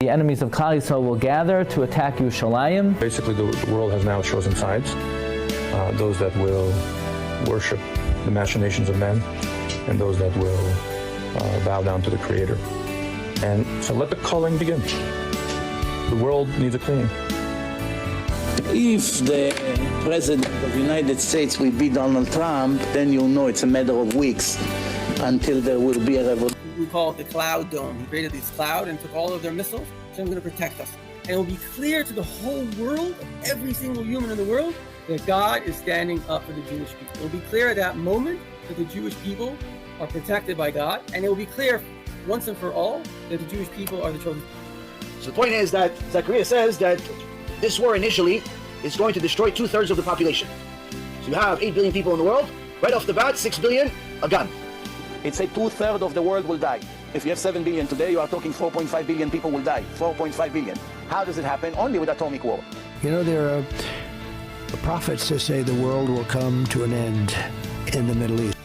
The enemies of Klal Yisrael will gather to attack Yerushalayim. Basically, the world has now chosen sides. Those that will worship the machinations of men, and those that will bow down to the Creator. And so let the culling begin. The world needs a cleaning. If the President of the United States will be Donald Trump, then you'll know it's a matter of weeks until there will be a revolution. We call it the cloud dome. He created this cloud and took all of their missiles, so I'm going to protect us. And it will be clear to the whole world, every single human in the world, that God is standing up for the Jewish people. It will be clear at that moment that the Jewish people are protected by God, and it will be clear once and for all that the Jewish people are the chosen people. So the point is that Zechariah says that this war initially is going to destroy 2/3 of the population. So you have 8 billion people in the world, right off the bat, 6 billion, a gun. It's a 2/3 of the world will die. If you have 7 billion today, you are talking 4.5 billion people will die. 4.5 billion. How does it happen? Only with atomic war. You know, there are prophets that say the world will come to an end in the Middle East.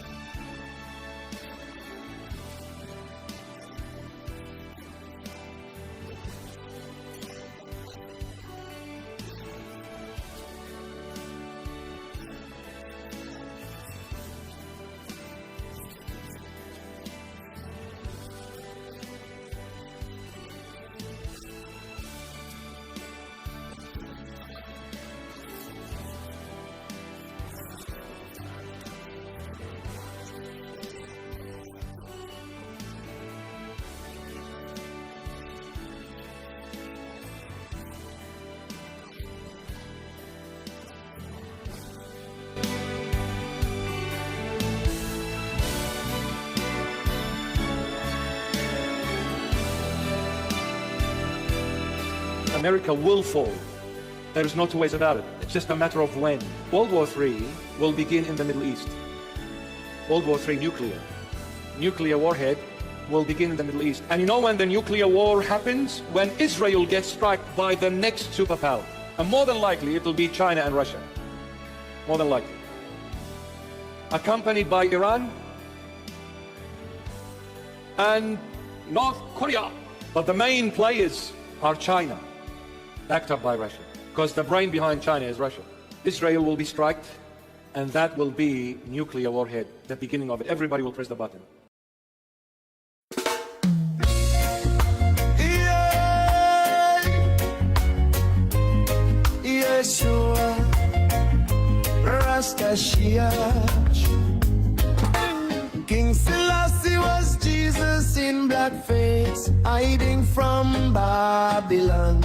America will fall. There is no two ways about it. It's just a matter of when. World War III will begin in the Middle East. World War III nuclear. Nuclear warhead will begin in the Middle East. And you know when the nuclear war happens? When Israel gets struck by the next superpower. And more than likely it will be China and Russia. More than likely. Accompanied by Iran and North Korea. But the main players are China, backed up by Russia, because the brain behind China is Russia. Israel will be struck, and that will be nuclear warhead, the beginning of it. Everybody will press the button. Yeshua, Rastashia. King Selassie was Jesus in blackface, hiding from Babylon.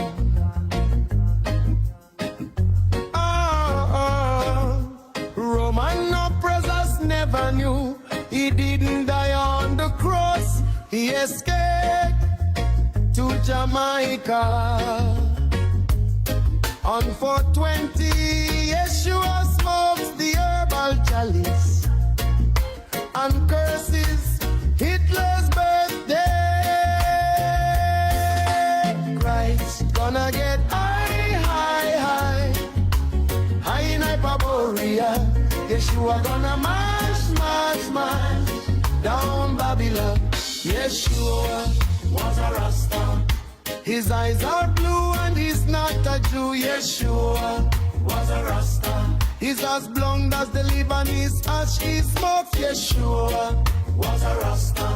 Roman oppressors never knew he didn't die on the cross. He escaped to Jamaica. On 420, Yeshua smokes the herbal chalice and curses Hitler's birthday. Christ gonna get high, high, high, high in Hyperborea. Yeshua gonna mash, mash, mash down Babylon. Yeshua was a Rasta. His eyes are blue and he's not a Jew. Yeshua was a Rasta. He's as blonde as the Lebanese ash he smokes. Yeshua was a Rasta.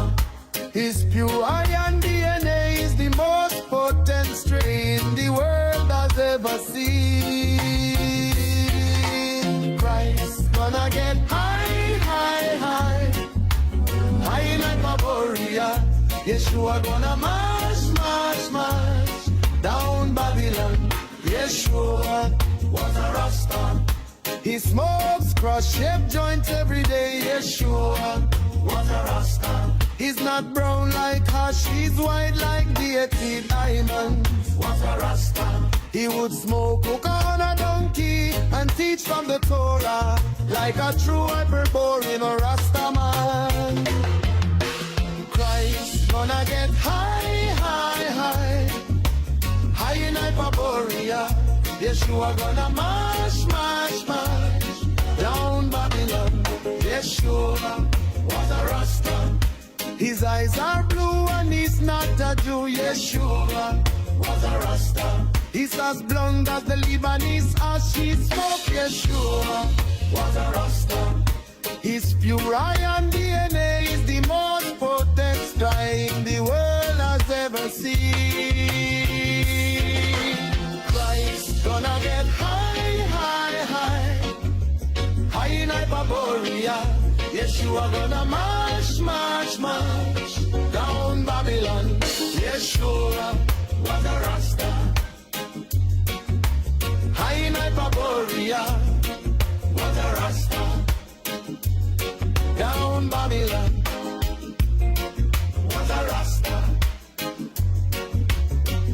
His pure iron DNA is the most potent strain the world has ever seen. Christ gonna get high, high, high, high in Hyperborea. Yeshua gonna mash, mash, mash down Babylon. Yeshua was a Rasta. He smokes cross-shaped joints every day. Yeshua was a Rasta. He's not brown like hash, he's white like deity diamonds. Was a Rasta. He would smoke hookah on a donkey and teach from the Torah like a true Hyperborean or Rasta man. Christ gonna get high, high, high, high in Hyperborea. Yeshua gonna mash, mash, mash down Babylon. Yeshua was a Rasta. His eyes are blue and he's not a Jew. Yeshua was a Rasta. He's as blonde as the Lebanese as she smoke, Yeshua was a Rasta. His pure iron DNA is the most potent strike the world has ever seen. Christ gonna get high, high, high, high in Hyperborea. Yeshua gonna march, march, march down Babylon. Yeshua was a Rasta. High in Hyperborea was a Rasta. Down Babylon was a Rasta.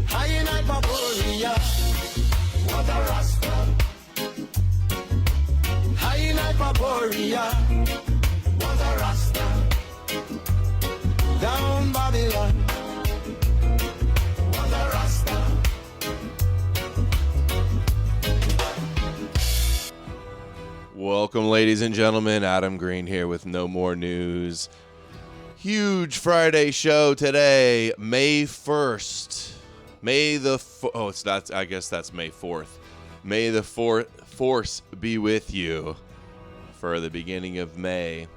High in Hyperborea was a Rasta. High in Hyperborea was a Rasta. Down Babylon was a Rasta. Welcome, ladies and gentlemen. Adam Green here with No More News. Huge Friday show today, May 1st. It's not, I guess that's May 4th. May the force be with you for the beginning of May.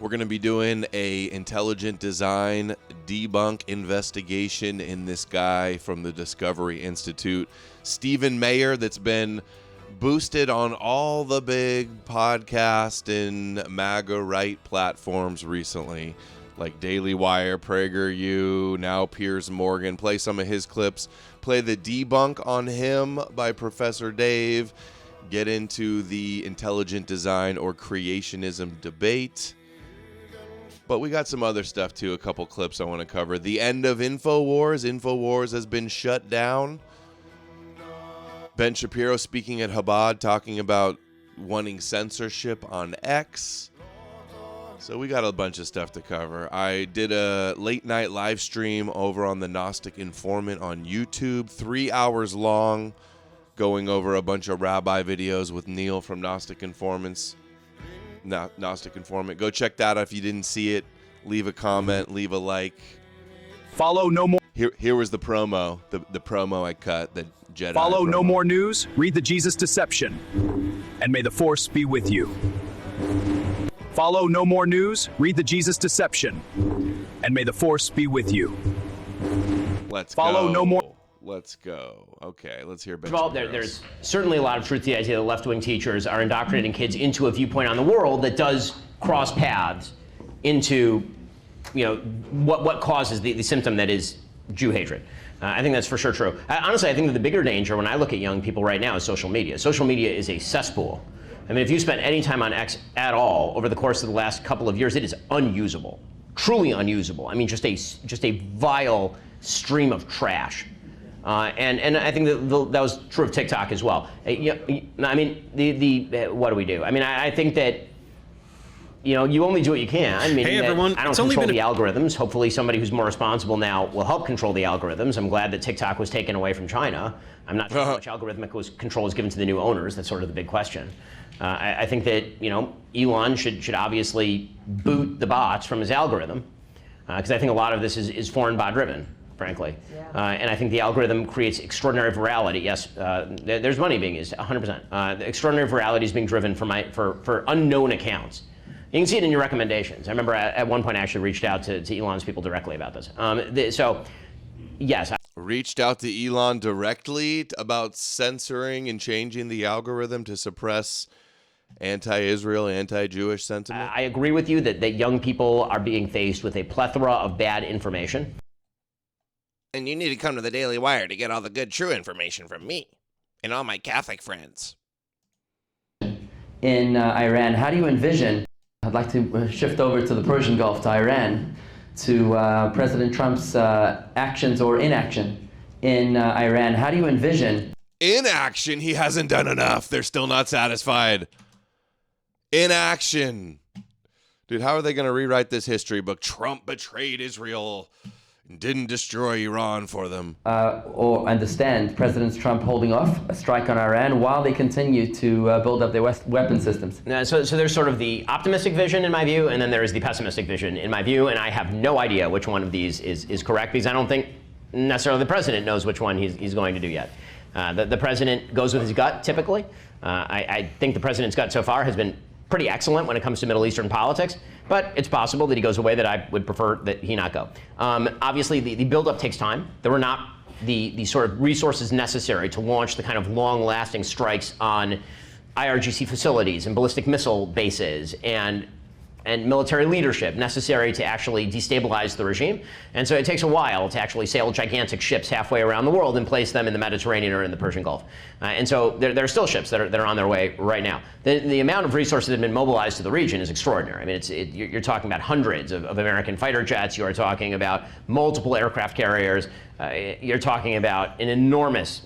We're going to be doing a intelligent design debunk investigation in this guy from the Discovery Institute, Stephen Meyer, that's been boosted on all the big podcast and MAGA right platforms recently, like Daily Wire, PragerU, now Piers Morgan. Play some of his clips. Play the debunk on him by Professor Dave. Get into the intelligent design or creationism debate. But we got some other stuff too, a couple clips I want to cover. The end of Infowars. Infowars has been shut down. Ben Shapiro speaking at Chabad, talking about wanting censorship on X. So we got a bunch of stuff to cover. I did a late night live stream over on the Gnostic Informant on YouTube, 3 hours long, going over a bunch of rabbi videos with Neil from Gnostic Informant. Go check that out if you didn't see it. Leave a comment, leave a like. Follow No More. Here was the promo, the promo I cut, the Jedi Follow promo. No More News, read the Jesus Deception, and may the Force be with you. Follow No More News, read the Jesus Deception, and may the Force be with you. Let's Follow go. No More. Let's go. Okay, let's hear Ben. Well, there's certainly a lot of truth to the idea that left-wing teachers are indoctrinating kids into a viewpoint on the world that does cross paths into, what causes the symptom that is Jew hatred. I think that's for sure true. Honestly, I think that the bigger danger when I look at young people right now is social media. Social media is a cesspool. I mean, if you spent any time on X at all over the course of the last couple of years, it is unusable, truly unusable. I mean, just a vile stream of trash. And I think that was true of TikTok as well. I mean, what do we do? I mean, I think that, you only do what you can. I mean, hey everyone, I don't control the algorithms. Hopefully somebody who's more responsible now will help control the algorithms. I'm glad that TikTok was taken away from China. I'm not sure how much algorithmic control is given to the new owners. That's sort of the big question. I think that, Elon should obviously boot the bots from his algorithm, because I think a lot of this is foreign bot driven, frankly. Yeah. And I think the algorithm creates extraordinary virality. Yes, there's money being used, 100%. The extraordinary virality is being driven for unknown accounts. You can see it in your recommendations. I remember at one point I actually reached out to Elon's people directly about this. Yes. Reached out to Elon directly about censoring and changing the algorithm to suppress anti-Israel, anti-Jewish sentiment? I agree with you that young people are being faced with a plethora of bad information. And you need to come to the Daily Wire to get all the good, true information from me and all my Catholic friends. In Iran, how do you envision, I'd like to shift over to the Persian Gulf, to Iran, to President Trump's actions or inaction in Iran. How do you envision? Inaction? He hasn't done enough. They're still not satisfied. Inaction. Dude, how are they going to rewrite this history book? Trump betrayed Israel and didn't destroy Iran for them. Or understand President Trump holding off a strike on Iran while they continue to build up their weapon systems. So there's sort of the optimistic vision in my view, and then there is the pessimistic vision in my view, and I have no idea which one of these is correct, because I don't think necessarily the president knows which one he's going to do yet. The president goes with his gut, typically. I think the president's gut so far has been pretty excellent when it comes to Middle Eastern politics, but it's possible that he goes a way that I would prefer that he not go. Obviously, the buildup takes time. There were not the sort of resources necessary to launch the kind of long-lasting strikes on IRGC facilities and ballistic missile bases and military leadership necessary to actually destabilize the regime. And so it takes a while to actually sail gigantic ships halfway around the world and place them in the Mediterranean or in the Persian Gulf. And so there are still ships that are on their way right now. The amount of resources that have been mobilized to the region is extraordinary. I mean, you're talking about hundreds of American fighter jets. You are talking about multiple aircraft carriers. You're talking about an enormous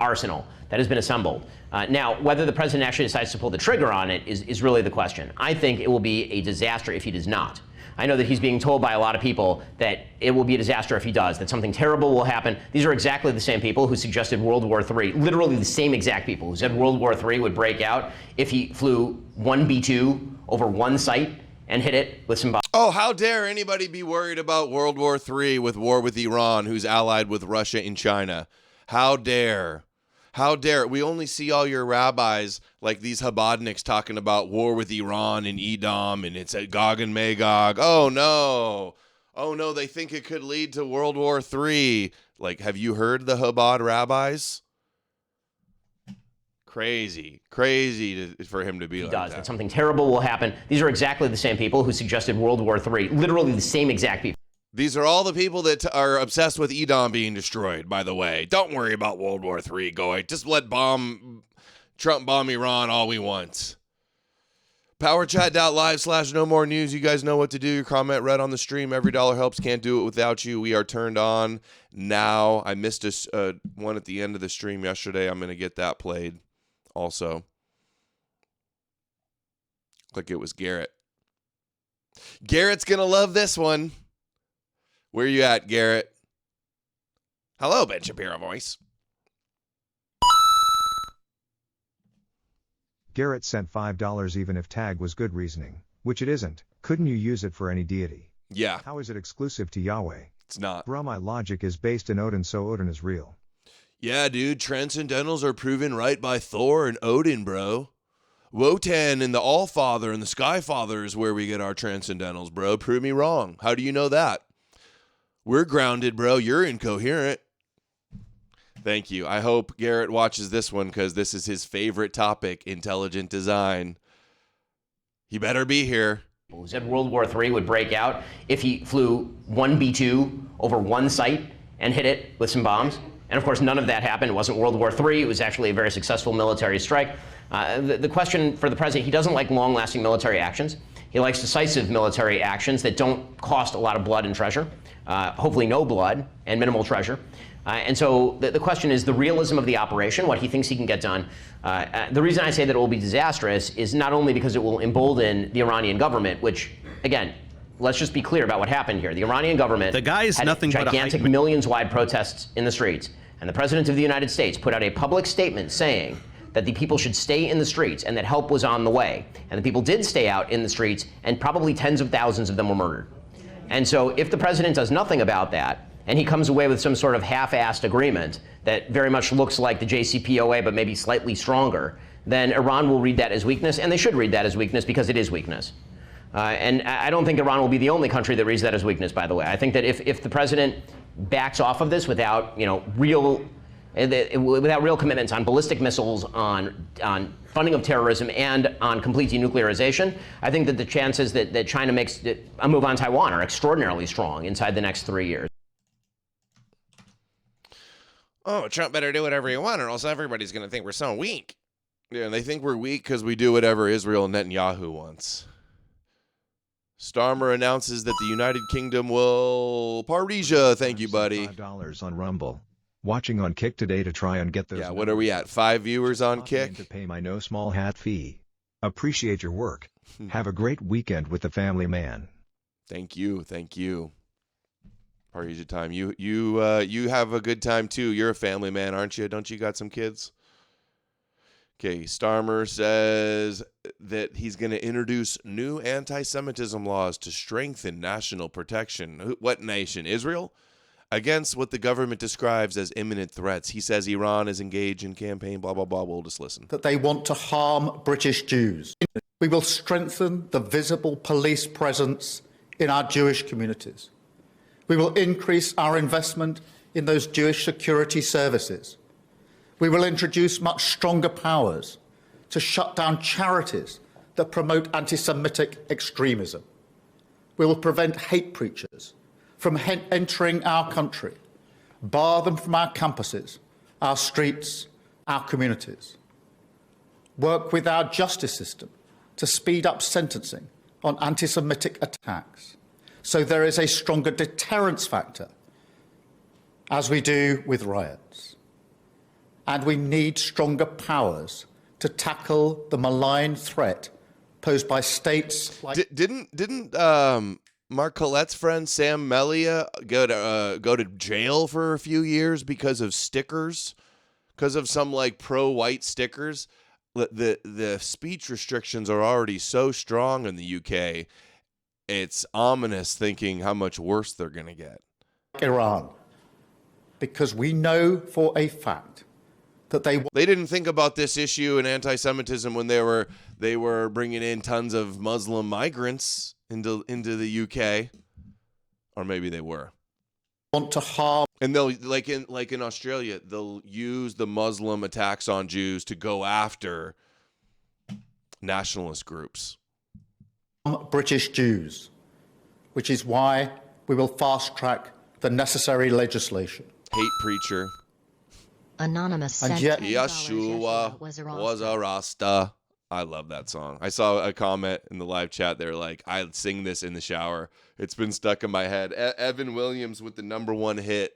arsenal that has been assembled. Now, whether the president actually decides to pull the trigger on it is really the question. I think it will be a disaster if he does not. I know that he's being told by a lot of people that it will be a disaster if he does, that something terrible will happen. These are exactly the same people who suggested World War III, literally the same exact people who said World War III would break out if he flew one B-2 over one site and hit it with some bombs. Oh, how dare anybody be worried about World War III with war with Iran, who's allied with Russia and China? How dare? How dare? We only see all your rabbis like these Chabadniks talking about war with Iran and Edom and it's at Gog and Magog. Oh, no. Oh, no, they think it could lead to World War III. Like, have you heard the Chabad rabbis? Crazy for him to be like that. That something terrible will happen. These are exactly the same people who suggested World War III, literally the same exact people. These are all the people that are obsessed with Edom being destroyed, by the way. Don't worry about World War III going. Just let Trump bomb Iran all we want. Powerchat.live/KnowMoreNews. You guys know what to do. Your comment read on the stream. Every dollar helps. Can't do it without you. We are turned on now. I missed one at the end of the stream yesterday. I'm going to get that played also. Like it was Garrett. Garrett's going to love this one. Where you at, Garrett? Hello, Ben Shapiro voice. Garrett sent $5 even if tag was good reasoning, which it isn't. Couldn't you use it for any deity? Yeah. How is it exclusive to Yahweh? It's not. Bro, my logic is based in Odin, so Odin is real. Yeah, dude, transcendentals are proven right by Thor and Odin, bro. Wotan and the Allfather and the Skyfather is where we get our transcendentals, bro. Prove me wrong. How do you know that? We're grounded, bro. You're incoherent. Thank you. I hope Garrett watches this one because this is his favorite topic, intelligent design. He better be here. Who said World War III would break out if he flew one B-2 over one site and hit it with some bombs. And of course, none of that happened. It wasn't World War III. It was actually a very successful military strike. The question for the president, he doesn't like long-lasting military actions. He likes decisive military actions that don't cost a lot of blood and treasure. Hopefully no blood and minimal treasure. And so the question is the realism of the operation, what he thinks he can get done. The reason I say that it will be disastrous is not only because it will embolden the Iranian government, which, again, let's just be clear about what happened here. The Iranian government had gigantic millions-wide protests in the streets. And the President of the United States put out a public statement saying that the people should stay in the streets and that help was on the way. And the people did stay out in the streets, and probably tens of thousands of them were murdered. And so if the president does nothing about that, and he comes away with some sort of half-assed agreement that very much looks like the JCPOA but maybe slightly stronger, then Iran will read that as weakness, and they should read that as weakness because it is weakness. And I don't think Iran will be the only country that reads that as weakness, by the way. I think that if the president backs off of this without real commitments on ballistic missiles, on funding of terrorism, and on complete denuclearization, I think that the chances that China makes a move on Taiwan are extraordinarily strong inside the next 3 years. Oh, Trump better do whatever he wants or else everybody's going to think we're so weak. Yeah, and they think we're weak because we do whatever Israel and Netanyahu wants. Starmer announces that the United Kingdom will... Parisia, thank you, buddy. $5 on Rumble. Watching on Kick today to try and get those... Yeah, what are we at? 5 viewers on Kick? To pay my no small hat fee. Appreciate your work. Have a great weekend with the family, man. Thank you. Parisia time. You have a good time too. You're a family man, aren't you? Don't you got some kids? Okay, Starmer says that he's going to introduce new anti-Semitism laws to strengthen national protection. What nation? Israel? against what the government describes as imminent threats. He says Iran is engaged in campaign, blah, blah, blah. We'll just listen. That they want to harm British Jews. We will strengthen the visible police presence in our Jewish communities. We will increase our investment in those Jewish security services. We will introduce much stronger powers to shut down charities that promote anti-Semitic extremism. We will prevent hate preachers from entering our country, bar them from our campuses, our streets, our communities. Work with our justice system to speed up sentencing on anti-Semitic attacks, so there is a stronger deterrence factor, as we do with riots. And we need stronger powers to tackle the malign threat posed by states like... Didn't Mark Collette's friend Sam Meyer go to jail for a few years because of stickers? Because of some like pro-white stickers? The speech restrictions are already so strong in the UK, it's ominous thinking how much worse they're going to get. Iran, because we know for a fact that they didn't think about this issue in anti-Semitism when they were bringing in tons of Muslim migrants into the UK, or maybe they were. Want to harm, and they'll like in Australia, they'll use the Muslim attacks on Jews to go after nationalist groups. British Jews, which is why we will fast track the necessary legislation. Hate preacher. Anonymous said Yeshua was a Rasta. I love that song. I saw a comment in the live chat. They're like, I sing this in the shower. It's been stuck in my head. Evan Williams with the #1 hit.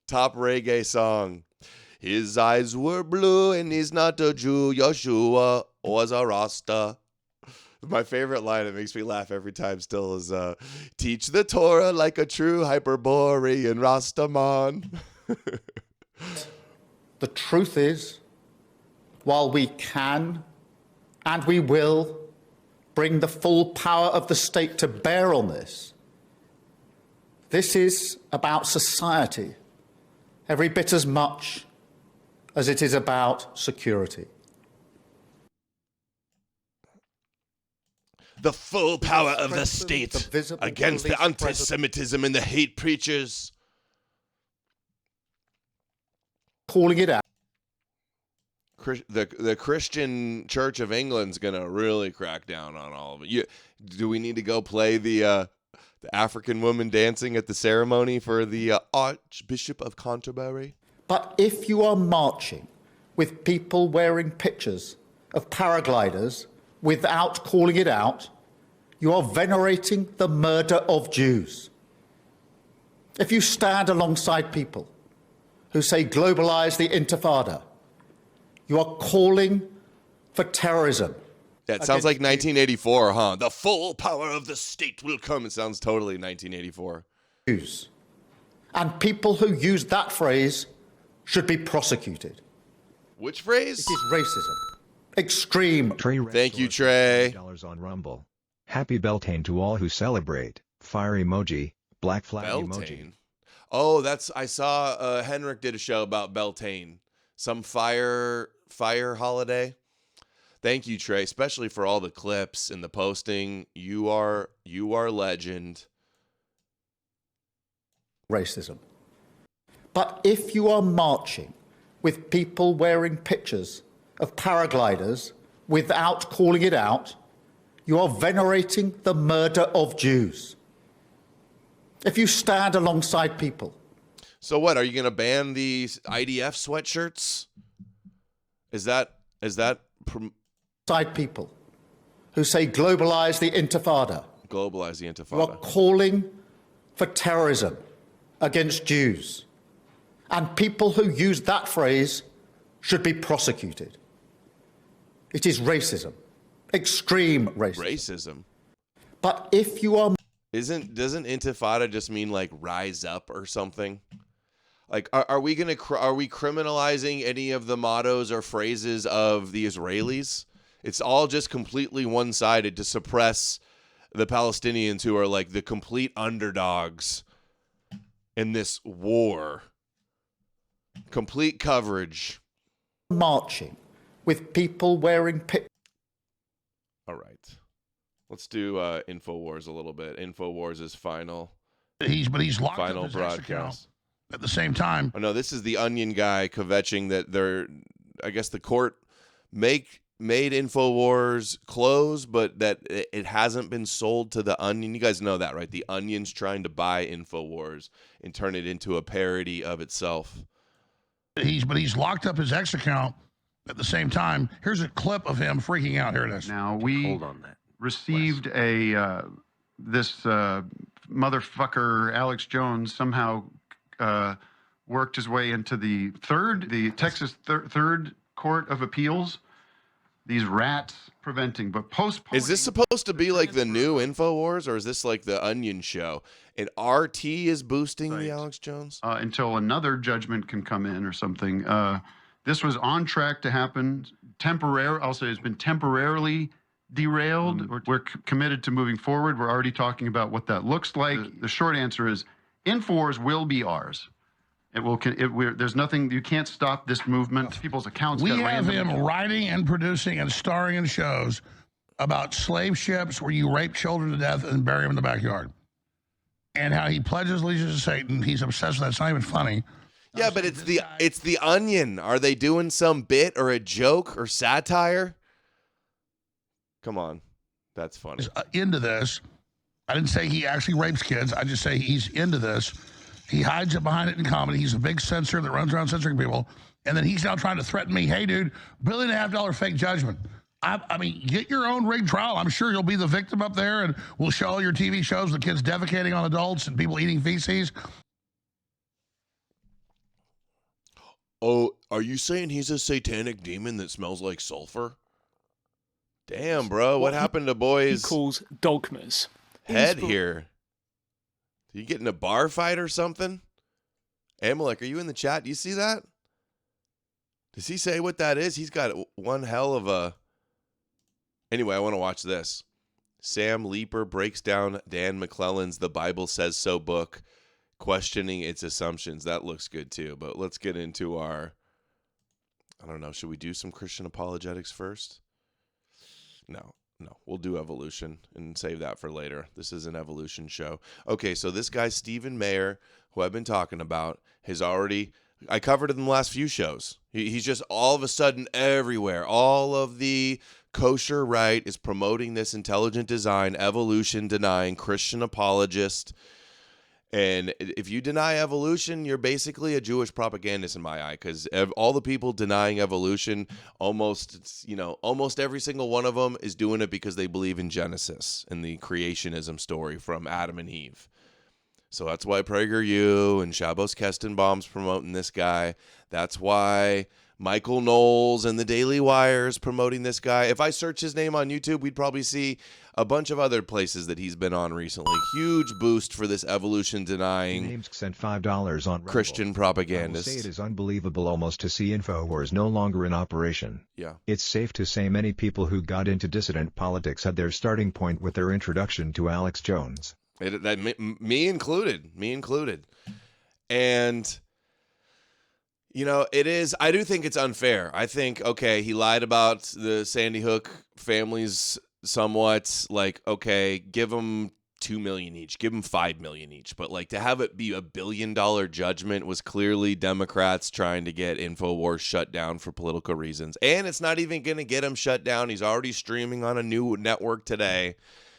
Top reggae song. His eyes were blue and he's not a Jew. Yeshua was a Rasta. My favorite line, it makes me laugh every time still, is teach the Torah like a true Hyperborean Rastaman. The truth is, while we can and we will bring the full power of the state to bear on this, this is about society every bit as much as it is about security. The full power of the state against the anti-Semitism and the hate preachers. Calling it out. The Christian Church of England's going to really crack down on all of it. Do we need to go play the African woman dancing at the ceremony for the Archbishop of Canterbury? But if you are marching with people wearing pictures of paragliders without calling it out, you are venerating the murder of Jews. If you stand alongside people who say globalize the Intifada, you are calling for terrorism. That sounds like 1984, huh? The full power of the state will come. It sounds totally 1984. Jews. And people who use that phrase should be prosecuted. Which phrase? It is racism. Extreme. Thank you, Trey. $8 on Rumble. Happy Beltane to all who celebrate. Fire emoji. Black flag emoji. Oh, I saw Henrik did a show about Beltane. Some fire holiday. Thank you, Trey, especially for all the clips and the posting. You are legend. Racism. But if you are marching with people wearing pictures of paragliders without calling it out, you are venerating the murder of Jews. If you stand alongside people. So what, are you going to ban the IDF sweatshirts? Is that side people who say globalize the Intifada. Globalize the Intifada. You are calling for terrorism against Jews. And people who use that phrase should be prosecuted. It is racism. Extreme racism. Racism. But if you are... Doesn't Intifada just mean like rise up or something? Like, are we criminalizing any of the mottos or phrases of the Israelis? It's all just completely one-sided to suppress the Palestinians who are like the complete underdogs in this war. Complete coverage. Marching with people wearing All right. Let's do Infowars a little bit. Infowars is final. He's locked final up his X account broadcast. at the same time. Oh no, this is the Onion guy kvetching that I guess the court made Infowars close, but that it hasn't been sold to the Onion. You guys know that, right? The Onion's trying to buy Infowars and turn it into a parody of itself. He's locked up his X account at the same time. Here's a clip of him freaking out. Here it is. Now we received this motherfucker Alex Jones somehow worked his way into the Texas Third Court of Appeals. These rats preventing, but postponing. Is this supposed to be like the new Infowars, or is this like the Onion show? And RT is boosting the Alex Jones? Until another judgment can come in or something. This was on track to happen. I'll say it's been temporarily derailed. We're committed to moving forward. We're already talking about what that looks like. The short answer is Infowars will be ours. There's nothing, you can't stop this movement. People's accounts We get have random. him writing and producing and starring in shows about slave ships where you rape children to death and bury them in the backyard. And how he pledges allegiance to Satan. He's obsessed with that. It's not even funny. Yeah, but it's the Onion. Are they doing some bit or a joke or satire? Come on. That's funny. He's into this. I didn't say he actually rapes kids. I just say he's into this. He hides it behind it in comedy. He's a big censor that runs around censoring people. And then he's now trying to threaten me. Hey, dude, $1.5 billion fake judgment. I mean, get your own rigged trial. I'm sure you'll be the victim up there, and we'll show all your TV shows with kids defecating on adults and people eating feces. Oh, are you saying he's a satanic demon that smells like sulfur? Damn, bro. What happened to boys? He calls dogmas. Head here. Did you get in a bar fight or something? Amalek, are you in the chat? Do you see that? Does he say what that is? He's got one hell of a... Anyway, I want to watch this. Sam Leeper breaks down Dan McClellan's The Bible Says So book, questioning its assumptions. That looks good too, but let's get into our... I don't know, should we do some Christian apologetics first? No, we'll do evolution and save that for later. This is an evolution show. Okay, so this guy, Stephen Meyer, who I've been talking about, has already... I covered it in the last few shows. He's just all of a sudden everywhere. All of the kosher right is promoting this intelligent design, evolution denying Christian apologist. And if you deny evolution, you're basically a Jewish propagandist in my eye, because all the people denying evolution, almost every single one of them is doing it because they believe in Genesis and the creationism story from Adam and Eve. So that's why PragerU and Shabbos Kestenbaum's promoting this guy. That's why Michael Knowles and the Daily Wire is promoting this guy. If I search his name on YouTube, we'd probably see a bunch of other places that he's been on recently. Huge boost for this evolution denying Names sent $5 on Christian propagandist. I will say it is unbelievable almost to see Infowars no longer in operation. Yeah. It's safe to say many people who got into dissident politics had their starting point with their introduction to Alex Jones. Me included. And, it is, I do think it's unfair. I think, okay, he lied about the Sandy Hook families somewhat. Like, okay, give them $2 million each, give them $5 million each. But like to have it be $1 billion judgment was clearly Democrats trying to get Infowars shut down for political reasons. And it's not even going to get him shut down. He's already streaming on a new network today.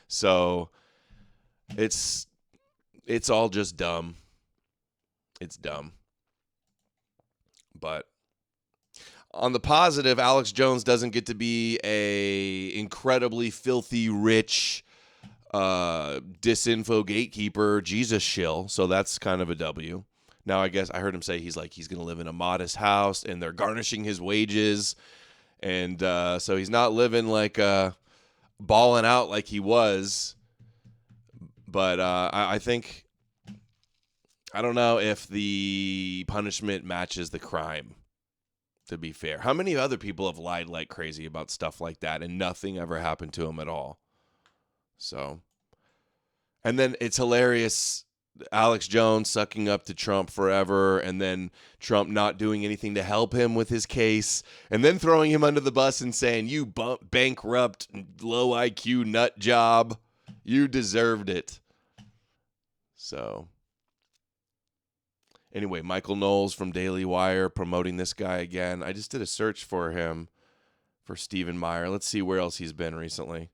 So it's all just dumb. It's dumb. But on the positive, Alex Jones doesn't get to be a incredibly filthy rich disinfo gatekeeper Jesus shill, so that's kind of a W. Now I guess I heard him say he's going to live in a modest house and they're garnishing his wages, and so he's not living like balling out like he was. But I think, I don't know if the punishment matches the crime, to be fair. How many other people have lied like crazy about stuff like that and nothing ever happened to them at all? So, and then it's hilarious Alex Jones sucking up to Trump forever, and then Trump not doing anything to help him with his case, and then throwing him under the bus and saying, you bankrupt, low IQ nut job, you deserved it. So anyway, Michael Knowles from Daily Wire promoting this guy again. I just did a search for him, for Stephen Meyer. Let's see where else he's been recently.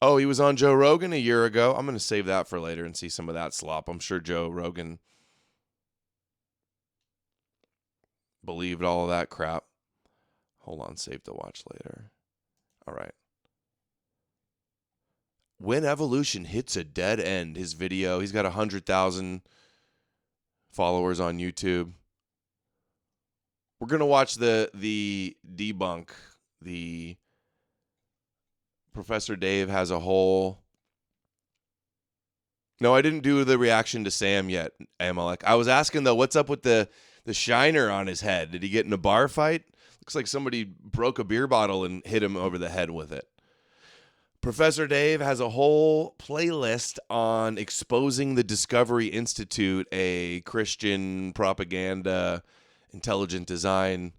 Oh, he was on Joe Rogan a year ago. I'm going to save that for later and see some of that slop. I'm sure Joe Rogan believed all of that crap. Hold on, save to watch later. All right. When evolution hits a dead end, his video. He's got 100,000 followers on YouTube. We're going to watch the debunk, the Professor Dave has a whole... No, I didn't do the reaction to Sam yet, Amalek. I was asking, though, what's up with the shiner on his head? Did he get in a bar fight? Looks like somebody broke a beer bottle and hit him over the head with it. Professor Dave has a whole playlist on exposing the Discovery Institute, a Christian propaganda, intelligent design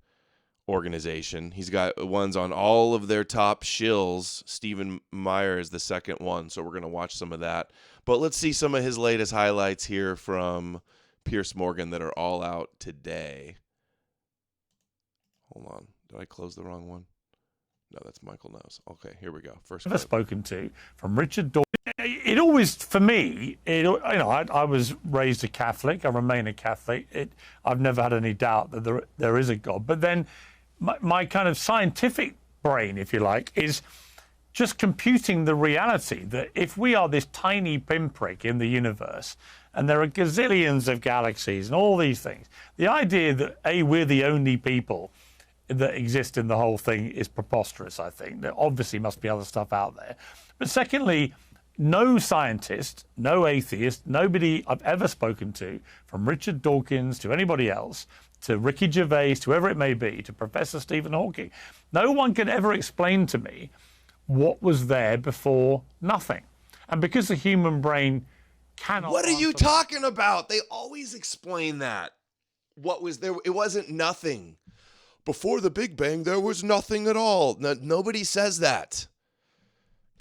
organization. He's got ones on all of their top shills. Stephen Meyer is the second one, so we're going to watch some of that. But let's see some of his latest highlights here from Piers Morgan that are all out today. Hold on. Did I close the wrong one? No, that's Michael Knows. Okay, here we go. First I've spoken to from Richard Dawkins. It always, for me, I was raised a Catholic. I remain a Catholic. I've never had any doubt that there is a God. But then my kind of scientific brain, if you like, is just computing the reality that if we are this tiny pinprick in the universe and there are gazillions of galaxies and all these things, the idea that, we're the only people that exist in the whole thing is preposterous, I think. There obviously must be other stuff out there. But secondly, no scientist, no atheist, nobody I've ever spoken to, from Richard Dawkins to anybody else, to Ricky Gervais, to whoever it may be, to Professor Stephen Hawking, no one can ever explain to me what was there before nothing. And because the human brain cannot... What are you talking about? They always explain that. What was there? It wasn't nothing. Before the Big Bang, there was nothing at all. Nobody says that.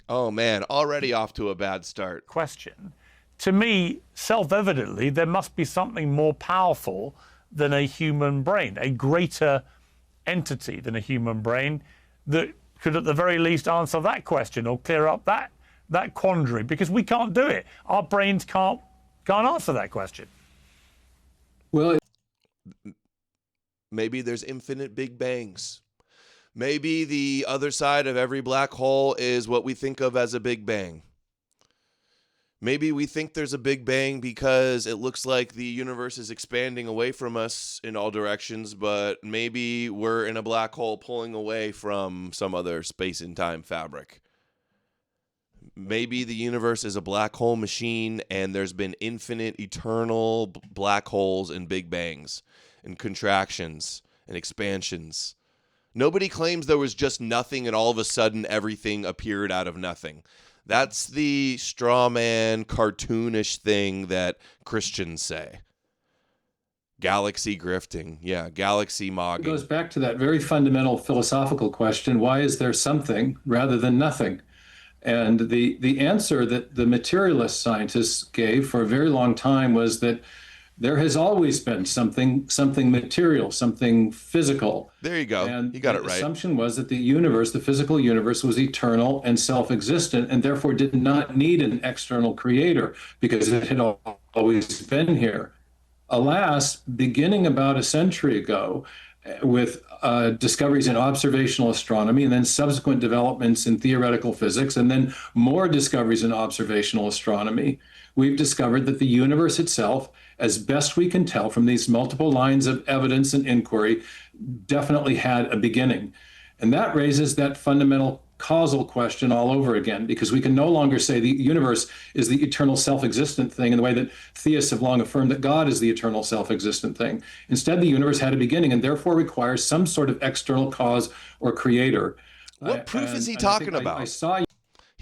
Oh, man, already off to a bad start. Question. To me, self-evidently, there must be something more powerful than a human brain, a greater entity than a human brain that could at the very least answer that question or clear up that quandary, because we can't do it. Our brains can't answer that question. Well, maybe there's infinite Big Bangs. Maybe the other side of every black hole is what we think of as a Big Bang. Maybe we think there's a Big Bang because it looks like the universe is expanding away from us in all directions, but maybe we're in a black hole pulling away from some other space and time fabric. Maybe the universe is a black hole machine and there's been infinite, eternal black holes and Big Bangs and contractions and expansions. Nobody claims there was just nothing and all of a sudden everything appeared out of nothing. That's the straw man, cartoonish thing that Christians say. Galaxy grifting. Yeah, galaxy mogging. It goes back to that very fundamental philosophical question, why is there something rather than nothing? And the answer that the materialist scientists gave for a very long time was that there has always been something material, something physical. There you go. And you got it right. The assumption was that the universe, the physical universe, was eternal and self-existent and therefore did not need an external creator because it had always been here. Alas, beginning about a century ago, with discoveries in observational astronomy and then subsequent developments in theoretical physics and then more discoveries in observational astronomy, we've discovered that the universe itself, as best we can tell from these multiple lines of evidence and inquiry, definitely had a beginning. And that raises that fundamental causal question all over again, because we can no longer say the universe is the eternal self-existent thing in the way that theists have long affirmed that God is the eternal self-existent thing. Instead, the universe had a beginning and therefore requires some sort of external cause or creator. What proof is he talking about?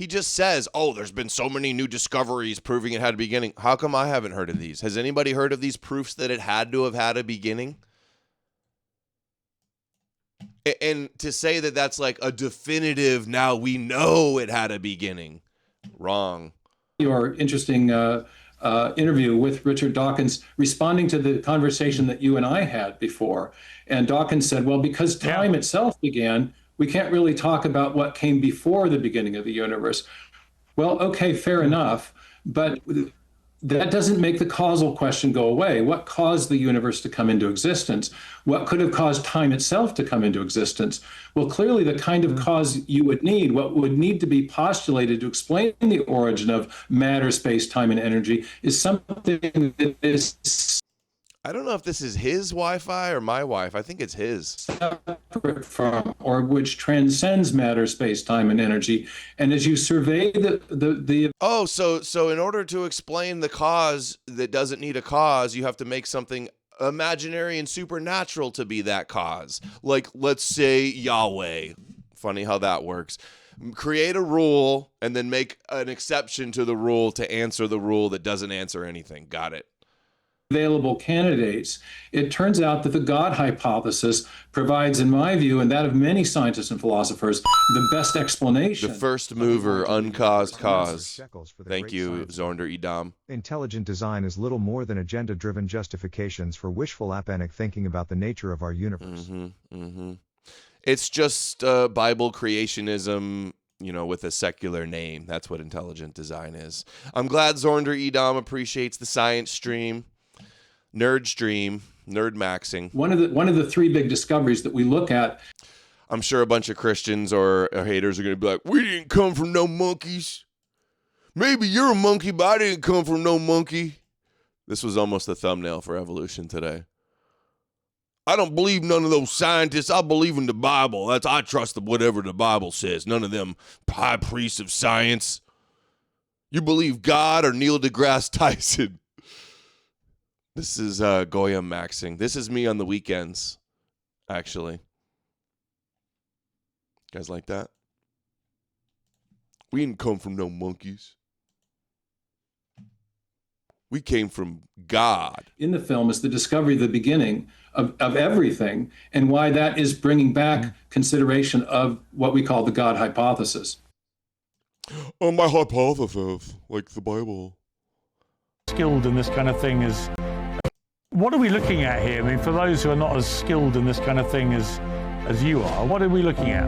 He just says, oh, there's been so many new discoveries proving it had a beginning. How come I haven't heard of these? Has anybody heard of these proofs that it had to have had a beginning? And to say that that's like a definitive, now we know it had a beginning. Wrong. Your interesting interview with Richard Dawkins, responding to the conversation that you and I had before. And Dawkins said, well, because time itself began, we can't really talk about what came before the beginning of the universe. Well, okay, fair enough. But that doesn't make the causal question go away. What caused the universe to come into existence? What could have caused time itself to come into existence? Well, clearly the kind of cause you would need, what would need to be postulated to explain the origin of matter, space, time, and energy is something that is I don't know if this is his Wi-Fi or my Wi-Fi. I think it's his. Separate from, or which transcends matter, space, time, and energy. And as you survey the Oh, so in order to explain the cause that doesn't need a cause, you have to make something imaginary and supernatural to be that cause. Like, let's say Yahweh. Funny how that works. Create a rule and then make an exception to the rule to answer the rule that doesn't answer anything. Got it. Available candidates, it turns out that the God hypothesis provides, in my view, and that of many scientists and philosophers, the best explanation. The first mover, uncaused cause. Thank you, Zornder Edam. Intelligent design is little more than agenda-driven justifications for wishful apanic thinking about the nature of our universe. It's just Bible creationism, with a secular name. That's what intelligent design is. I'm glad Zornder Edam appreciates the science stream. Nerd stream, nerd maxing. One of the three big discoveries that we look at. I'm sure a bunch of Christians or haters are going to be like, we didn't come from no monkeys. Maybe you're a monkey, but I didn't come from no monkey. This was almost the thumbnail for Evolution today. I don't believe none of those scientists. I believe in the Bible. I trust whatever the Bible says. None of them high priests of science. You believe God or Neil deGrasse Tyson? This is Goyam maxing. This is me on the weekends, actually. You guys like that? We didn't come from no monkeys. We came from God. In the film is the discovery of the beginning of everything, and why that is bringing back consideration of what we call the God hypothesis. Oh, my hypothesis, like the Bible. Skilled in this kind of thing is... What are we looking at here? I mean, for those who are not as skilled in this kind of thing as you are, what are we looking at?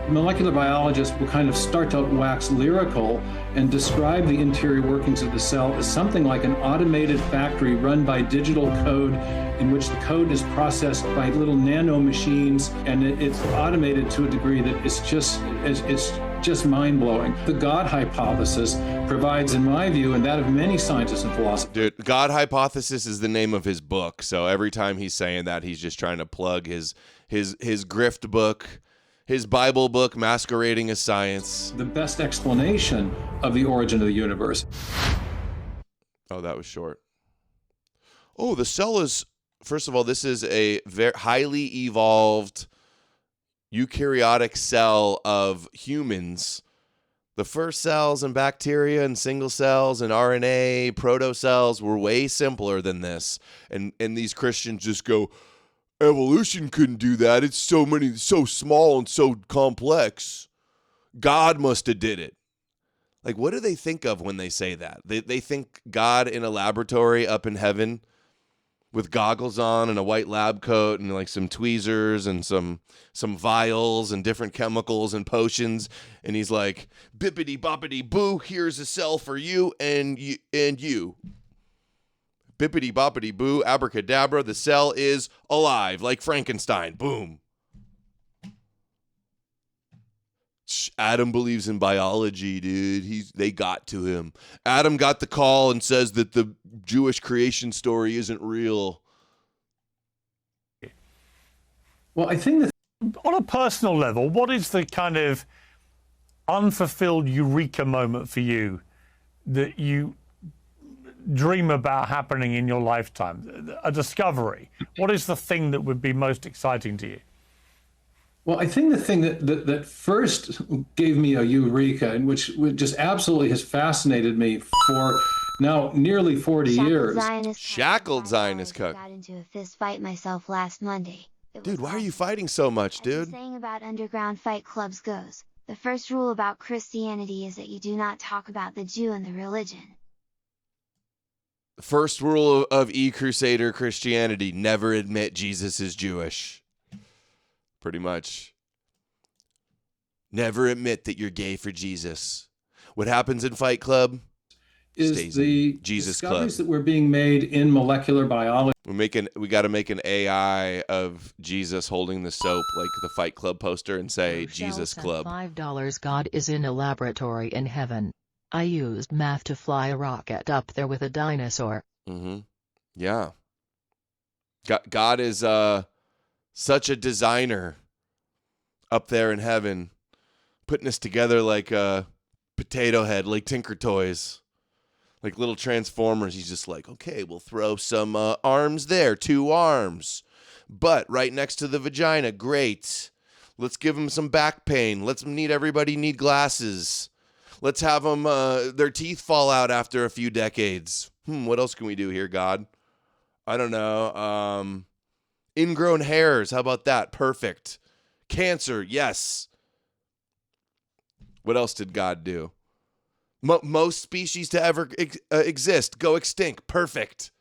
Molecular biologists will kind of start to wax lyrical and describe the interior workings of the cell as something like an automated factory run by digital code, in which the code is processed by little nano machines, and it's automated to a degree that it's just mind-blowing. The God hypothesis provides, in my view, and that of many scientists and philosophers. Dude, God hypothesis is the name of his book. So every time he's saying that, he's just trying to plug his grift book, his Bible book masquerading as science. The best explanation of the origin of the universe. Oh, that was short. Oh, the cell is, first of all, this is a very highly evolved eukaryotic cell of humans. The first cells and bacteria and single cells and RNA protocells were way simpler than this. And these Christians just go, evolution couldn't do that. It's so small and so complex. God must have did it. Like, what do they think of when they say that? They think God in a laboratory up in heaven with goggles on and a white lab coat and like some tweezers and some vials and different chemicals and potions, and he's like, bippity boppity boo, here's a cell for you and you. Bippity boppity boo, abracadabra, the cell is alive like Frankenstein. Boom. Adam believes in biology, dude. They got to him. Adam got the call and says that the Jewish creation story isn't real. Well, I think that on a personal level, what is the kind of unfulfilled eureka moment for you that you dream about happening in your lifetime? A discovery. What is the thing that would be most exciting to you? Well, I think the thing that first gave me a eureka, and which just absolutely has fascinated me for now nearly 40 years. Shackled Zionist cuck. Got into a fist fight myself last Monday. Dude, why are you fighting so much, dude? The saying about underground fight clubs goes, the first rule about Christianity is that you do not talk about the Jew and the religion. The first rule of E-Crusader Christianity, never admit Jesus is Jewish. Pretty much. Never admit that you're gay for Jesus. What happens in Fight Club is the Jesus discoveries Club. that were being made in molecular biology. We got to make an AI of Jesus holding the soap like the Fight Club poster and say Jesus Club. $5 God is in a laboratory in heaven. I used math to fly a rocket up there with a dinosaur. Mm-hmm. Yeah. God is such a designer up there in heaven, putting us together like a potato head, like Tinker Toys. Like little transformers. He's just like, okay, we'll throw some arms there, 2 arms. Butt right next to the vagina, great. Let's give them some back pain. Everybody need glasses. Let's have them, their teeth fall out after a few decades. What else can we do here, God? I don't know. Ingrown hairs, how about that? Perfect. Cancer, yes. What else did God do? Most species to ever exist go extinct. Perfect.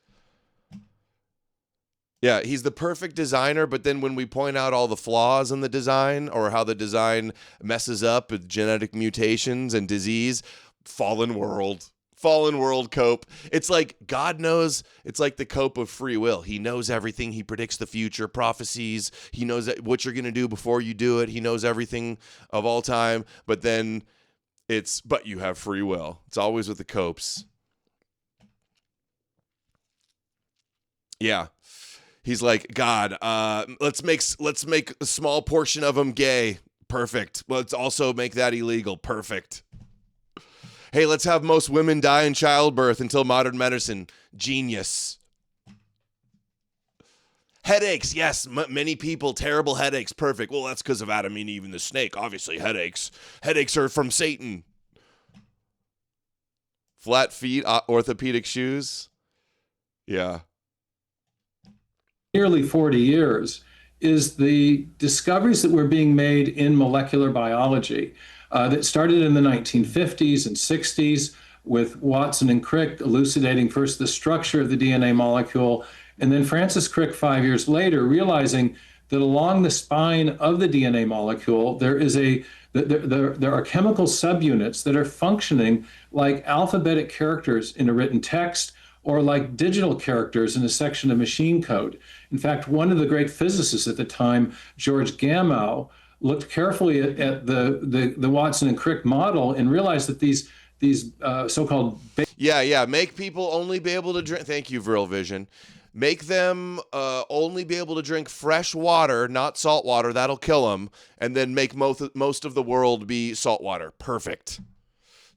Yeah, he's the perfect designer, but then when we point out all the flaws in the design or how the design messes up with genetic mutations and disease, fallen world cope. It's like God knows, it's like the cope of free will. He knows everything. He predicts the future, prophecies. He knows what you're going to do before you do it. He knows everything of all time, but then but you have free will. It's always with the copes. Yeah. He's like, God, let's make a small portion of them gay. Perfect. Let's also make that illegal. Perfect. Hey, let's have most women die in childbirth until modern medicine. Genius. Headaches, yes, many people, terrible headaches, perfect. Well, that's because of Adam and Eve and the snake, obviously headaches. Headaches are from Satan. Flat feet, orthopedic shoes. Yeah. Nearly 40 years is the discoveries that were being made in molecular biology that started in the 1950s and 60s with Watson and Crick elucidating first the structure of the DNA molecule, and then Francis Crick 5 years later realizing that along the spine of the DNA molecule there are chemical subunits that are functioning like alphabetic characters in a written text or like digital characters in a section of machine code. In fact, one of the great physicists at the time, George Gamow, looked carefully at the Watson and Crick model and realized that these so-called... Make people only be able to drink... Thank you, Vril Vision. Make them only be able to drink fresh water, not salt water. That'll kill them. And then make most of the world be salt water. Perfect.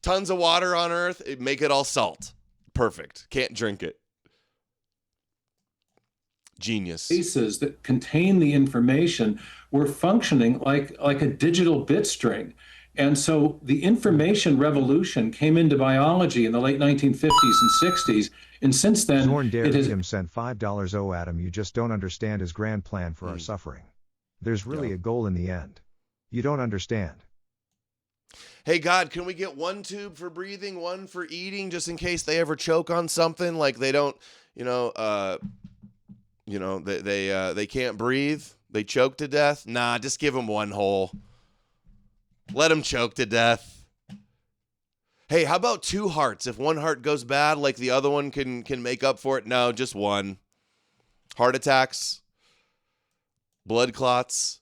Tons of water on Earth. Make it all salt. Perfect. Can't drink it. Genius. Bases that contain the information were functioning like a digital bit string. And so the information revolution came into biology in the late 1950s and 60s. And since then, Zorn it has... Him sent $5. Oh, Adam, you just don't understand his grand plan for our suffering. There's really a goal in the end. You don't understand. Hey, God, can we get 1 tube for breathing, 1 for eating, just in case they ever choke on something? Like they don't, they can't breathe. They choke to death. Nah, just give them 1 hole. Let them choke to death. Hey, how about 2 hearts? If 1 heart goes bad, like the other one can make up for it. No, just 1. Heart attacks, blood clots.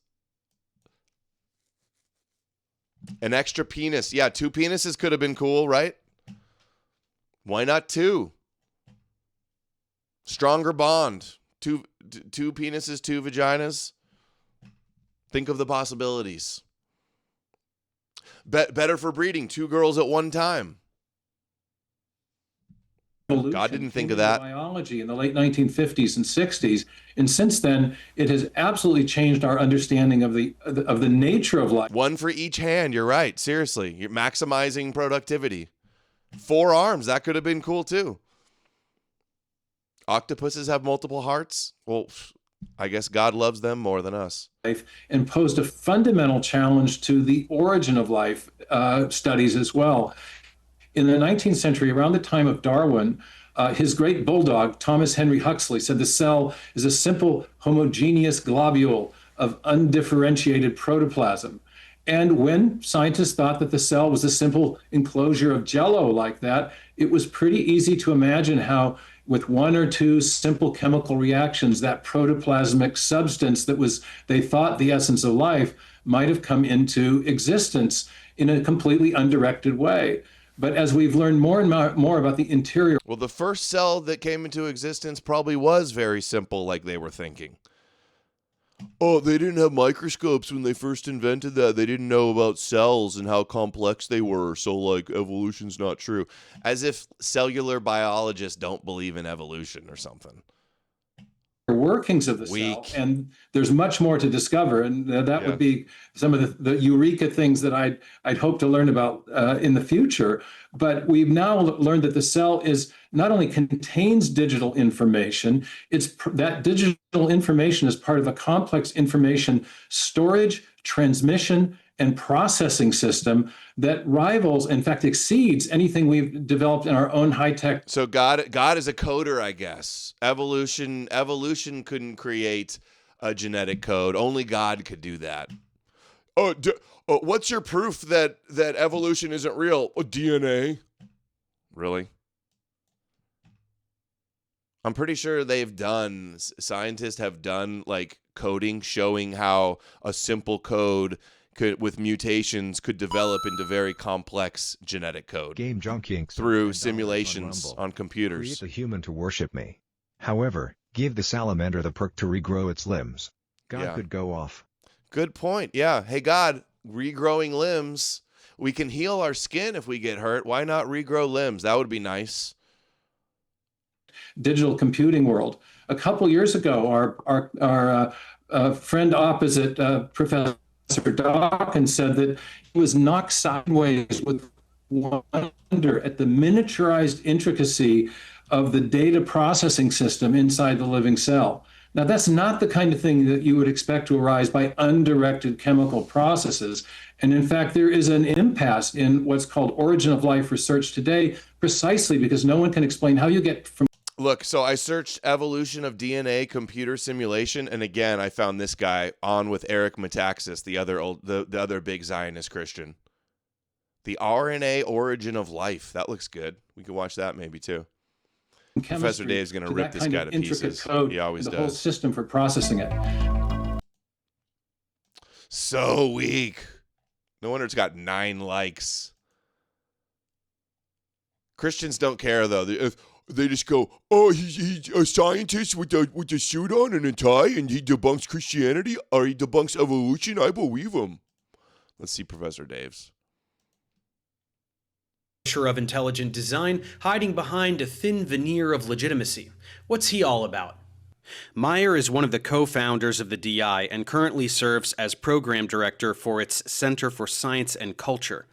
An extra penis. Yeah, 2 penises could have been cool, right? Why not 2? Stronger bond. 2 penises, 2 vaginas. Think of the possibilities. Better for breeding. 2 girls at one time. God didn't think of came into that. Biology in the late 1950s and 60s, and since then, it has absolutely changed our understanding of the nature of life. One for each hand. You're right. Seriously, you're maximizing productivity. 4 arms. That could have been cool too. Octopuses have multiple hearts. Well, I guess God loves them more than us. And posed a fundamental challenge to the origin of life studies as well. In the 19th century, around the time of Darwin, his great bulldog, Thomas Henry Huxley, said the cell is a simple homogeneous globule of undifferentiated protoplasm. And when scientists thought that the cell was a simple enclosure of jello like that, it was pretty easy to imagine how, with 1 or 2 simple chemical reactions, that protoplasmic substance that was, they thought, the essence of life might have come into existence in a completely undirected way. But as we've learned more and more about the interior... Well, the first cell that came into existence probably was very simple, like they were thinking. Oh, they didn't have microscopes when they first invented that. They didn't know about cells and how complex they were, so, like, evolution's not true. As if cellular biologists don't believe in evolution or something. workings of the cell, and there's much more to discover, and that would be some of the eureka things that I'd hope to learn about in the future. But we've now learned that the cell is not only contains digital information, that digital information is part of a complex information storage, transmission, and processing system that rivals, in fact, exceeds anything we've developed in our own high-tech. So God is a coder, I guess. Evolution couldn't create a genetic code. Only God could do that. What's your proof that evolution isn't real? DNA. Really? I'm pretty sure scientists have done like coding showing how a simple code with mutations could develop into very complex genetic code. Game Junk Inc. Through simulations on computers. Create a human to worship me. However, give the salamander the perk to regrow its limbs. God could go off. Good point. Yeah. Hey, God, regrowing limbs. We can heal our skin if we get hurt. Why not regrow limbs? That would be nice. Digital computing world. A couple years ago, our friend opposite, Professor Dawkins, said that he was knocked sideways with wonder at the miniaturized intricacy of the data processing system inside the living cell. Now, that's not the kind of thing that you would expect to arise by undirected chemical processes. And in fact, there is an impasse in what's called origin of life research today, precisely because no one can explain how you get from... Look, so I searched evolution of DNA computer simulation, and again, I found this guy on with Eric Metaxas, the other big Zionist Christian. The RNA origin of life. That looks good. We could watch that maybe too. Professor Dave's going to rip this guy to pieces. He always does. The whole system for processing it. So weak. No wonder it's got 9 likes. Christians don't care though. They just go, oh, he's a scientist with a suit on and a tie, and he debunks Christianity, or he debunks evolution. I believe him. Let's see Professor Dave's. Of intelligent design hiding behind a thin veneer of legitimacy. What's he all about? Meyer is one of the co-founders of the DI and currently serves as program director for its Center for Science and Culture.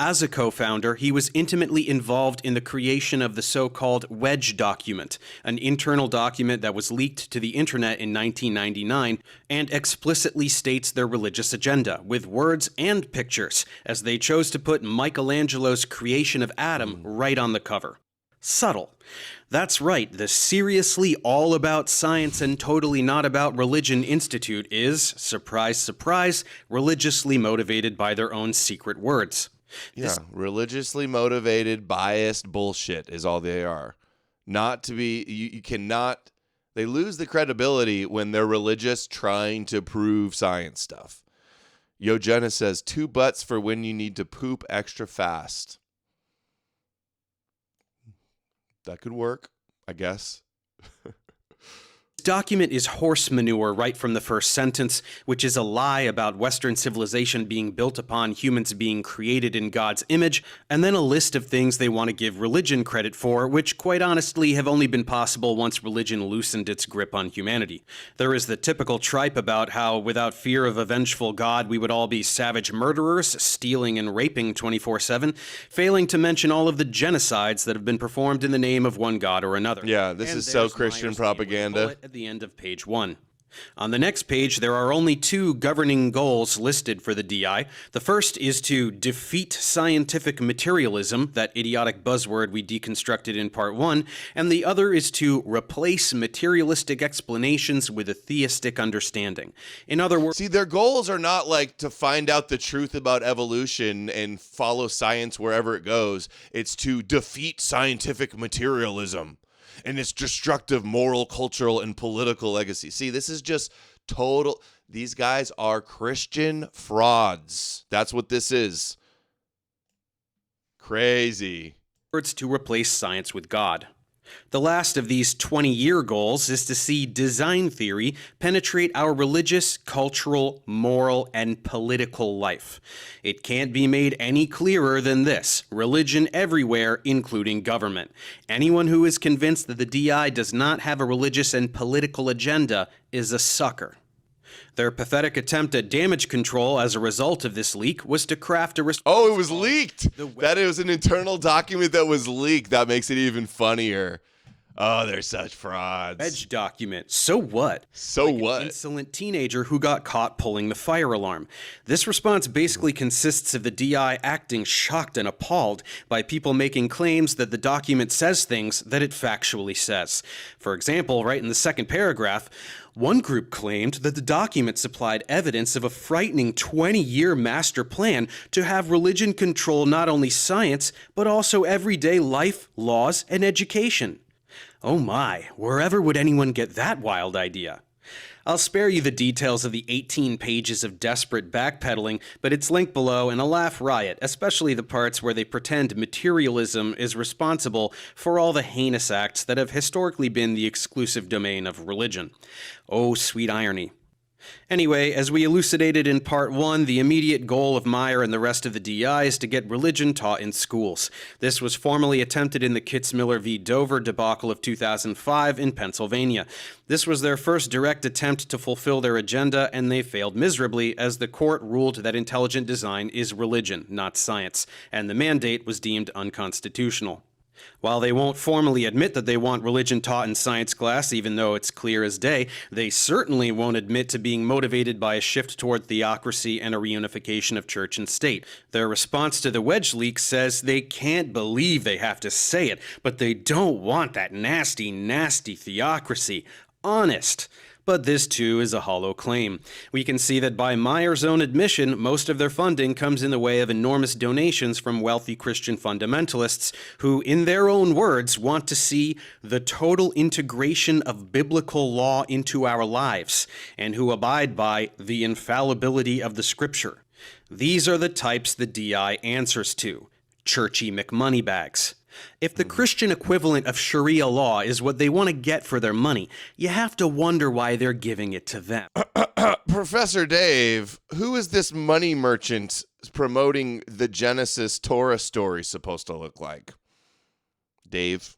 As a co-founder, he was intimately involved in the creation of the so-called wedge document, an internal document that was leaked to the internet in 1999 and explicitly states their religious agenda, with words and pictures, as they chose to put Michelangelo's creation of Adam right on the cover. Subtle. That's right, the seriously all about science and totally not about religion institute is, surprise, surprise, religiously motivated by their own secret words. Religiously motivated, biased bullshit is all they are. Not to be, you cannot, they lose the credibility when they're religious trying to prove science stuff. Yo Jenna says, 2 butts for when you need to poop extra fast. That could work, I guess. document is horse manure right from the first sentence, which is a lie about Western civilization being built upon humans being created in God's image, and then a list of things they want to give religion credit for, which quite honestly have only been possible once religion loosened its grip on humanity. There is the typical tripe about how without fear of a vengeful God we would all be savage murderers, stealing and raping 24/7, failing to mention all of the genocides that have been performed in the name of one god or another. Yeah, this is so Christian propaganda. At the end of page 1. On the next page, there are only 2 governing goals listed for the DI. The first is to defeat scientific materialism, that idiotic buzzword we deconstructed in part 1, and the other is to replace materialistic explanations with a theistic understanding. In other words, see, their goals are not like to find out the truth about evolution and follow science wherever it goes. It's to defeat scientific materialism and its destructive moral, cultural, and political legacy. See, this is just total. These guys are Christian frauds. That's what this is. Crazy. Words to replace science with God. The last of these 20-year goals is to see design theory penetrate our religious, cultural, moral, and political life. It can't be made any clearer than this: religion everywhere, including government. Anyone who is convinced that the DI does not have a religious and political agenda is a sucker. Their pathetic attempt at damage control as a result of this leak was to craft a... Oh, it was leaked! That it was an internal document that was leaked. That makes it even funnier. Oh, they're such frauds. Wedge document. So what? So like what? An insolent teenager who got caught pulling the fire alarm. This response basically consists of the DI acting shocked and appalled by people making claims that the document says things that it factually says. For example, right in the second paragraph, one group claimed that the document supplied evidence of a frightening 20-year master plan to have religion control not only science, but also everyday life, laws, and education. Oh my, wherever would anyone get that wild idea? I'll spare you the details of the 18 pages of desperate backpedaling, but it's linked below and a laugh riot, especially the parts where they pretend materialism is responsible for all the heinous acts that have historically been the exclusive domain of religion. Oh, sweet irony. Anyway, as we elucidated in part 1, the immediate goal of Meyer and the rest of the DI is to get religion taught in schools. This was formally attempted in the Kitzmiller v. Dover debacle of 2005 in Pennsylvania. This was their first direct attempt to fulfill their agenda, and they failed miserably as the court ruled that intelligent design is religion, not science, and the mandate was deemed unconstitutional. While they won't formally admit that they want religion taught in science class, even though it's clear as day, they certainly won't admit to being motivated by a shift toward theocracy and a reunification of church and state. Their response to the wedge leak says they can't believe they have to say it, but they don't want that nasty, nasty theocracy. Honest. But this, too, is a hollow claim. We can see that by Meyer's own admission, most of their funding comes in the way of enormous donations from wealthy Christian fundamentalists who, in their own words, want to see the total integration of biblical law into our lives, and who abide by the infallibility of the Scripture. These are the types the DI answers to: churchy McMoneybags. If the Christian equivalent of Sharia law is what they want to get for their money, you have to wonder why they're giving it to them. Professor Dave, who is this money merchant promoting the Genesis Torah story supposed to look like? Dave?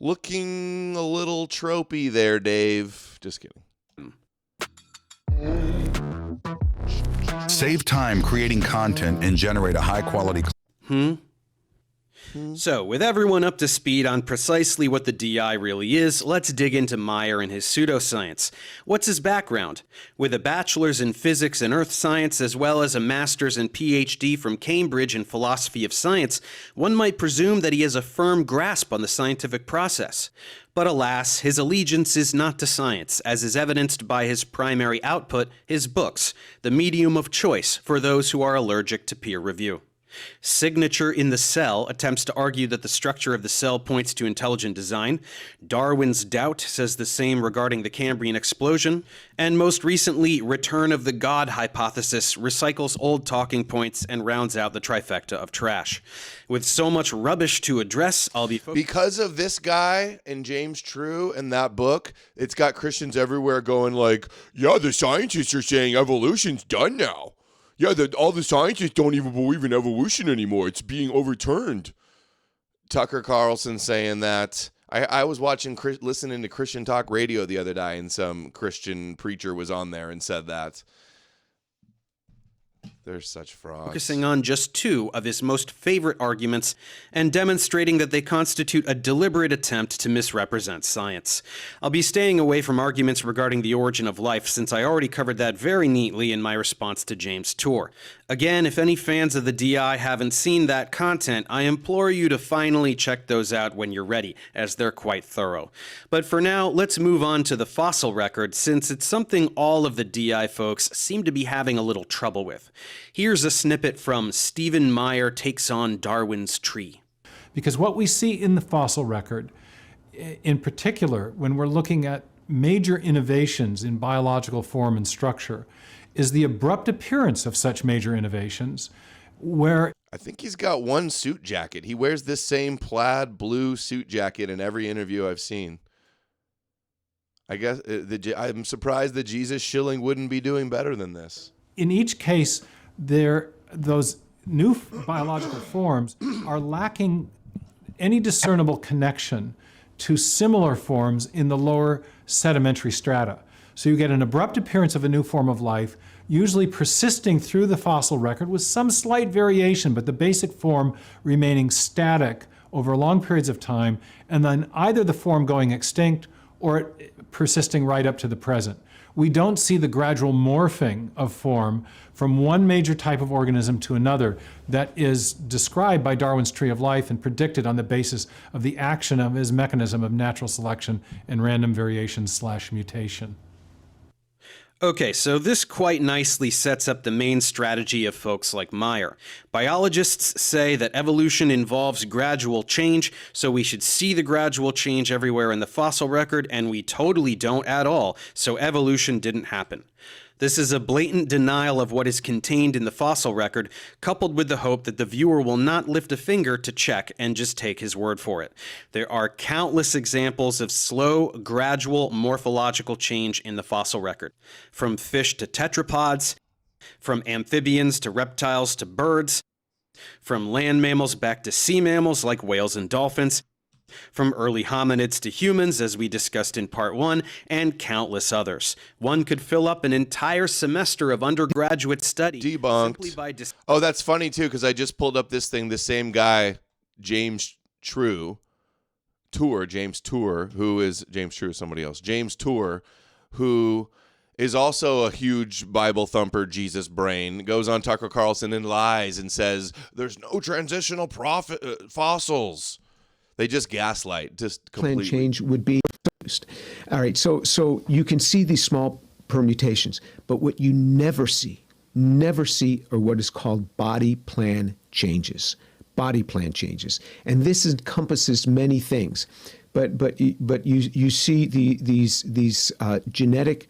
Looking a little tropey there, Dave. Just kidding. Save time creating content and generate a high-quality... So, with everyone up to speed on precisely what the DI really is, let's dig into Meyer and his pseudoscience. What's his background? With a bachelor's in physics and earth science, as well as a master's and PhD from Cambridge in philosophy of science, one might presume that he has a firm grasp on the scientific process. But alas, his allegiance is not to science, as is evidenced by his primary output, his books, the medium of choice for those who are allergic to peer review. Signature in the Cell attempts to argue that the structure of the cell points to intelligent design. Darwin's Doubt says the same regarding the Cambrian explosion. And most recently, Return of the God hypothesis recycles old talking points and rounds out the trifecta of trash. With so much rubbish to address, I'll be because of this guy and James True and that book, it's got Christians everywhere going like, yeah, the scientists are saying evolution's done now. Yeah, all the scientists don't even believe in evolution anymore. It's being overturned. Tucker Carlson saying that. I was listening to Christian Talk Radio the other day, and some Christian preacher was on there and said that. They're such frauds. Focusing on just two of his most favorite arguments and demonstrating that they constitute a deliberate attempt to misrepresent science. I'll be staying away from arguments regarding the origin of life since I already covered that very neatly in my response to James' tour. Again, if any fans of the DI haven't seen that content, I implore you to finally check those out when you're ready, as they're quite thorough. But for now, let's move on to the fossil record, since it's something all of the DI folks seem to be having a little trouble with. Here's a snippet from Stephen Meyer Takes on Darwin's Tree. Because what we see in the fossil record, in particular, when we're looking at major innovations in biological form and structure, is the abrupt appearance of such major innovations where... I think he's got one suit jacket. He wears this same plaid blue suit jacket in every interview I've seen. I guess I'm surprised that Jesus Schilling wouldn't be doing better than this. In each case, those new biological forms are lacking any discernible connection to similar forms in the lower sedimentary strata. So you get an abrupt appearance of a new form of life, usually persisting through the fossil record with some slight variation, but the basic form remaining static over long periods of time, and then either the form going extinct or it persisting right up to the present. We don't see the gradual morphing of form from one major type of organism to another that is described by Darwin's Tree of Life and predicted on the basis of the action of his mechanism of natural selection and random variation/mutation. Okay, so this quite nicely sets up the main strategy of folks like Meyer. Biologists say that evolution involves gradual change, so we should see the gradual change everywhere in the fossil record, and we totally don't at all, so evolution didn't happen. This is a blatant denial of what is contained in the fossil record, coupled with the hope that the viewer will not lift a finger to check and just take his word for it. There are countless examples of slow, gradual morphological change in the fossil record. From fish to tetrapods, from amphibians to reptiles to birds, from land mammals back to sea mammals like whales and dolphins, from early hominids to humans, as we discussed in part 1, and countless others. One could fill up an entire semester of undergraduate study. Debunked. Oh, that's funny, too, because I just pulled up this thing. The same guy, James Tour, who is James True, somebody else. James Tour, who is also a huge Bible thumper, Jesus brain, goes on Tucker Carlson and lies and says, there's no transitional fossils. They just gaslight, just completely. Plan change would be produced. All right, so you can see these small permutations, but what you never see are what is called body plan changes. Body plan changes, and this encompasses many things, but you see these genetic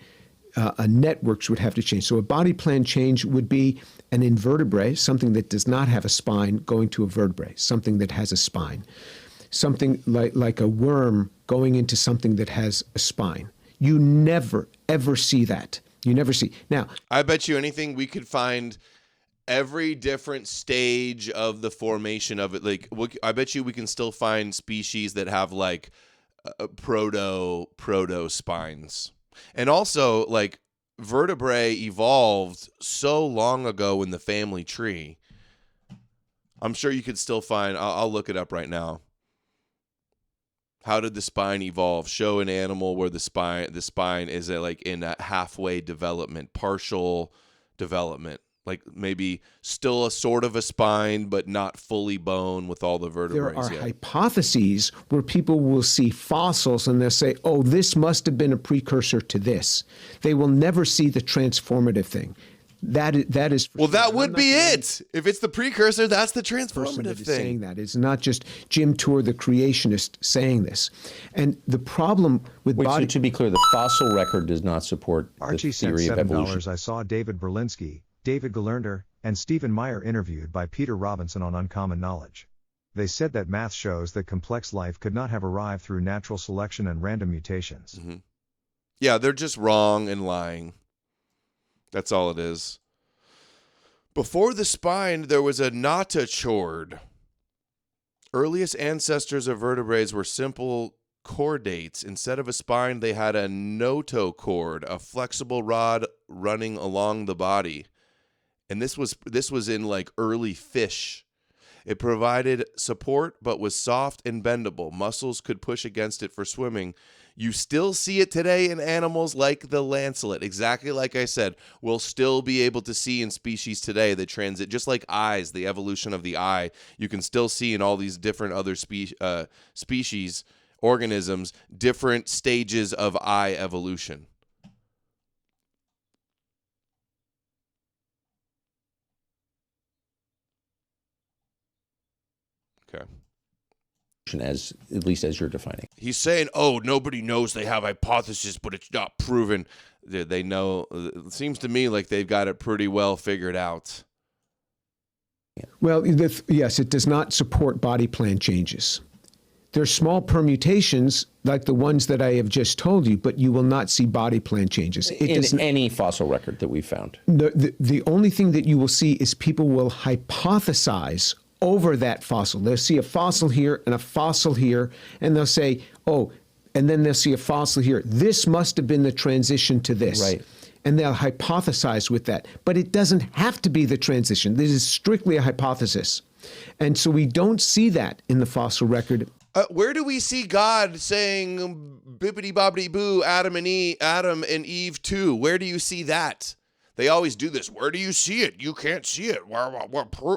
networks would have to change. So a body plan change would be an invertebrate, something that does not have a spine, going to a vertebrate, something that has a spine. Something like a worm going into something that has a spine. You never, ever see that. You never see. Now, I bet you anything we could find every different stage of the formation of it. Like, I bet you we can still find species that have like proto spines. And also, like, vertebrae evolved so long ago in the family tree. I'm sure you could still find, I'll look it up right now. How did the spine evolve? Show an animal where the spine is like in a halfway development, partial development, like maybe still a sort of a spine, but not fully bone with all the vertebrae. There are hypotheses where people will see fossils and they'll say, oh, this must have been a precursor to this. They will never see the transformative thing. That is for Well, sure. that would be it. If it's the precursor, that's the Person transformative that is thing. saying that. It's not just Jim Tour, the creationist, saying this. And the problem with Wait, body... so to be clear, the fossil record does not support Archie the sent theory of evolution. $7. I saw David Berlinski, David Galernder, and Stephen Meyer interviewed by Peter Robinson on Uncommon Knowledge. They said that math shows that complex life could not have arrived through natural selection and random mutations. Mm-hmm. Yeah, they're just wrong and lying. That's all it is. Before the spine, there was a notochord. Earliest ancestors of vertebrates were simple chordates. Instead of a spine, they had a notochord, a flexible rod running along the body. And this was in like early fish. It provided support but was soft and bendable. Muscles could push against it for swimming. You still see it today in animals like the lancelet. Exactly like I said, we'll still be able to see in species today the transit, just like eyes, the evolution of the eye. You can still see in all these different other species, organisms, different stages of eye evolution. Okay. As at least as you're defining. He's saying, "Oh, nobody knows they have hypothesis, but it's not proven." They know. It seems to me like they've got it pretty well figured out. Well, yes, it does not support body plan changes. There are small permutations like the ones that I have just told you, but you will not see body plan changes. In any fossil record that we've found. The only thing that you will see is people will hypothesize over that fossil. They'll see a fossil here and a fossil here, and they'll say, oh, and then they'll see a fossil here. This must have been the transition to this. Right. And they'll hypothesize with that. But it doesn't have to be the transition. This is strictly a hypothesis. And so we don't see that in the fossil record. Where do we see God saying bippity bobbity boo, Adam and Eve too? Where do you see that? They always do this. Where do you see it? You can't see it.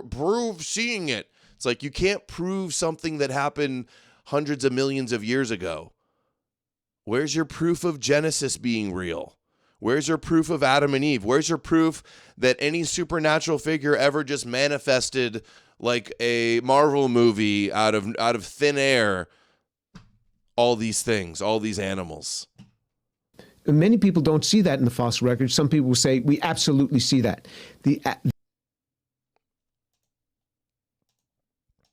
Prove seeing it. It's like you can't prove something that happened hundreds of millions of years ago. Where's your proof of Genesis being real? Where's your proof of Adam and Eve? Where's your proof that any supernatural figure ever just manifested like a Marvel movie out of thin air? All these things, all these animals. Many people don't see that in the fossil record. Some people will say, we absolutely see that.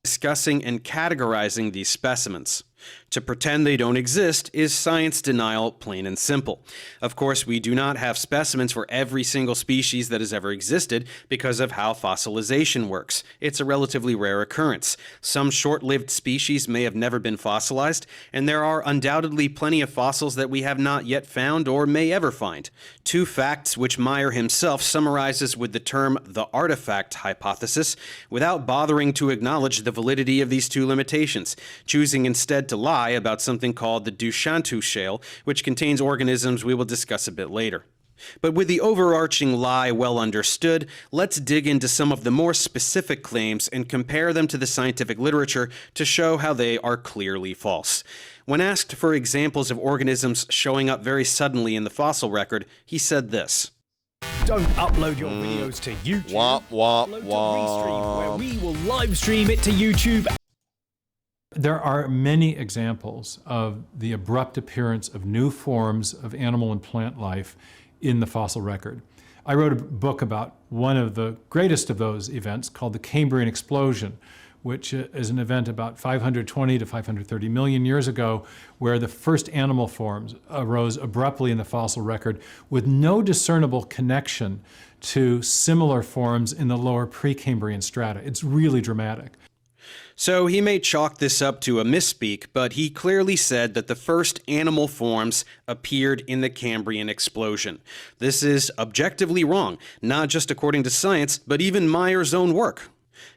Discussing and categorizing these specimens. To pretend they don't exist is science denial, plain and simple. Of course, we do not have specimens for every single species that has ever existed because of how fossilization works. It's a relatively rare occurrence. Some short-lived species may have never been fossilized, and there are undoubtedly plenty of fossils that we have not yet found or may ever find. Two facts which Meyer himself summarizes with the term the artifact hypothesis, without bothering to acknowledge the validity of these two limitations, choosing instead to lie about something called the Dushantu shale, which contains organisms we will discuss a bit later. But with the overarching lie well understood, let's dig into some of the more specific claims and compare them to the scientific literature to show how they are clearly false. When asked for examples of organisms showing up very suddenly in the fossil record, he said this. Don't upload your videos to YouTube. Womp, womp, Upload to womp. Restream, where we will live stream it to YouTube. There are many examples of the abrupt appearance of new forms of animal and plant life in the fossil record. I wrote a book about one of the greatest of those events called the Cambrian explosion, which is an event about 520 to 530 million years ago, where the first animal forms arose abruptly in the fossil record with no discernible connection to similar forms in the lower Precambrian strata. It's really dramatic. So he may chalk this up to a misspeak, but he clearly said that the first animal forms appeared in the Cambrian explosion. This is objectively wrong, not just according to science, but even Meyer's own work.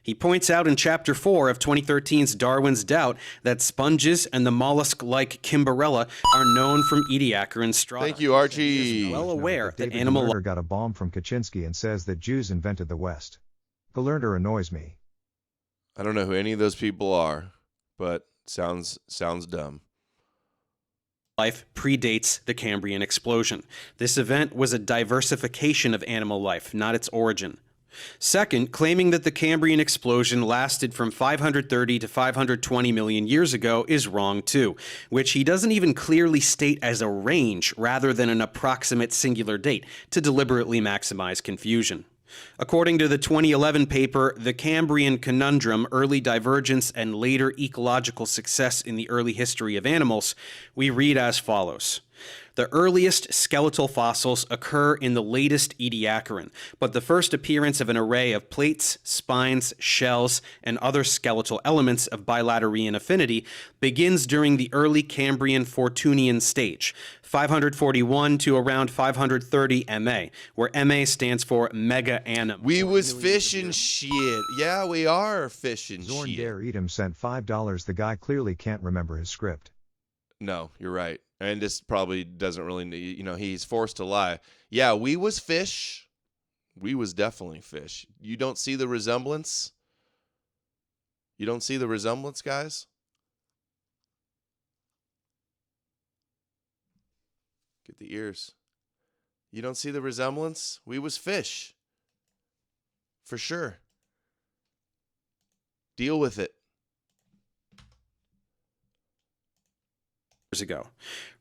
He points out in Chapter 4 of 2013's Darwin's Doubt that sponges and the mollusk-like Kimberella are known from Ediacaran strata. Thank you, Archie. He is well aware that David animal Galernder got a bomb from Kaczynski and says that Jews invented the West. Galernder annoys me. I don't know who any of those people are, but sounds dumb. life predates the Cambrian explosion. This event was a diversification of animal life, not its origin. Second, claiming that the Cambrian explosion lasted from 530 to 520 million years ago is wrong too, which he doesn't even clearly state as a range rather than an approximate singular date to deliberately maximize confusion. According to the 2011 paper, The Cambrian Conundrum, Early Divergence and Later Ecological Success in the Early History of Animals, we read as follows. The earliest skeletal fossils occur in the latest Ediacaran, but the first appearance of an array of plates, spines, shells, and other skeletal elements of bilateral affinity begins during the early Cambrian Fortunian stage, 541 to around 530 MA, where MA stands for mega annum. We was fishing shit. Yeah, we are fishing Zorn shit. Dare Eat Him sent $5. The guy clearly can't remember his script. No, you're right. And this probably doesn't really need, he's forced to lie. Yeah, we was fish. We was definitely fish. You don't see the resemblance? You don't see the resemblance, guys? Get the ears. You don't see the resemblance? We was fish. For sure. Deal with it. Ago.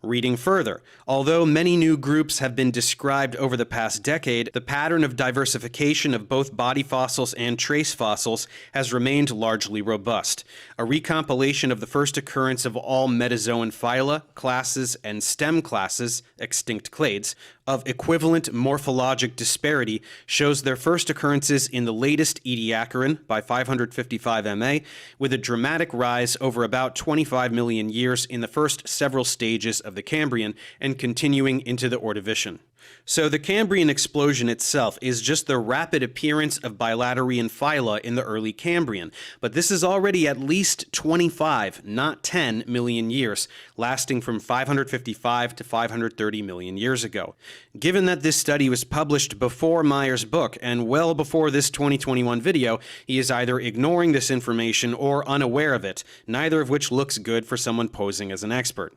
Reading further, although many new groups have been described over the past decade, the pattern of diversification of both body fossils and trace fossils has remained largely robust. A recompilation of the first occurrence of all metazoan phyla, classes, and stem classes, extinct clades, of equivalent morphologic disparity shows their first occurrences in the latest Ediacaran by 555 MA, with a dramatic rise over about 25 million years in the first several stages of the Cambrian and continuing into the Ordovician. So the Cambrian explosion itself is just the rapid appearance of bilaterian phyla in the early Cambrian, but this is already at least 25, not 10 million years, lasting from 555 to 530 million years ago. Given that this study was published before Meyer's book and well before this 2021 video, he is either ignoring this information or unaware of it, neither of which looks good for someone posing as an expert.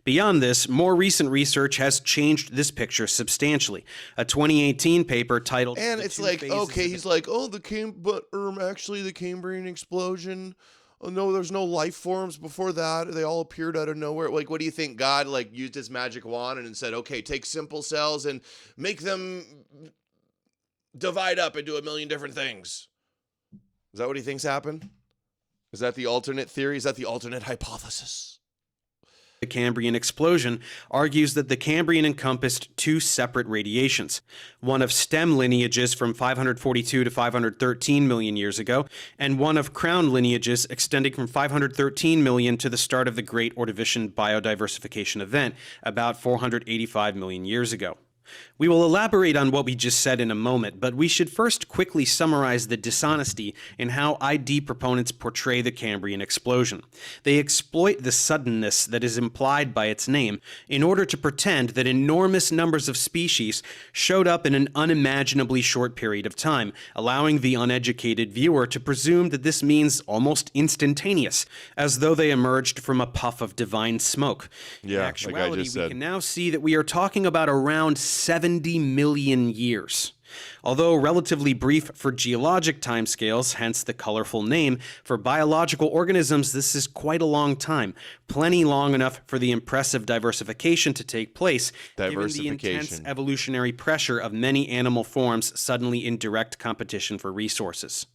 Beyond this, more recent research has changed this picture substantially. A 2018 paper titled... And it's like, okay, he's like, oh, actually the Cambrian explosion, oh no, there's no life forms before that. They all appeared out of nowhere. Like, what do you think? God, used his magic wand and said, okay, take simple cells and make them divide up into a million different things. Is that what he thinks happened? Is that the alternate theory? Is that the alternate hypothesis? The Cambrian explosion argues that the Cambrian encompassed two separate radiations, one of stem lineages from 542 to 513 million years ago, and one of crown lineages extending from 513 million to the start of the Great Ordovician biodiversification event, about 485 million years ago. We will elaborate on what we just said in a moment, but we should first quickly summarize the dishonesty in how ID proponents portray the Cambrian explosion. They exploit the suddenness that is implied by its name in order to pretend that enormous numbers of species showed up in an unimaginably short period of time, allowing the uneducated viewer to presume that this means almost instantaneous, as though they emerged from a puff of divine smoke. Yeah, in actuality, like I just said. We can now see that we are talking about around 70 million years. Although relatively brief for geologic timescales, hence the colorful name, for biological organisms this is quite a long time, plenty long enough for the impressive diversification to take place, given the intense evolutionary pressure of many animal forms suddenly in direct competition for resources.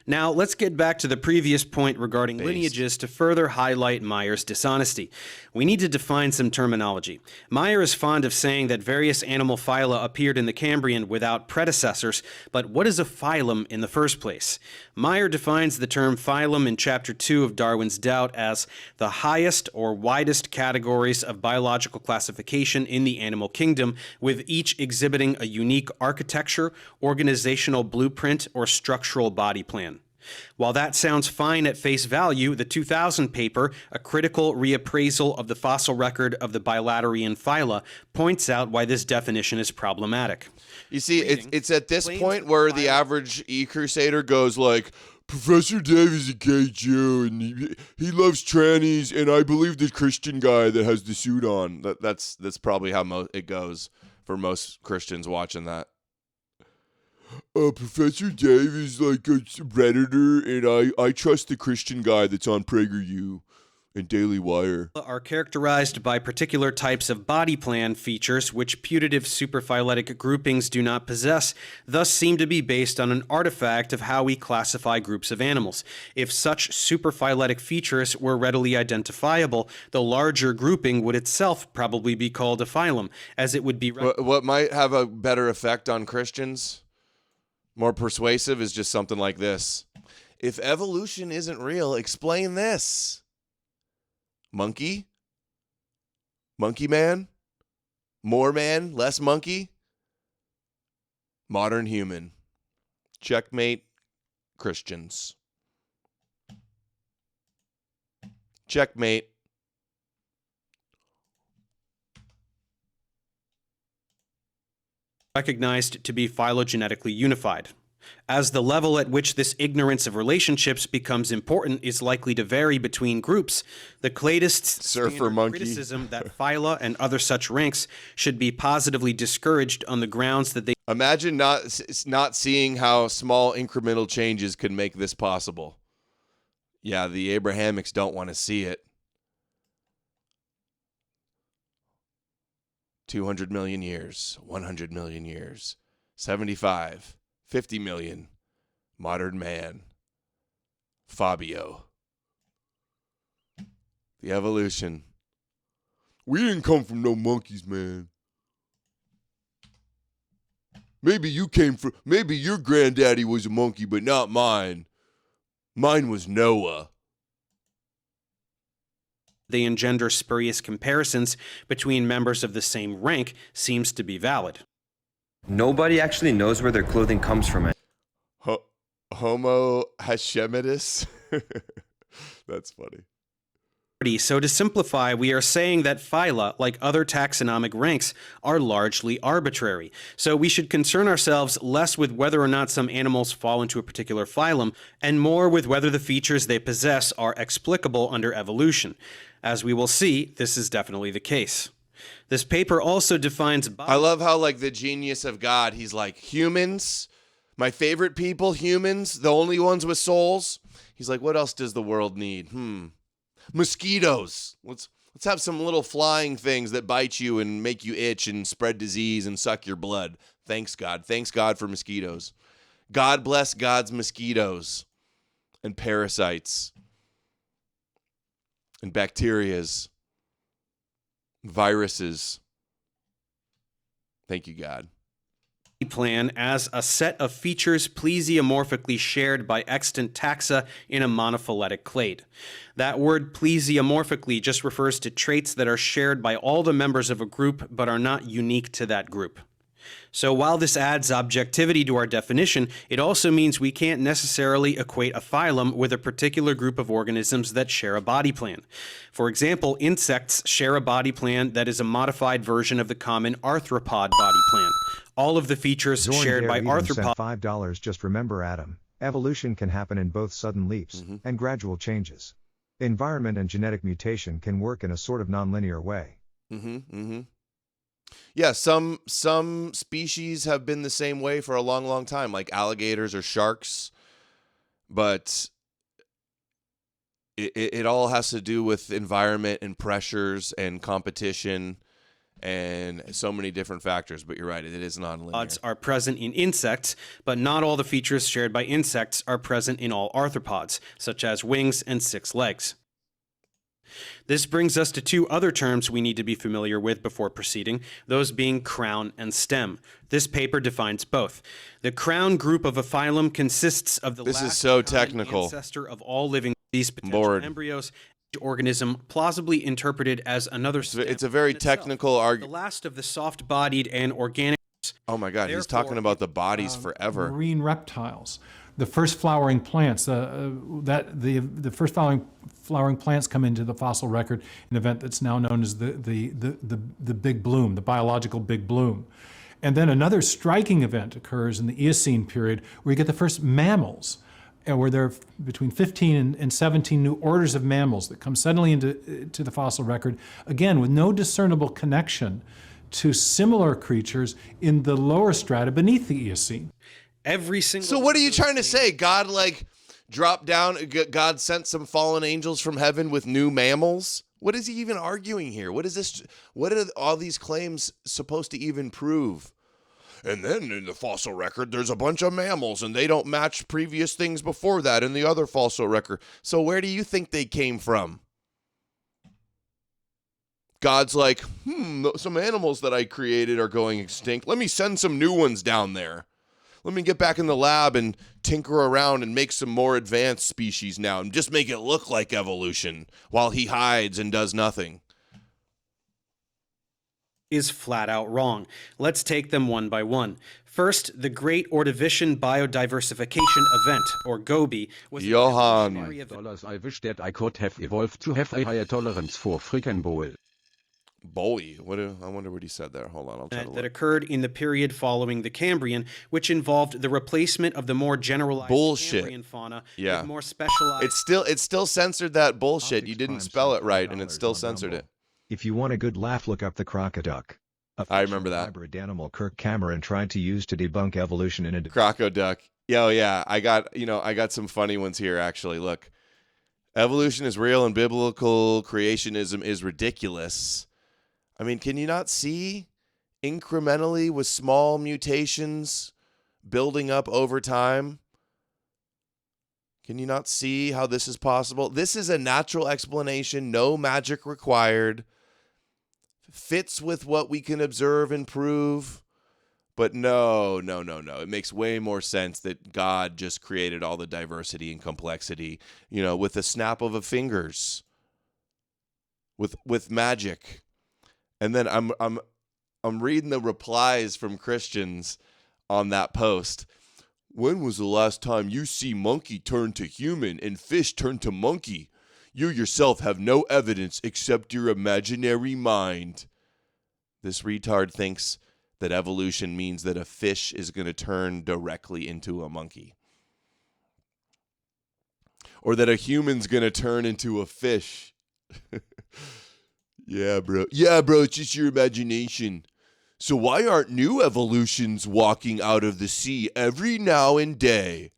Now, let's get back to the previous point regarding lineages to further highlight Meyer's dishonesty. We need to define some terminology. Meyer is fond of saying that various animal phyla appeared in the Cambrian without predecessors, but what is a phylum in the first place? Meyer defines the term phylum in Chapter 2 of Darwin's Doubt as the highest or widest categories of biological classification in the animal kingdom, with each exhibiting a unique architecture, organizational blueprint, or structural body plan. While that sounds fine at face value, the 2000 paper, A Critical Reappraisal of the Fossil Record of the Bilaterian Phyla, points out why this definition is problematic. You see, it's at this point where the average E-Crusader goes like, Professor Dave is a gay Jew, and he loves trannies, and I believe the Christian guy that has the suit on. That's probably how it goes for most Christians watching that. Professor Dave is like a Redditor, and I trust the Christian guy that's on PragerU and Daily Wire. Are characterized by particular types of body plan features which putative superphyletic groupings do not possess, thus seem to be based on an artifact of how we classify groups of animals. If such superphyletic features were readily identifiable, the larger grouping would itself probably be called a phylum, as it would be... What might have a better effect on Christians, more persuasive, is just something like this. If evolution isn't real, explain this. Monkey? Monkey man? More man? Less monkey? Modern human. Checkmate, Christians. Checkmate. Recognized to be phylogenetically unified. As the level at which this ignorance of relationships becomes important is likely to vary between groups, the cladists' Surfer monkey criticism that phyla and other such ranks should be positively discouraged on the grounds that they... Imagine not seeing how small incremental changes could make this possible. Yeah, the Abrahamics don't want to see it. 200 million years, 100 million years, 75, 50 million, modern man, Fabio. The evolution. We didn't come from no monkeys, man. Maybe your granddaddy was a monkey, but not mine. Mine was Noah. They engender spurious comparisons between members of the same rank seems to be valid. Nobody actually knows where their clothing comes from. Homo Hashemidus? That's funny. So to simplify, we are saying that phyla, like other taxonomic ranks, are largely arbitrary. So we should concern ourselves less with whether or not some animals fall into a particular phylum, and more with whether the features they possess are explicable under evolution. As we will see, this is definitely the case. This paper also defines... I love how, like, the genius of God, he's like, humans, my favorite people, humans, the only ones with souls. He's like, what else does the world need? Mosquitoes. Let's have some little flying things that bite you and make you itch and spread disease and suck your blood. Thanks, God. Thanks, God, for mosquitoes. God bless God's mosquitoes and parasites and bacterias, viruses. Thank you, God. Plan as a set of features plesiomorphically shared by extant taxa in a monophyletic clade. That word plesiomorphically just refers to traits that are shared by all the members of a group but are not unique to that group. So while this adds objectivity to our definition, it also means we can't necessarily equate a phylum with a particular group of organisms that share a body plan. For example, insects share a body plan that is a modified version of the common arthropod body plan. All of the features shared by arthropods... $5. Just remember, Adam, evolution can happen in both sudden leaps and gradual changes. Environment and genetic mutation can work in a sort of nonlinear way. Yeah, some species have been the same way for a long, long time, like alligators or sharks. But it all has to do with environment and pressures and competition and so many different factors. But you're right, it is nonlinear. Are present in insects, but not all the features shared by insects are present in all arthropods, such as wings and 6 legs. This brings us to 2 other terms we need to be familiar with before proceeding, those being crown and stem. This paper defines both. The crown group of a phylum consists of the last ancestor of all living these potential embryos. Organism plausibly interpreted as another stem. It's a very technical argument. The last of the soft-bodied and organic. Oh my God, he's talking about the bodies forever. Marine reptiles, the first flowering plants. The first flowering plants come into the fossil record in an event that's now known as the Big Bloom, the biological Big Bloom. And then another striking event occurs in the Eocene period where you get the first mammals where there are between 15 and 17 new orders of mammals that come suddenly into the fossil record, again, with no discernible connection to similar creatures in the lower strata beneath the Eocene. Every single. So what are you trying to say? God dropped down, God sent some fallen angels from heaven with new mammals? What is he even arguing here? What is this? What are all these claims supposed to even prove? And then in the fossil record, there's a bunch of mammals and they don't match previous things before that in the other fossil record. So where do you think they came from? God's like, some animals that I created are going extinct. Let me send some new ones down there. Let me get back in the lab and tinker around and make some more advanced species now and just make it look like evolution while he hides and does nothing. Is flat out wrong. Let's take them one by one. First, the Great Ordovician Biodiversification Event, or GOBI, was Johann. I wish that I could have evolved to have a higher tolerance for freaking bull. Bowie. I wonder what he said there. Hold on, I'll try to that occurred in the period following the Cambrian, which involved the replacement of the more generalized Cambrian fauna with more specialized. It still censored that bullshit. You didn't spell it right, and it still censored it. If you want a good laugh, look up the crocoduck. I remember that. Hybrid animal Kirk Cameron tried to use to debunk evolution in a crocoduck. Yeah. I got some funny ones here actually. Look, evolution is real and biblical creationism is ridiculous. I mean, can you not see incrementally with small mutations building up over time? Can you not see how this is possible? This is a natural explanation, no magic required. Fits with what we can observe and prove. But no. It makes way more sense that God just created all the diversity and complexity, with a snap of a fingers. With magic. And then I'm reading the replies from Christians on that post. When was the last time you see monkey turn to human and fish turn to monkey? You yourself have no evidence except your imaginary mind. This retard thinks that evolution means that a fish is going to turn directly into a monkey. Or that a human's going to turn into a fish. Yeah, bro, it's just your imagination. So why aren't new evolutions walking out of the sea every now and day?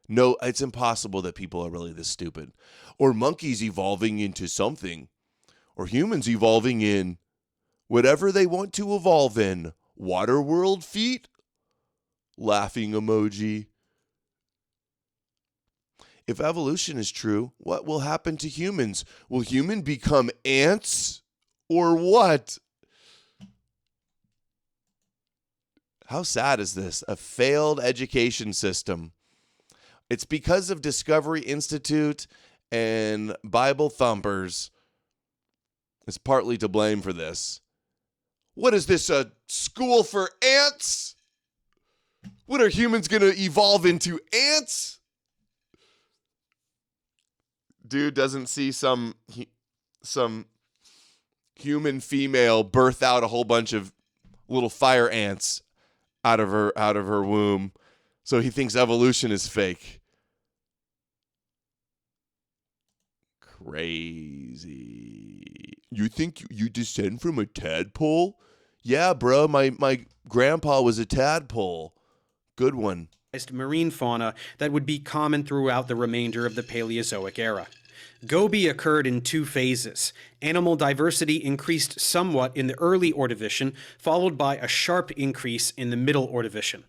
No, it's impossible that people are really this stupid. Or monkeys evolving into something. Or humans evolving in whatever they want to evolve in. Waterworld feet? Laughing emoji. If evolution is true, what will happen to humans? Will humans become ants? Or what? How sad is this? A failed education system. It's because of Discovery Institute and Bible thumpers. It's partly to blame for this. What is this, a school for ants? What are humans going to evolve into, ants? Dude doesn't see some human female birth out a whole bunch of little fire ants out of her womb, so he thinks evolution is fake. Crazy. You think you descend from a tadpole? Yeah, bro, my grandpa was a tadpole. Good one. Marine fauna that would be common throughout the remainder of the Paleozoic era. GOBI occurred in two phases. Animal diversity increased somewhat in the early Ordovician, followed by a sharp increase in the middle Ordovician.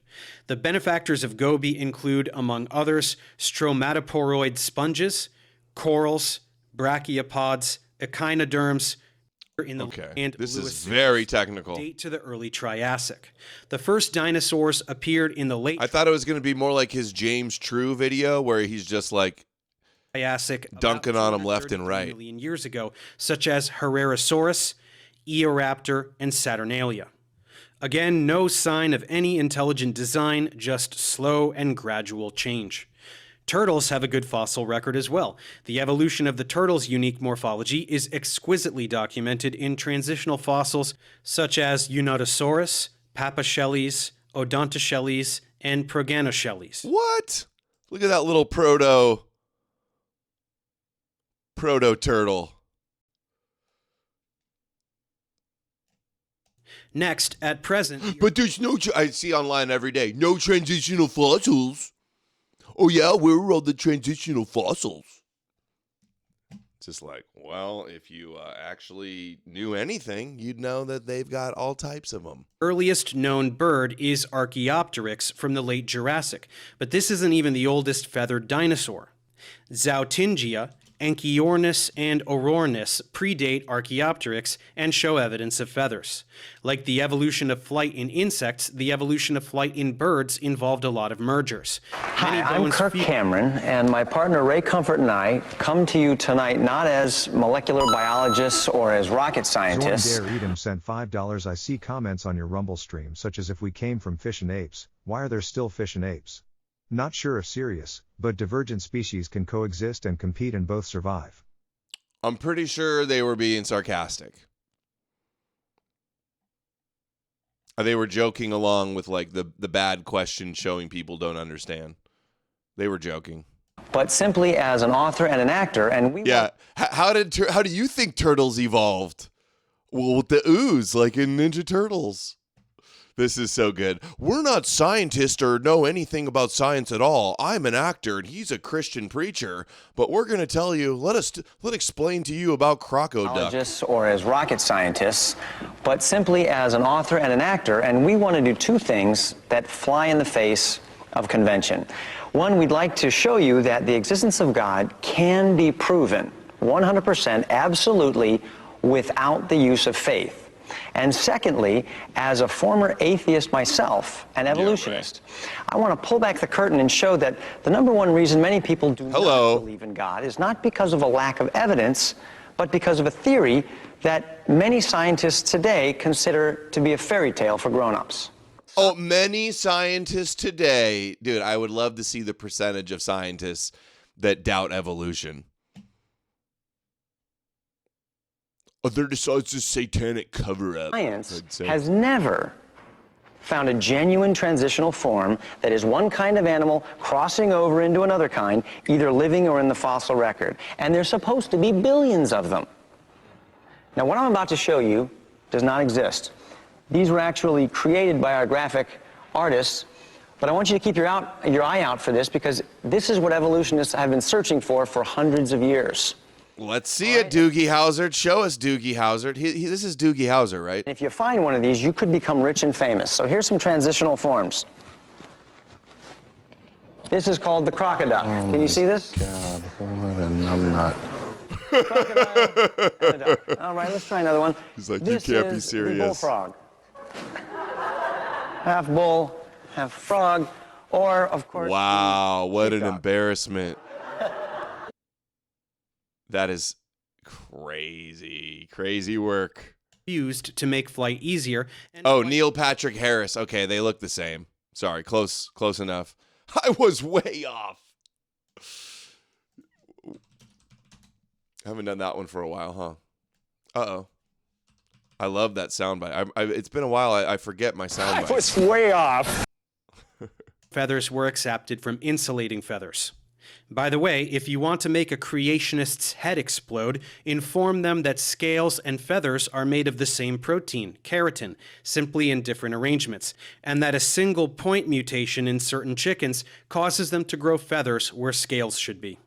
The benefactors of GOBI include, among others, stromatoporoid sponges, corals, brachiopods, echinoderms, and this is very technical. Date to the early Triassic. The first dinosaurs appeared in the late. I thought it was going to be more like his James True video where he's just like Triassic, dunking on them left and right. Million years ago, such as Herrerasaurus, Eoraptor, and Saturnalia. Again, no sign of any intelligent design, just slow and gradual change. Turtles have a good fossil record as well. The evolution of the turtle's unique morphology is exquisitely documented in transitional fossils such as Unitosaurus, Papashellies, Odontochelys, and Proganochelys. What? Look at that little proto turtle. Next, at present... But there's no... I see online every day. No transitional fossils. Oh, yeah, where are all the transitional fossils? Just like, well, if you actually knew anything, you'd know that they've got all types of them. Earliest known bird is Archaeopteryx from the late Jurassic, but this isn't even the oldest feathered dinosaur. Zootingia, Anchiornis, and Orornis predate Archaeopteryx and show evidence of feathers. Like the evolution of flight in insects, the evolution of flight in birds involved a lot of mergers. Hi, I'm Kirk Cameron, and my partner Ray Comfort and I come to you tonight not as molecular biologists or as rocket scientists. Zorn Dare Edom sent $5. I see comments on your Rumble stream such as if we came from fish and apes, why are there still fish and apes? Not sure if serious, but divergent species can coexist and compete and both survive. I'm pretty sure they were being sarcastic. They were joking along with like the bad question showing people don't understand. They were joking. But simply as an author and an actor, and we... Yeah. How do you think turtles evolved? Well, with the ooze, like in Ninja Turtles. This is so good. We're not scientists or know anything about science at all. I'm an actor and he's a Christian preacher, but we're going to tell you, let explain to you about crocoduck. Or as rocket scientists, but simply as an author and an actor, and we want to do two things that fly in the face of convention. One, we'd like to show you that the existence of God can be proven 100% absolutely without the use of faith. And secondly, as a former atheist myself, an evolutionist, I want to pull back the curtain and show that the number one reason many people do not believe in God is not because of a lack of evidence, but because of a theory that many scientists today consider to be a fairy tale for grown-ups. Oh, many scientists today. Dude, I would love to see the percentage of scientists that doubt evolution. Oh, they're just, oh, it's a satanic cover-up. Science has never found a genuine transitional form that is one kind of animal crossing over into another kind, either living or in the fossil record. And there's supposed to be billions of them. Now, what I'm about to show you does not exist. These were actually created by our graphic artists, but I want you to keep your eye out for this because this is what evolutionists have been searching for hundreds of years. Let's see it, Doogie Howser. Show us Doogie Howser. This is Doogie Howser, right? If you find one of these, you could become rich and famous. So here's some transitional forms. This is called the crocodile. Can you see this? God, I'm not. Crocodile. All right, let's try another one. He's like, this you can't be is serious. The bullfrog. Half bull, half frog, or of course. Wow, what an embarrassment. That is crazy, crazy work. Used to make flight easier. Oh, Neil Patrick Harris. Okay, they look the same. Sorry, close enough. I was way off. Haven't done that one for a while, huh? Uh-oh. I love that soundbite. It's been a while. I forget my soundbite. I was way off. Feathers were accepted from insulating feathers. By the way, if you want to make a creationist's head explode, inform them that scales and feathers are made of the same protein, keratin, simply in different arrangements, and that a single point mutation in certain chickens causes them to grow feathers where scales should be.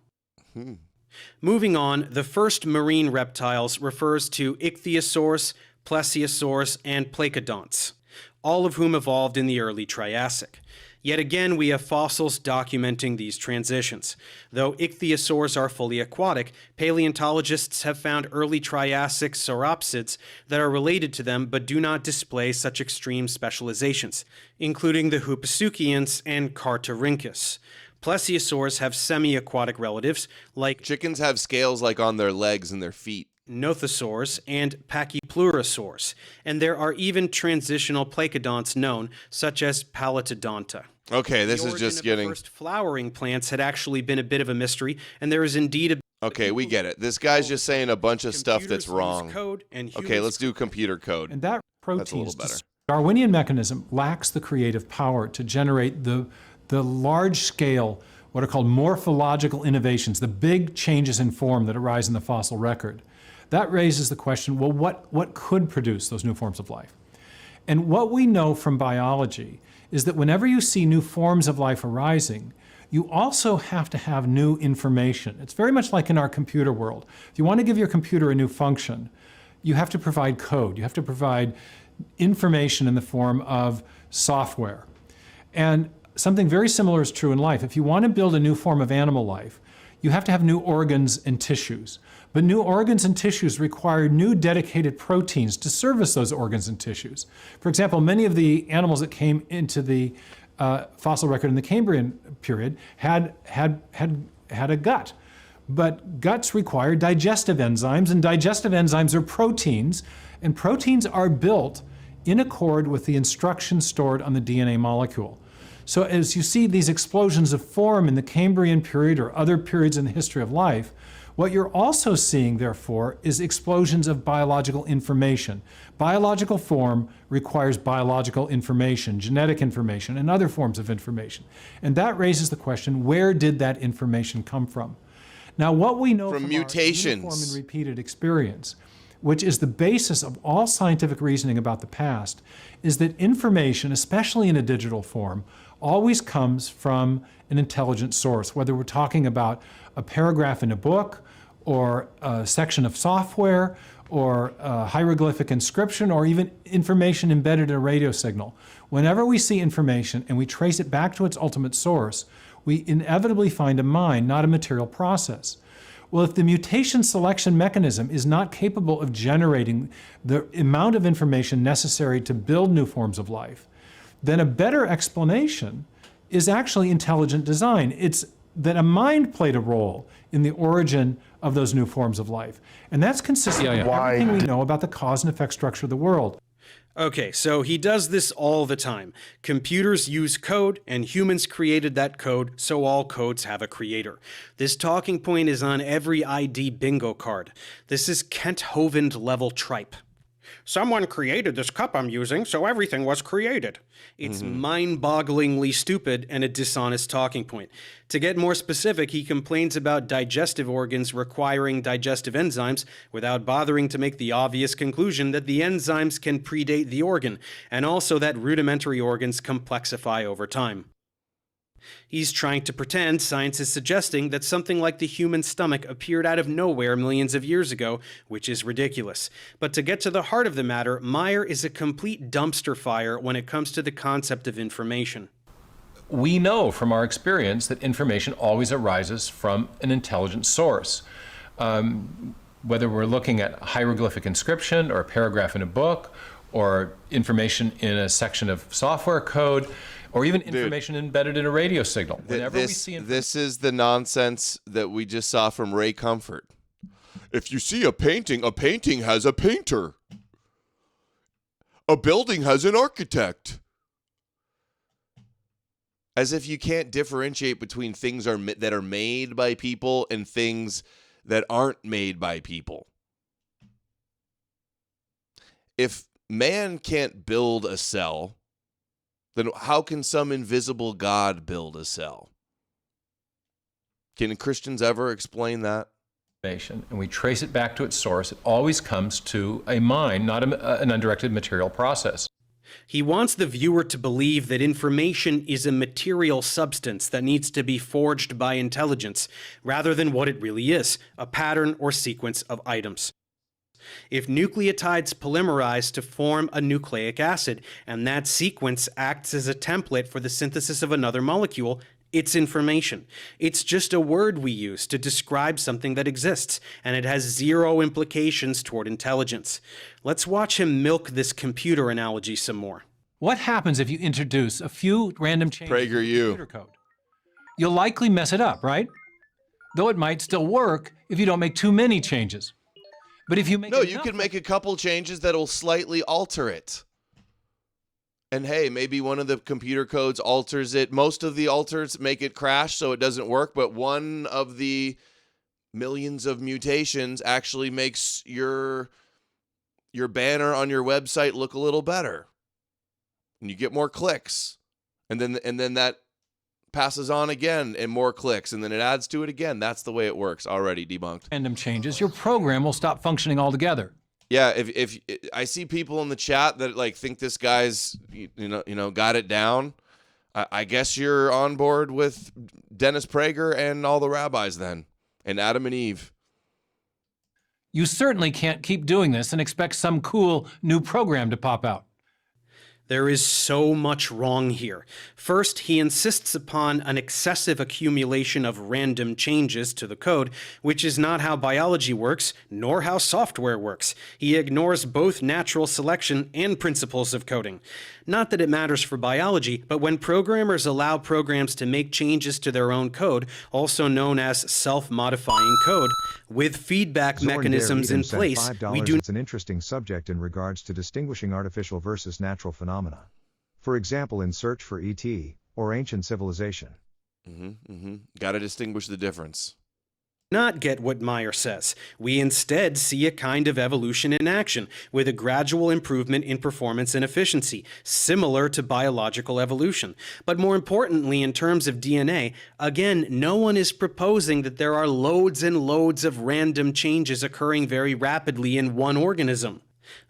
Moving on, the first marine reptiles refers to ichthyosaurs, plesiosaurs, and placodonts, all of whom evolved in the early Triassic. Yet again, we have fossils documenting these transitions. Though ichthyosaurs are fully aquatic, paleontologists have found early Triassic sauropsids that are related to them but do not display such extreme specializations, including the Hupasuchians and Cartarhynchus. Plesiosaurs have semi-aquatic relatives like chickens have scales like on their legs and their feet. Nothosaurs and Pachypleurosaurs, and there are even transitional placodonts known, such as Palatodonta. Okay, this is just getting... The first flowering plants had actually been a bit of a mystery, and there is indeed a... Okay, we get it. This guy's just saying a bunch of stuff that's wrong. Okay, let's do computer code. And that That's a protein's little better. Darwinian mechanism lacks the creative power to generate the large-scale, what are called morphological innovations, the big changes in form that arise in the fossil record. That raises the question, well, what could produce those new forms of life? And what we know from biology is that whenever you see new forms of life arising, you also have to have new information. It's very much like in our computer world. If you want to give your computer a new function, you have to provide code. You have to provide information in the form of software. And something very similar is true in life. If you want to build a new form of animal life, you have to have new organs and tissues. But new organs and tissues require new dedicated proteins to service those organs and tissues. For example, many of the animals that came into the fossil record in the Cambrian period had a gut. But guts require digestive enzymes, and digestive enzymes are proteins, and proteins are built in accord with the instructions stored on the DNA molecule. So as you see these explosions of form in the Cambrian period or other periods in the history of life, what you're also seeing, therefore, is explosions of biological information. Biological form requires biological information, genetic information, and other forms of information. And that raises the question, where did that information come from? Now, what we know from mutations, our uniform and repeated experience, which is the basis of all scientific reasoning about the past, is that information, especially in a digital form, always comes from an intelligent source, whether we're talking about a paragraph in a book, or a section of software, or hieroglyphic inscription, or even information embedded in a radio signal. Whenever we see information and we trace it back to its ultimate source, we inevitably find a mind, not a material process. Well, if the mutation selection mechanism is not capable of generating the amount of information necessary to build new forms of life, then a better explanation is actually intelligent design. It's that a mind played a role in the origin of those new forms of life. And that's consistent with everything we know about the cause and effect structure of the world. Okay, so he does this all the time. Computers use code, and humans created that code, so all codes have a creator. This talking point is on every ID bingo card. This is Kent Hovind level tripe. Someone created this cup I'm using, so everything was created. It's mind-bogglingly stupid and a dishonest talking point. To get more specific, he complains about digestive organs requiring digestive enzymes without bothering to make the obvious conclusion that the enzymes can predate the organ, and also that rudimentary organs complexify over time. He's trying to pretend science is suggesting that something like the human stomach appeared out of nowhere millions of years ago, which is ridiculous. But to get to the heart of the matter, Meyer is a complete dumpster fire when it comes to the concept of information. We know from our experience that information always arises from an intelligent source. Whether we're looking at hieroglyphic inscription or a paragraph in a book or information in a section of software code, or even information embedded in a radio signal. Whenever we see this is the nonsense that we just saw from Ray Comfort. If you see a painting has a painter. A building has an architect. As if you can't differentiate between things that are made by people and things that aren't made by people. If man can't build a cell, then how can some invisible God build a cell? Can Christians ever explain that? And we trace it back to its source, it always comes to a mind, not an undirected material process. He wants the viewer to believe that information is a material substance that needs to be forged by intelligence, rather than what it really is, a pattern or sequence of items. If nucleotides polymerize to form a nucleic acid, and that sequence acts as a template for the synthesis of another molecule, it's information. It's just a word we use to describe something that exists, and it has zero implications toward intelligence. Let's watch him milk this computer analogy some more. What happens if you introduce a few random changes to computer code? You'll likely mess it up, right? Though it might still work if you don't make too many changes. But if you make you can make a couple changes that'll slightly alter it. And hey, maybe one of the computer codes alters it. Most of the alters make it crash so it doesn't work, but one of the millions of mutations actually makes your banner on your website look a little better. And you get more clicks. And then that passes on again and more clicks, and then it adds to it again. That's the way it works. Already debunked. Random changes, your program will stop functioning altogether. Yeah, if I see people in the chat that like think this guy's got it down, I guess you're on board with Dennis Prager and all the rabbis then, and Adam and Eve. You certainly can't keep doing this and expect some cool new program to pop out. There is so much wrong here. First, he insists upon an excessive accumulation of random changes to the code, which is not how biology works, nor how software works. He ignores both natural selection and principles of coding. Not that it matters for biology, but when programmers allow programs to make changes to their own code, also known as self-modifying code, with feedback mechanisms in place, we do. It's an interesting subject in regards to distinguishing artificial versus natural phenomena. For example, in Search for ET or Ancient Civilization. Got to distinguish the difference. Not get what Meyer says. We instead see a kind of evolution in action, with a gradual improvement in performance and efficiency, similar to biological evolution. But more importantly, in terms of DNA, again, no one is proposing that there are loads and loads of random changes occurring very rapidly in one organism.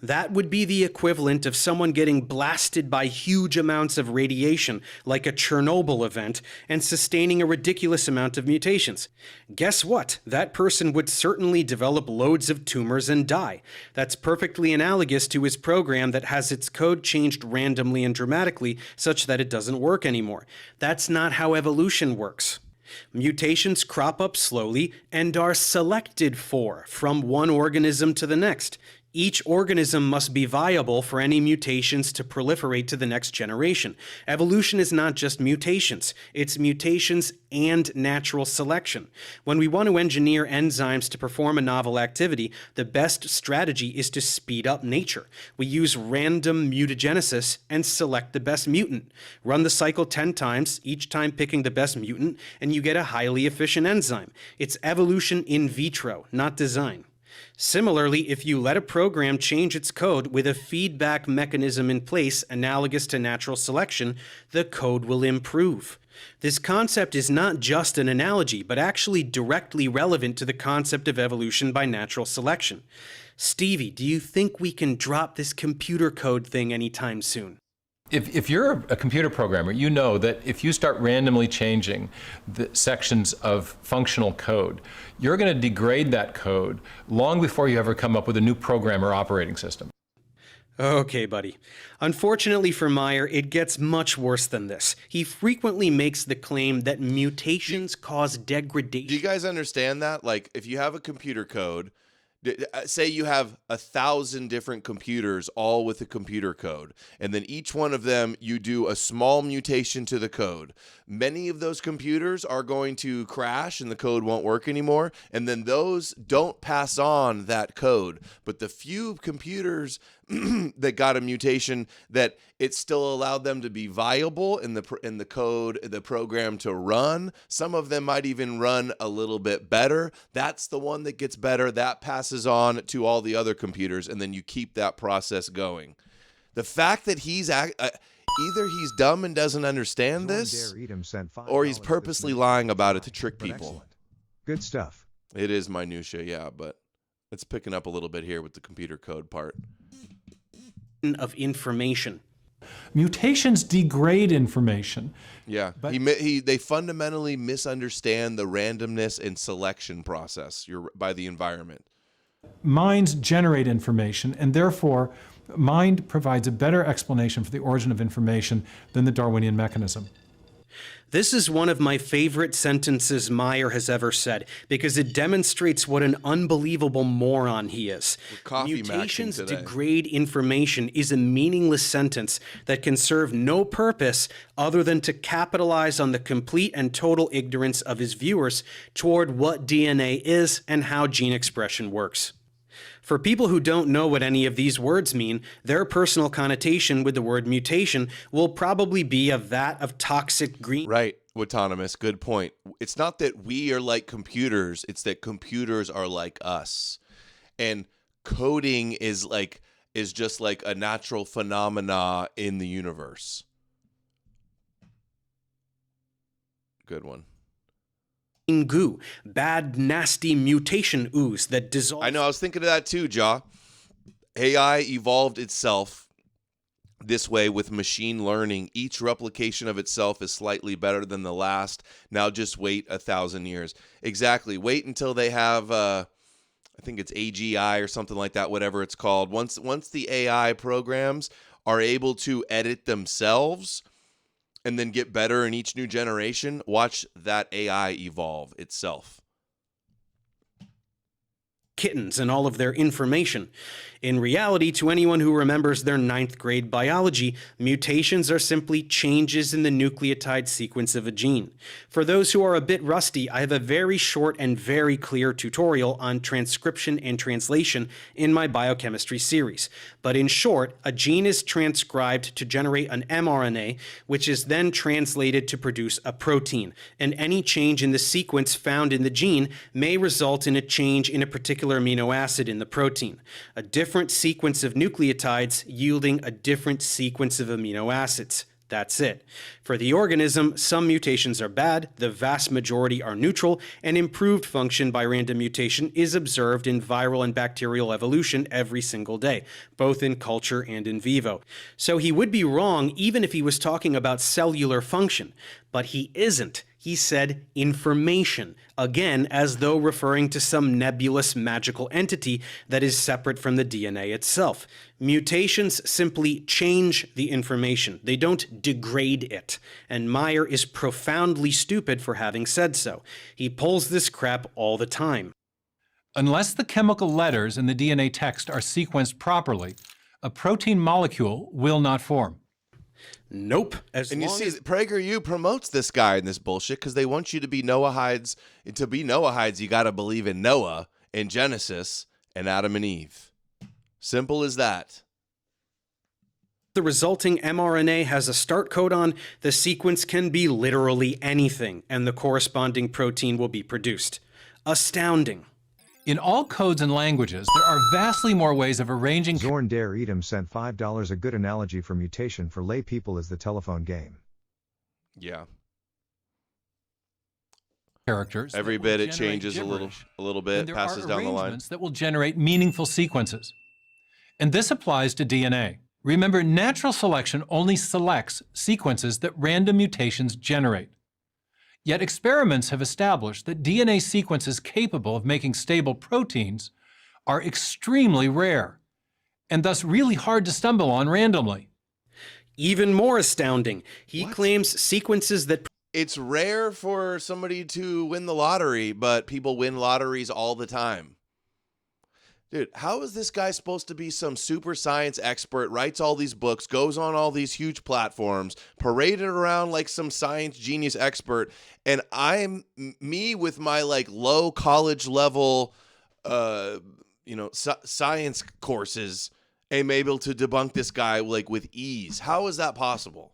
That would be the equivalent of someone getting blasted by huge amounts of radiation, like a Chernobyl event, and sustaining a ridiculous amount of mutations. Guess what? That person would certainly develop loads of tumors and die. That's perfectly analogous to his program that has its code changed randomly and dramatically such that it doesn't work anymore. That's not how evolution works. Mutations crop up slowly and are selected for from one organism to the next. Each organism must be viable for any mutations to proliferate to the next generation. Evolution is not just mutations, it's mutations and natural selection. When we want to engineer enzymes to perform a novel activity, the best strategy is to speed up nature. We use random mutagenesis and select the best mutant. Run the cycle 10 times, each time picking the best mutant, and you get a highly efficient enzyme. It's evolution in vitro, not design. Similarly, if you let a program change its code with a feedback mechanism in place analogous to natural selection, the code will improve. This concept is not just an analogy, but actually directly relevant to the concept of evolution by natural selection. Stevie, do you think we can drop this computer code thing anytime soon? If you're a computer programmer, you know that if you start randomly changing the sections of functional code, you're going to degrade that code long before you ever come up with a new program or operating system. Okay, buddy. Unfortunately for Meyer, it gets much worse than this. He frequently makes the claim that mutations cause degradation. Do you guys understand that? Like, if you have a computer code, say you have 1,000 different computers, all with a computer code, and then each one of them you do a small mutation to the code. Many of those computers are going to crash and the code won't work anymore, and then those don't pass on that code. But the few computers that got a mutation that it still allowed them to be viable in the code, the program to run. Some of them might even run a little bit better. That's the one that gets better. That passes on to all the other computers, and then you keep that process going. The fact that he's either he's dumb and doesn't understand this, or he's purposely lying about it to trick people. Good stuff. It is minutia, yeah, but it's picking up a little bit here with the computer code part. Of information. Mutations degrade information. Yeah, they fundamentally misunderstand the randomness and selection process by the environment. Minds generate information, and therefore, mind provides a better explanation for the origin of information than the Darwinian mechanism. This is one of my favorite sentences Meyer has ever said, because it demonstrates what an unbelievable moron he is. Mutations degrade information is a meaningless sentence that can serve no purpose other than to capitalize on the complete and total ignorance of his viewers toward what DNA is and how gene expression works. For people who don't know what any of these words mean, their personal connotation with the word mutation will probably be a vat of toxic green. Right, autonomous, good point. It's not that we are like computers, it's that computers are like us. And coding is just like a natural phenomena in the universe. Good one. Goo, bad, nasty mutation ooze that dissolves. I know, I was thinking of that too, Jaw. AI evolved itself this way with machine learning. Each replication of itself is slightly better than the last. Now just wait 1,000 years. Exactly. Wait until they have, I think it's AGI or something like that, whatever it's called. Once the AI programs are able to edit themselves and then get better in each new generation, watch that AI evolve itself. Kittens and all of their information. In reality, to anyone who remembers their 9th grade biology, mutations are simply changes in the nucleotide sequence of a gene. For those who are a bit rusty, I have a very short and very clear tutorial on transcription and translation in my biochemistry series. But in short, a gene is transcribed to generate an mRNA, which is then translated to produce a protein. And any change in the sequence found in the gene may result in a change in a particular amino acid in the protein. A different sequence of nucleotides yielding a different sequence of amino acids. That's it. For the organism, some mutations are bad, the vast majority are neutral, and improved function by random mutation is observed in viral and bacterial evolution every single day, both in culture and in vivo. So he would be wrong even if he was talking about cellular function, but he isn't. He said information, again as though referring to some nebulous magical entity that is separate from the DNA itself. Mutations simply change the information. They don't degrade it. And Meyer is profoundly stupid for having said so. He pulls this crap all the time. Unless the chemical letters in the DNA text are sequenced properly, a protein molecule will not form. Nope. And you see, PragerU promotes this guy in this bullshit because they want you to be Noahides. And to be Noahides, you got to believe in Noah, in Genesis, and Adam and Eve. Simple as that. The resulting mRNA has a start codon, the sequence can be literally anything, and the corresponding protein will be produced. Astounding. In all codes and languages, there are vastly more ways of arranging... Zorn Dare Edom sent $5. A good analogy for mutation for lay people is the telephone game. Yeah. Characters. Every bit it changes a little bit, passes down the line. Arrangements that will generate meaningful sequences. And this applies to DNA. Remember, natural selection only selects sequences that random mutations generate. Yet experiments have established that DNA sequences capable of making stable proteins are extremely rare, and thus really hard to stumble on randomly. Even more astounding, he claims sequences that... It's rare for somebody to win the lottery, but people win lotteries all the time. Dude, how is this guy supposed to be some super science expert, writes all these books, goes on all these huge platforms, paraded around like some science genius expert, and I'm me with my like low college level, science courses, am able to debunk this guy like with ease? How is that possible?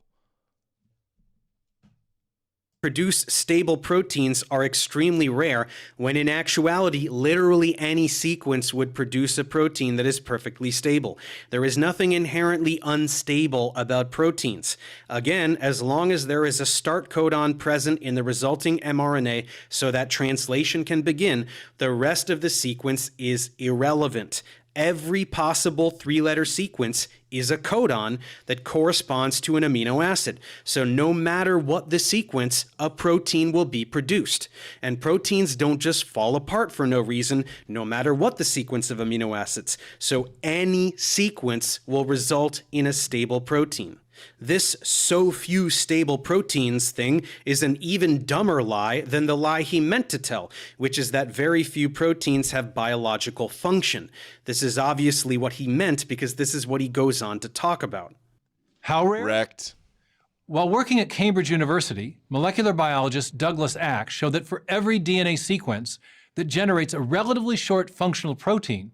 Produce stable proteins are extremely rare, when in actuality, literally any sequence would produce a protein that is perfectly stable. There is nothing inherently unstable about proteins. Again, as long as there is a start codon present in the resulting mRNA so that translation can begin, the rest of the sequence is irrelevant. Every possible 3-letter sequence is a codon that corresponds to an amino acid. So no matter what the sequence, a protein will be produced. And proteins don't just fall apart for no reason, no matter what the sequence of amino acids. So any sequence will result in a stable protein. This so few stable proteins thing is an even dumber lie than the lie he meant to tell, which is that very few proteins have biological function. This is obviously what he meant because this is what he goes on to talk about. How rare? Correct. While working at Cambridge University, molecular biologist Douglas Axe showed that for every DNA sequence that generates a relatively short functional protein,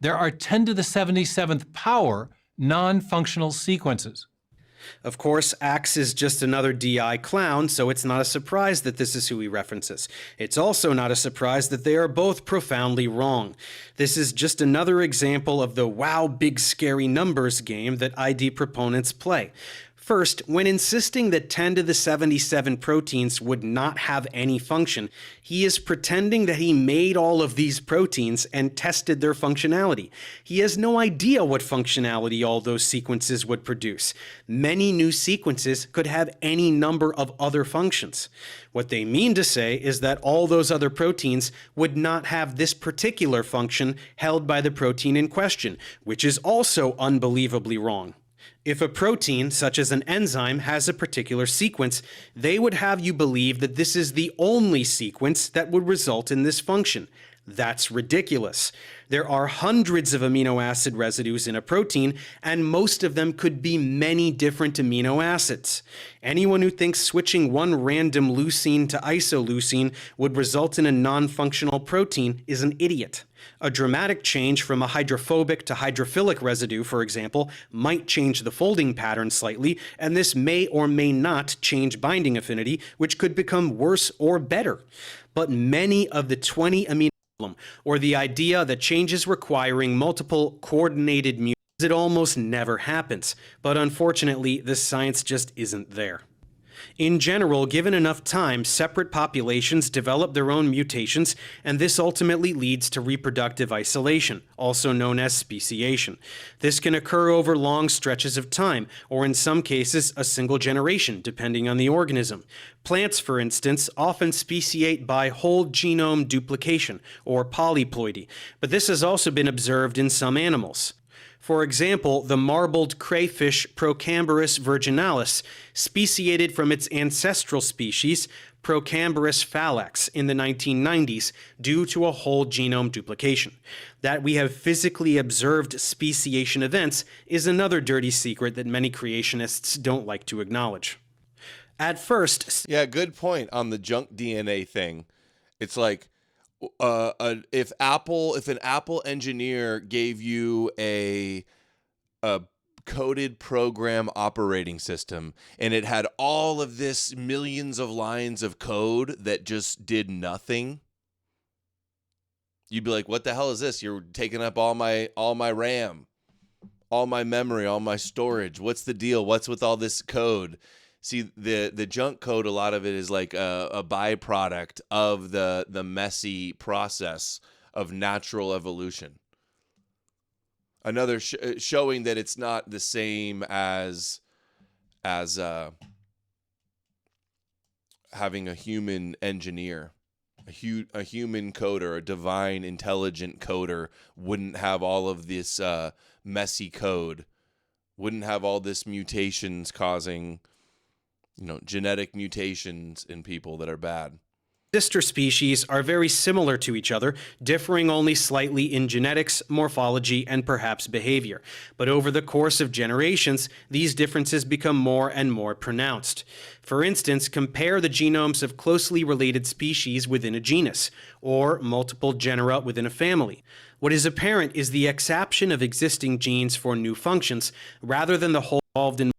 there are 10 to the 77th power non-functional sequences. Of course, Axe is just another DI clown, so it's not a surprise that this is who he references. It's also not a surprise that they are both profoundly wrong. This is just another example of the wow big scary numbers game that ID proponents play. First, when insisting that 10 to the 77 proteins would not have any function, he is pretending that he made all of these proteins and tested their functionality. He has no idea what functionality all those sequences would produce. Many new sequences could have any number of other functions. What they mean to say is that all those other proteins would not have this particular function held by the protein in question, which is also unbelievably wrong. If a protein, such as an enzyme, has a particular sequence, they would have you believe that this is the only sequence that would result in this function. That's ridiculous. There are hundreds of amino acid residues in a protein, and most of them could be many different amino acids. Anyone who thinks switching one random leucine to isoleucine would result in a non-functional protein is an idiot. A dramatic change from a hydrophobic to hydrophilic residue, for example, might change the folding pattern slightly, and this may or may not change binding affinity, which could become worse or better. But many of the 20 amino or the idea that changes requiring multiple coordinated mutations, it almost never happens, but unfortunately the science just isn't there. In general, given enough time, separate populations develop their own mutations, and this ultimately leads to reproductive isolation, also known as speciation. This can occur over long stretches of time, or in some cases, a single generation, depending on the organism. Plants, for instance, often speciate by whole genome duplication, or polyploidy, but this has also been observed in some animals. For example, the marbled crayfish Procambarus virginalis speciated from its ancestral species, Procambarus phallax, in the 1990s due to a whole genome duplication. That we have physically observed speciation events is another dirty secret that many creationists don't like to acknowledge. At first... Yeah, good point on the junk DNA thing. It's like, if an Apple engineer gave you a coded program operating system and it had all of this millions of lines of code that just did nothing, you'd be like, what the hell is this? You're taking up all my RAM, all my memory, all my storage. What's the deal? What's with all this code? See, the junk code, a lot of it is like a byproduct of the messy process of natural evolution. Another showing that it's not the same as having a human engineer, a human coder, a divine intelligent coder wouldn't have all of this messy code, wouldn't have all this mutations causing, genetic mutations in people that are bad. Sister species are very similar to each other, differing only slightly in genetics, morphology, and perhaps behavior. But over the course of generations, these differences become more and more pronounced. For instance, compare the genomes of closely related species within a genus, or multiple genera within a family. What is apparent is the exaptation of existing genes for new functions, rather than the whole involved in.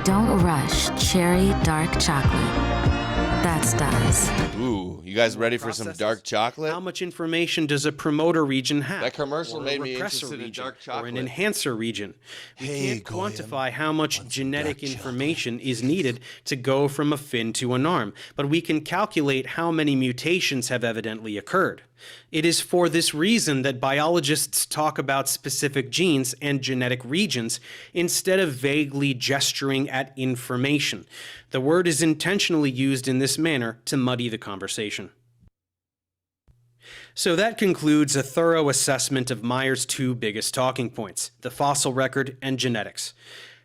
Don't rush cherry dark chocolate. That's dies. Ooh, you guys ready for some dark chocolate? How much information does a promoter region have? That commercial or made a me repressor interested in region, dark chocolate. or an enhancer region. We can't quantify how much genetic information is needed to go from a fin to an arm, but we can calculate how many mutations have evidently occurred. It is for this reason that biologists talk about specific genes and genetic regions instead of vaguely gesturing at information. The word is intentionally used in this manner to muddy the conversation. So that concludes a thorough assessment of Meyer's two biggest talking points, the fossil record and genetics.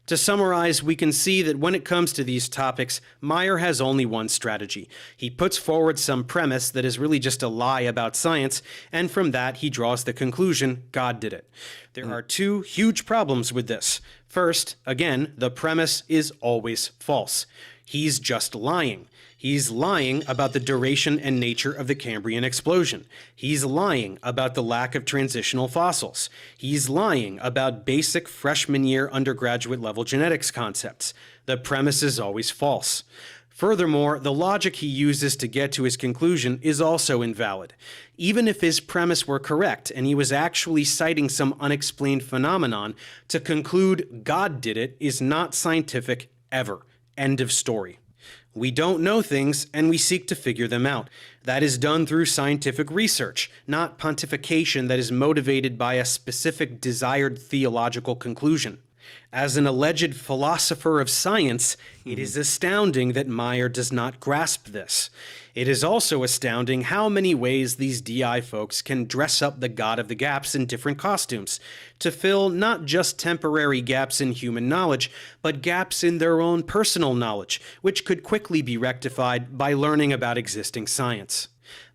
To summarize, we can see that when it comes to these topics, Meyer has only one strategy. He puts forward some premise that is really just a lie about science, and from that he draws the conclusion God did it. There are two huge problems with this. First, again, the premise is always false. He's just lying. He's lying about the duration and nature of the Cambrian explosion. He's lying about the lack of transitional fossils. He's lying about basic freshman year undergraduate level genetics concepts. The premise is always false. Furthermore, the logic he uses to get to his conclusion is also invalid. Even if his premise were correct and he was actually citing some unexplained phenomenon, to conclude God did it is not scientific ever. End of story. We don't know things, and we seek to figure them out. That is done through scientific research, not pontification that is motivated by a specific desired theological conclusion. As an alleged philosopher of science, it is astounding that Meyer does not grasp this. It is also astounding how many ways these DI folks can dress up the God of the Gaps in different costumes, to fill not just temporary gaps in human knowledge, but gaps in their own personal knowledge, which could quickly be rectified by learning about existing science.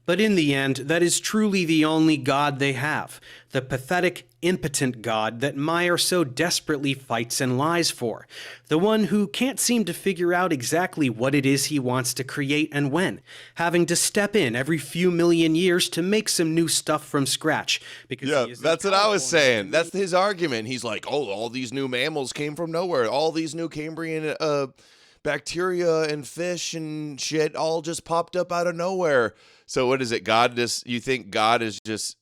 But in the end, that is truly the only God they have, the pathetic, impotent God that Meyer so desperately fights and lies for, the one who can't seem to figure out exactly what it is he wants to create and when, having to step in every few million years to make some new stuff from scratch. Because that's what I was saying. That's his argument. He's like, oh, all these new mammals came from nowhere. All these new Cambrian bacteria and fish and shit all just popped up out of nowhere. So what is it? You think God is just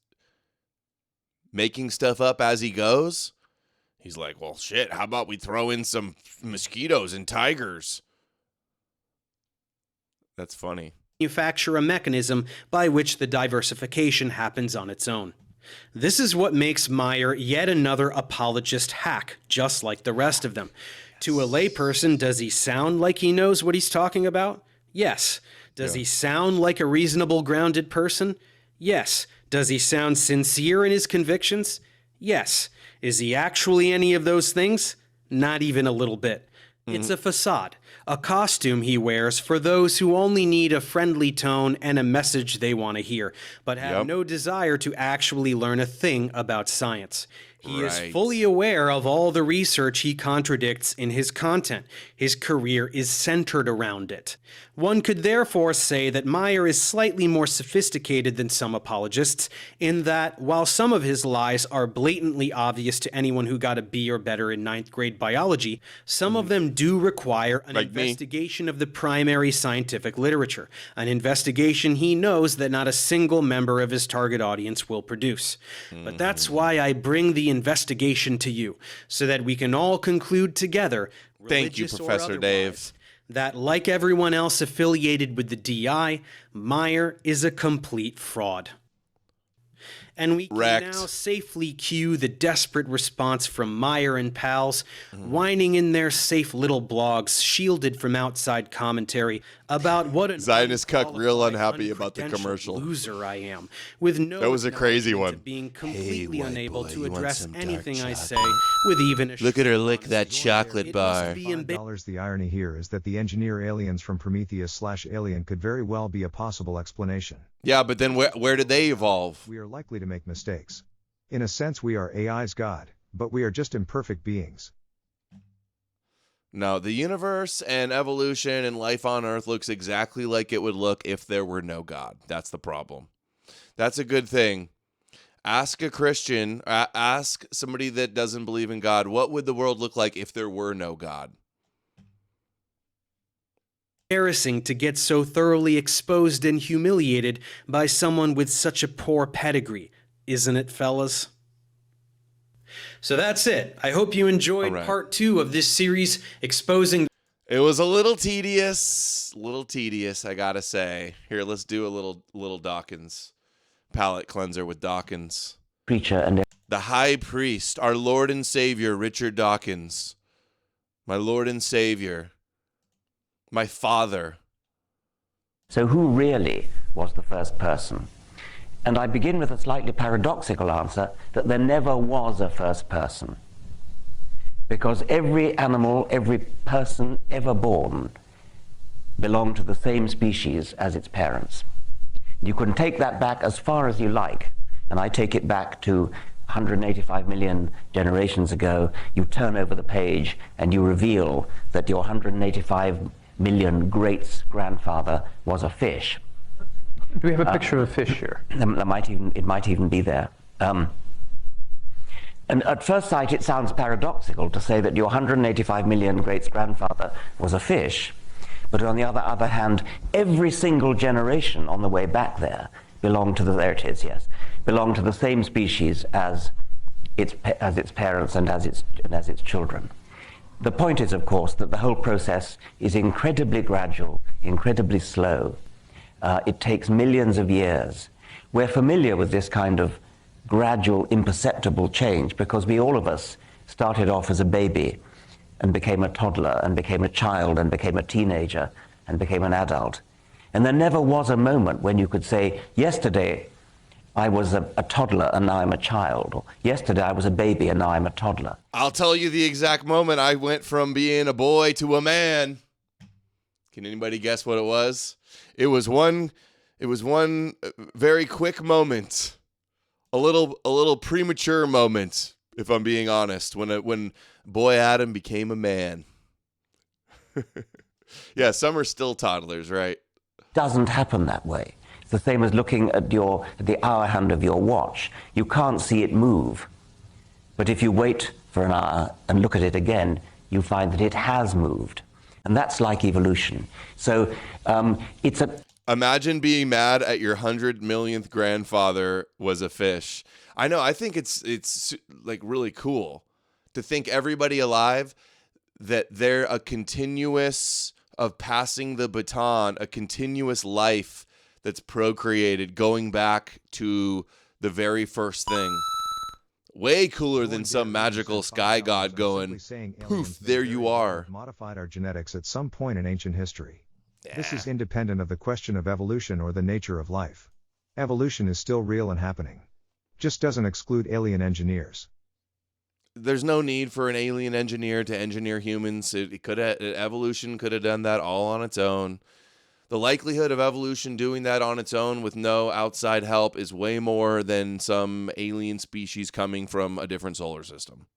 making stuff up as he goes? He's like, well, shit, how about we throw in some mosquitoes and tigers? That's funny. Manufacture a mechanism by which the diversification happens on its own. This is what makes Meyer yet another apologist hack, just like the rest of them. To a layperson, does he sound like he knows what he's talking about? Yes. Does he sound like a reasonable, grounded person? Yes. Does he sound sincere in his convictions? Yes. Is he actually any of those things? Not even a little bit. It's a facade, a costume he wears for those who only need a friendly tone and a message they want to hear, but have no desire to actually learn a thing about science. He is fully aware of all the research he contradicts in his content. His career is centered around it. One could therefore say that Meyer is slightly more sophisticated than some apologists, in that while some of his lies are blatantly obvious to anyone who got a B or better in 9th grade biology, some of them do require an investigation of the primary scientific literature, an investigation he knows that not a single member of his target audience will produce. But that's why I bring the investigation to you, so that we can all conclude together, thank you, Professor Dave, that like everyone else affiliated with the DI, Meyer is a complete fraud. And we can now safely cue the desperate response from Meyer and pals, whining in their safe little blogs, shielded from outside commentary, about what an Zionist cuck real unhappy about the commercial loser I am, with no that was a crazy one. Being completely unable to address anything I say with even a look at her lick that chocolate bar. The irony here is that the engineer aliens from Prometheus/Alien could very well be a possible explanation. Yeah, but then where did they evolve? We are likely to make mistakes. In a sense, we are AI's God, but we are just imperfect beings. No, the universe and evolution and life on Earth looks exactly like it would look if there were no God. That's the problem. That's a good thing. Ask a Christian, ask somebody that doesn't believe in God, what would the world look like if there were no God? Embarrassing to get so thoroughly exposed and humiliated by someone with such a poor pedigree, isn't it, fellas? So that's it. I hope you enjoyed part 2 of this series exposing. It was a little tedious, I gotta say. Here, let's do a little Dawkins palate cleanser with Dawkins. Preacher and the High Priest, our Lord and Savior, Richard Dawkins. My Lord and Savior. My father. So who really was the first person? And I begin with a slightly paradoxical answer that there never was a first person. Because every animal, every person ever born belonged to the same species as its parents. You can take that back as far as you like, and I take it back to 185 million generations ago. You turn over the page and you reveal that your 185 million great-grandfather was a fish. Do we have a picture of a fish here? It might even be there. And at first sight, it sounds paradoxical to say that your 185 million great-grandfather was a fish, But on the other hand, every single generation on the way back there belonged to there it is, yes, belonged to the same species as its parents and as its children. The point is, of course, that the whole process is incredibly gradual, incredibly slow. It takes millions of years. We're familiar with this kind of gradual, imperceptible change because all of us started off as a baby and became a toddler and became a child and became a teenager and became an adult. And there never was a moment when you could say, yesterday I was a toddler and now I'm a child. Or, yesterday I was a baby and now I'm a toddler. I'll tell you the exact moment I went from being a boy to a man. Can anybody guess what it was? It was one very quick moment. A little premature moment, if I'm being honest, when boy Adam became a man. Yeah, some are still toddlers, right? Doesn't happen that way. It's the same as looking at the hour hand of your watch. You can't see it move. But if you wait for an hour and look at it again, you find that it has moved. And that's like evolution. So it's a... Imagine being mad at your 100 millionth grandfather was a fish. I know, I think it's like really cool to think everybody alive, that they're a continuous of passing the baton, a continuous life that's procreated, going back to the very first thing. Way cooler than some magical sky god going, poof, there you are. Modified our genetics at some point in ancient history. Yeah. This is independent of the question of evolution or the nature of life. Evolution is still real and happening. Just doesn't exclude alien engineers. There's no need for an alien engineer to engineer humans. Evolution could have done that all on its own. The likelihood of evolution doing that on its own with no outside help is way more than some alien species coming from a different solar system.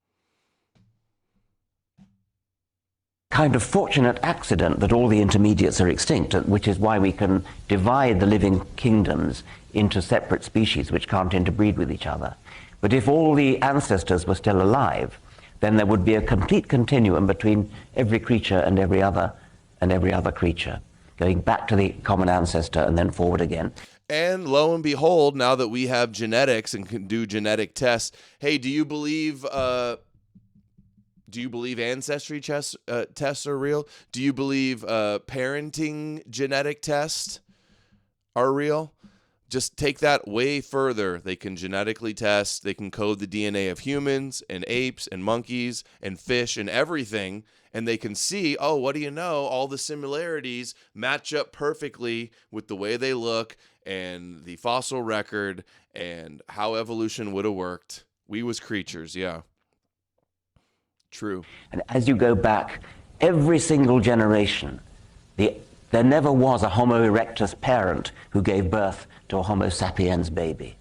Kind of fortunate accident that all the intermediates are extinct, which is why we can divide the living kingdoms into separate species which can't interbreed with each other. But if all the ancestors were still alive, then there would be a complete continuum between every creature and every other creature, going back to the common ancestor and then forward again. And lo and behold, now that we have genetics and can do genetic tests, hey, do you believe ancestry tests are real? Do you believe parenting genetic tests are real? Just take that way further. They can genetically test, they can code the DNA of humans and apes and monkeys and fish and everything, and they can see, oh, what do you know? All the similarities match up perfectly with the way they look and the fossil record and how evolution would have worked. We was creatures, yeah. True. And as you go back, every single generation, there never was a Homo erectus parent who gave birth to a Homo sapiens baby.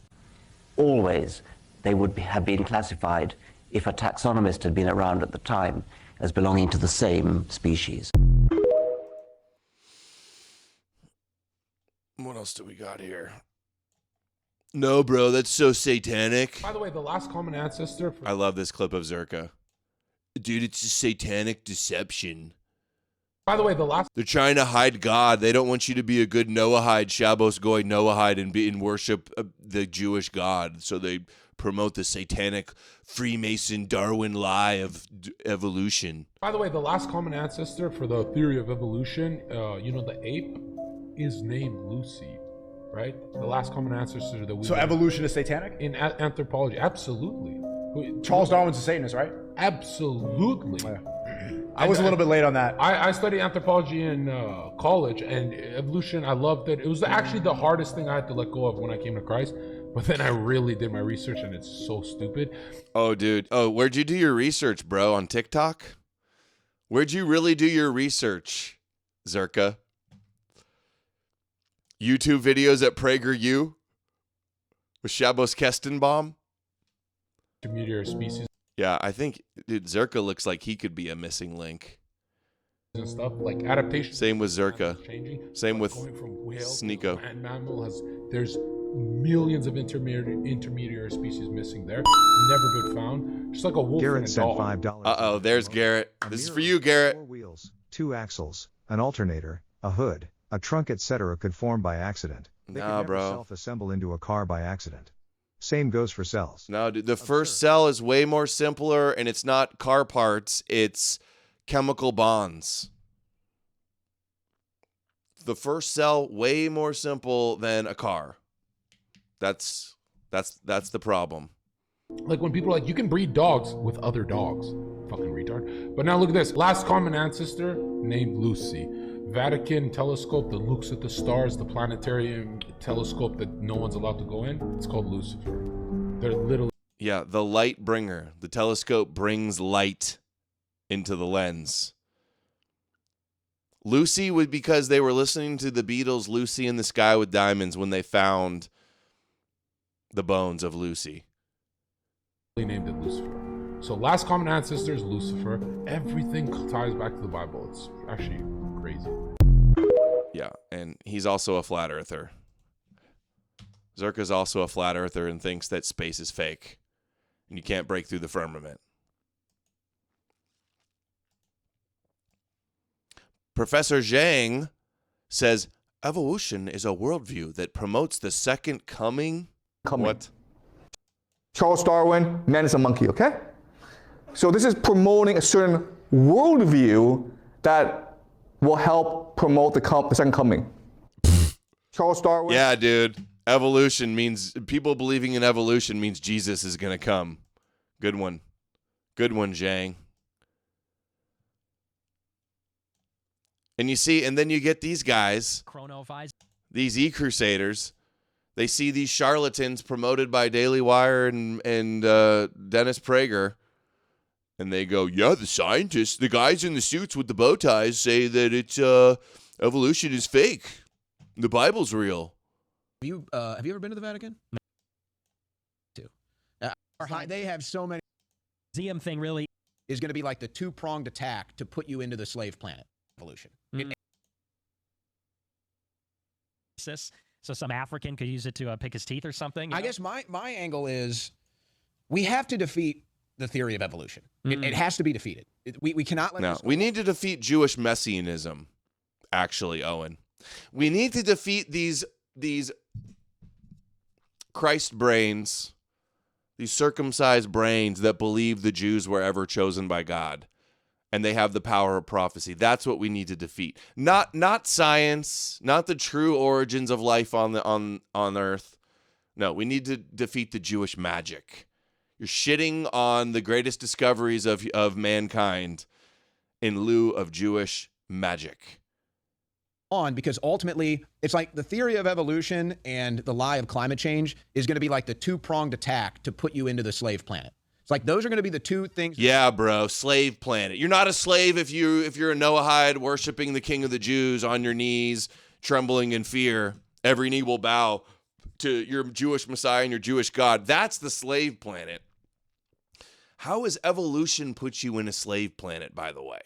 Always, they would have been classified, if a taxonomist had been around at the time, as belonging to the same species. What else do we got here? No, bro, that's so satanic. By the way, the last common ancestor... I love this clip of Zerka. Dude, it's a satanic deception. By the way, they're trying to hide God. They don't want you to be a good Noahide, Shabbos Goy Noahide, and worship the Jewish God. So they promote the satanic Freemason Darwin lie of evolution. By the way, the last common ancestor for the theory of evolution, the ape, is named Lucy, right? The last common ancestor that we... So evolution is satanic? In anthropology, absolutely. Charles Darwin's a Satanist, right? Absolutely. Yeah. I was a little bit late on that. I studied anthropology in college, and evolution, I loved it. It was actually the hardest thing I had to let go of when I came to Christ. But then I really did my research, and it's so stupid. Oh, dude. Oh, where'd you do your research, bro? On TikTok? Where'd you really do your research, Zerka? YouTube videos at PragerU? With Shabbos Kestenbaum? Intermediate species. Yeah, I think, dude, Zerka looks like he could be a missing link. And stuff like adaptation. Same with Zerka. Same with Sneeko. And mammal there's millions of intermediary species missing there. Never been found. Just like a wolf Garrett and a sent dog. $5. Uh-oh, there's Garrett. This is for you, Garrett. 4 wheels, 2 axles, an alternator, a hood, a trunk, etc. could form by accident. They could never self-assemble into a car by accident. Same goes for cells. No, dude, the first cell is way more simpler, and it's not car parts, it's chemical bonds. The first cell, way more simple than a car. That's the problem. Like when people are like, you can breed dogs with other dogs. Fucking retard. But now look at this. Last common ancestor named Lucy. Vatican telescope that looks at the stars, the planetarium telescope that no one's allowed to go in. It's called Lucifer. They're literally... Yeah, the light bringer. The telescope brings light into the lens. Lucy was because they were listening to the Beatles' Lucy in the Sky with Diamonds when they found the bones of Lucy. Named it Lucifer. So last common ancestor is Lucifer. Everything ties back to the Bible. It's actually crazy. Yeah, and he's also a flat earther. Zerka's also a flat earther and thinks that space is fake and you can't break through the firmament. Professor Zhang says evolution is a worldview that promotes the second coming. What? Charles Darwin, man is a monkey, okay? So this is promoting a certain worldview that will help promote the second coming. Charles Darwin. Yeah, dude. Evolution means, people believing in evolution means Jesus is going to come. Good one. Good one, Zhang. And you see, and then you get these guys, these e-crusaders. They see these charlatans promoted by Daily Wire and Dennis Prager, and they go, yeah, the scientists, the guys in the suits with the bow ties say that it's evolution is fake. The Bible's real. Have you ever been to the Vatican? They have so many. Museum thing really is going to be like the two-pronged attack to put you into the slave planet evolution. So some African could use it to pick his teeth or something? I guess my angle is we have to defeat the theory of evolution. It has to be defeated. We cannot let we need to defeat Jewish messianism, actually, Owen. We need to defeat these Christ brains, these circumcised brains that believe the Jews were ever chosen by God. And they have the power of prophecy. That's what we need to defeat. Not science, not the true origins of life on Earth. No, we need to defeat the Jewish magic. You're shitting on the greatest discoveries of mankind in lieu of Jewish magic. Because ultimately, it's like the theory of evolution and the lie of climate change is going to be like the two-pronged attack to put you into the slave planet. It's like those are going to be the two things. Yeah, bro, slave planet. You're not a slave if you're a Noahide worshiping the king of the Jews on your knees, trembling in fear. Every knee will bow to your Jewish Messiah and your Jewish God. That's the slave planet. How has evolution put you in a slave planet, by the way?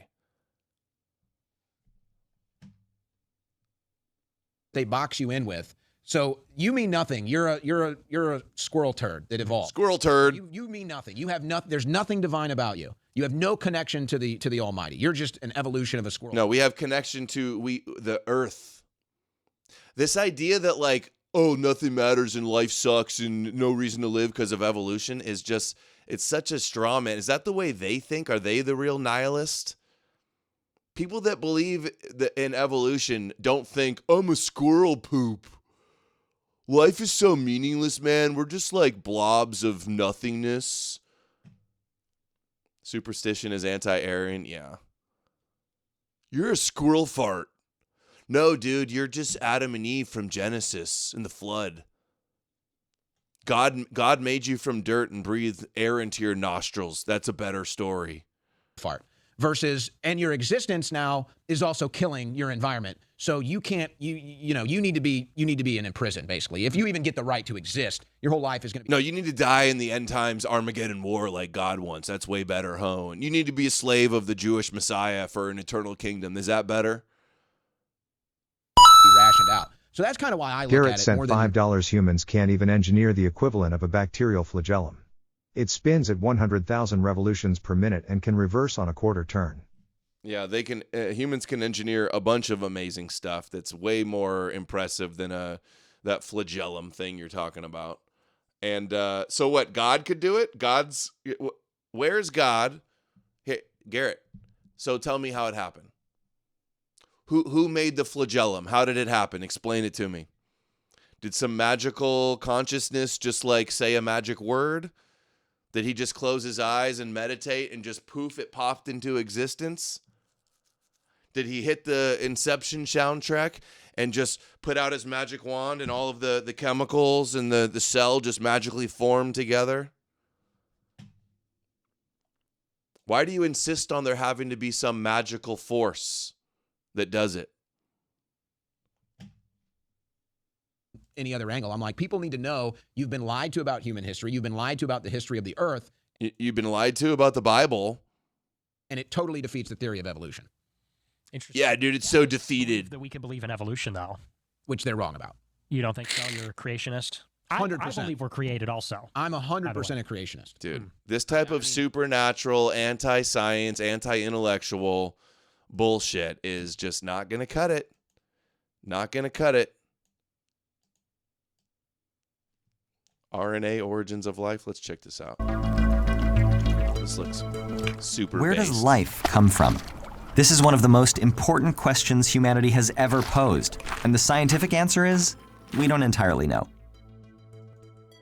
They box you in with. So you mean nothing. You're a squirrel turd that evolved. Squirrel turd. You mean nothing. You have nothing. There's nothing divine about you. You have no connection to the Almighty. You're just an evolution of a squirrel. No, we have connection to the Earth. This idea that like, oh, nothing matters and life sucks and no reason to live because of evolution is just, it's such a straw man. Is that the way they think? Are they the real nihilist? People that believe in evolution don't think, I'm a squirrel poop. Life is so meaningless, man. We're just like blobs of nothingness. Superstition is anti-Aryan. Yeah. You're a squirrel fart. No, dude, you're just Adam and Eve from Genesis in the flood. God made you from dirt and breathed air into your nostrils. That's a better story. Fart. Versus, and your existence now is also killing your environment. So you can't, you need to be in prison, basically. If you even get the right to exist, your whole life is going to be. No, you need to die in the end times Armageddon war like God wants. That's way better, ho. And you need to be a slave of the Jewish Messiah for an eternal kingdom. Is that better? Be rationed out. So that's kind of why I look Garrett at it sent more than $5 humans can't even engineer the equivalent of a bacterial flagellum. It spins at 100,000 revolutions per minute and can reverse on a quarter turn. Yeah, they can. Humans can engineer a bunch of amazing stuff that's way more impressive than that flagellum thing you're talking about. And so what? God could do it? Where's God? Hey, Garrett. So tell me how it happened. Who made the flagellum? How did it happen? Explain it to me. Did some magical consciousness just like say a magic word? Did he just close his eyes and meditate and just poof, it popped into existence? Did he hit the Inception soundtrack and just put out his magic wand and all of the chemicals and the cell just magically formed together? Why do you insist on there having to be some magical force that does it? Any other angle, I'm like, people need to know you've been lied to about human history. You've been lied to about the history of the earth. You've been lied to about the Bible. And it totally defeats the theory of evolution. Interesting. Yeah, dude, it's so defeated. That we can believe in evolution, though. Which they're wrong about. You don't think so? You're a creationist? 100%. I believe we're created also. I'm 100% a creationist. Dude, this type of supernatural, anti-science, anti-intellectual bullshit is just not going to cut it. Not going to cut it. RNA origins of life. Let's check this out. This looks super Where based. does life come from? This is one of the most important questions humanity has ever posed, and the scientific answer is, we don't entirely know.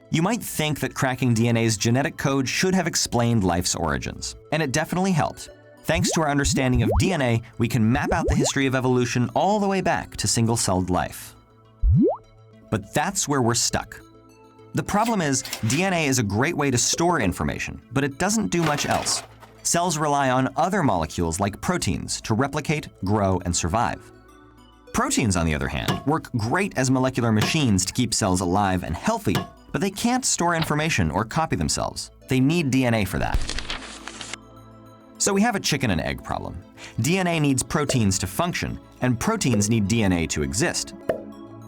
You might think that cracking DNA's genetic code should have explained life's origins, and it definitely helped. Thanks to our understanding of DNA, we can map out the history of evolution all the way back to single-celled life. But that's where we're stuck. The problem is, DNA is a great way to store information, but it doesn't do much else. Cells rely on other molecules like proteins to replicate, grow, and survive. Proteins, on the other hand, work great as molecular machines to keep cells alive and healthy, but they can't store information or copy themselves. They need DNA for that. So we have a chicken and egg problem. DNA needs proteins to function, and proteins need DNA to exist.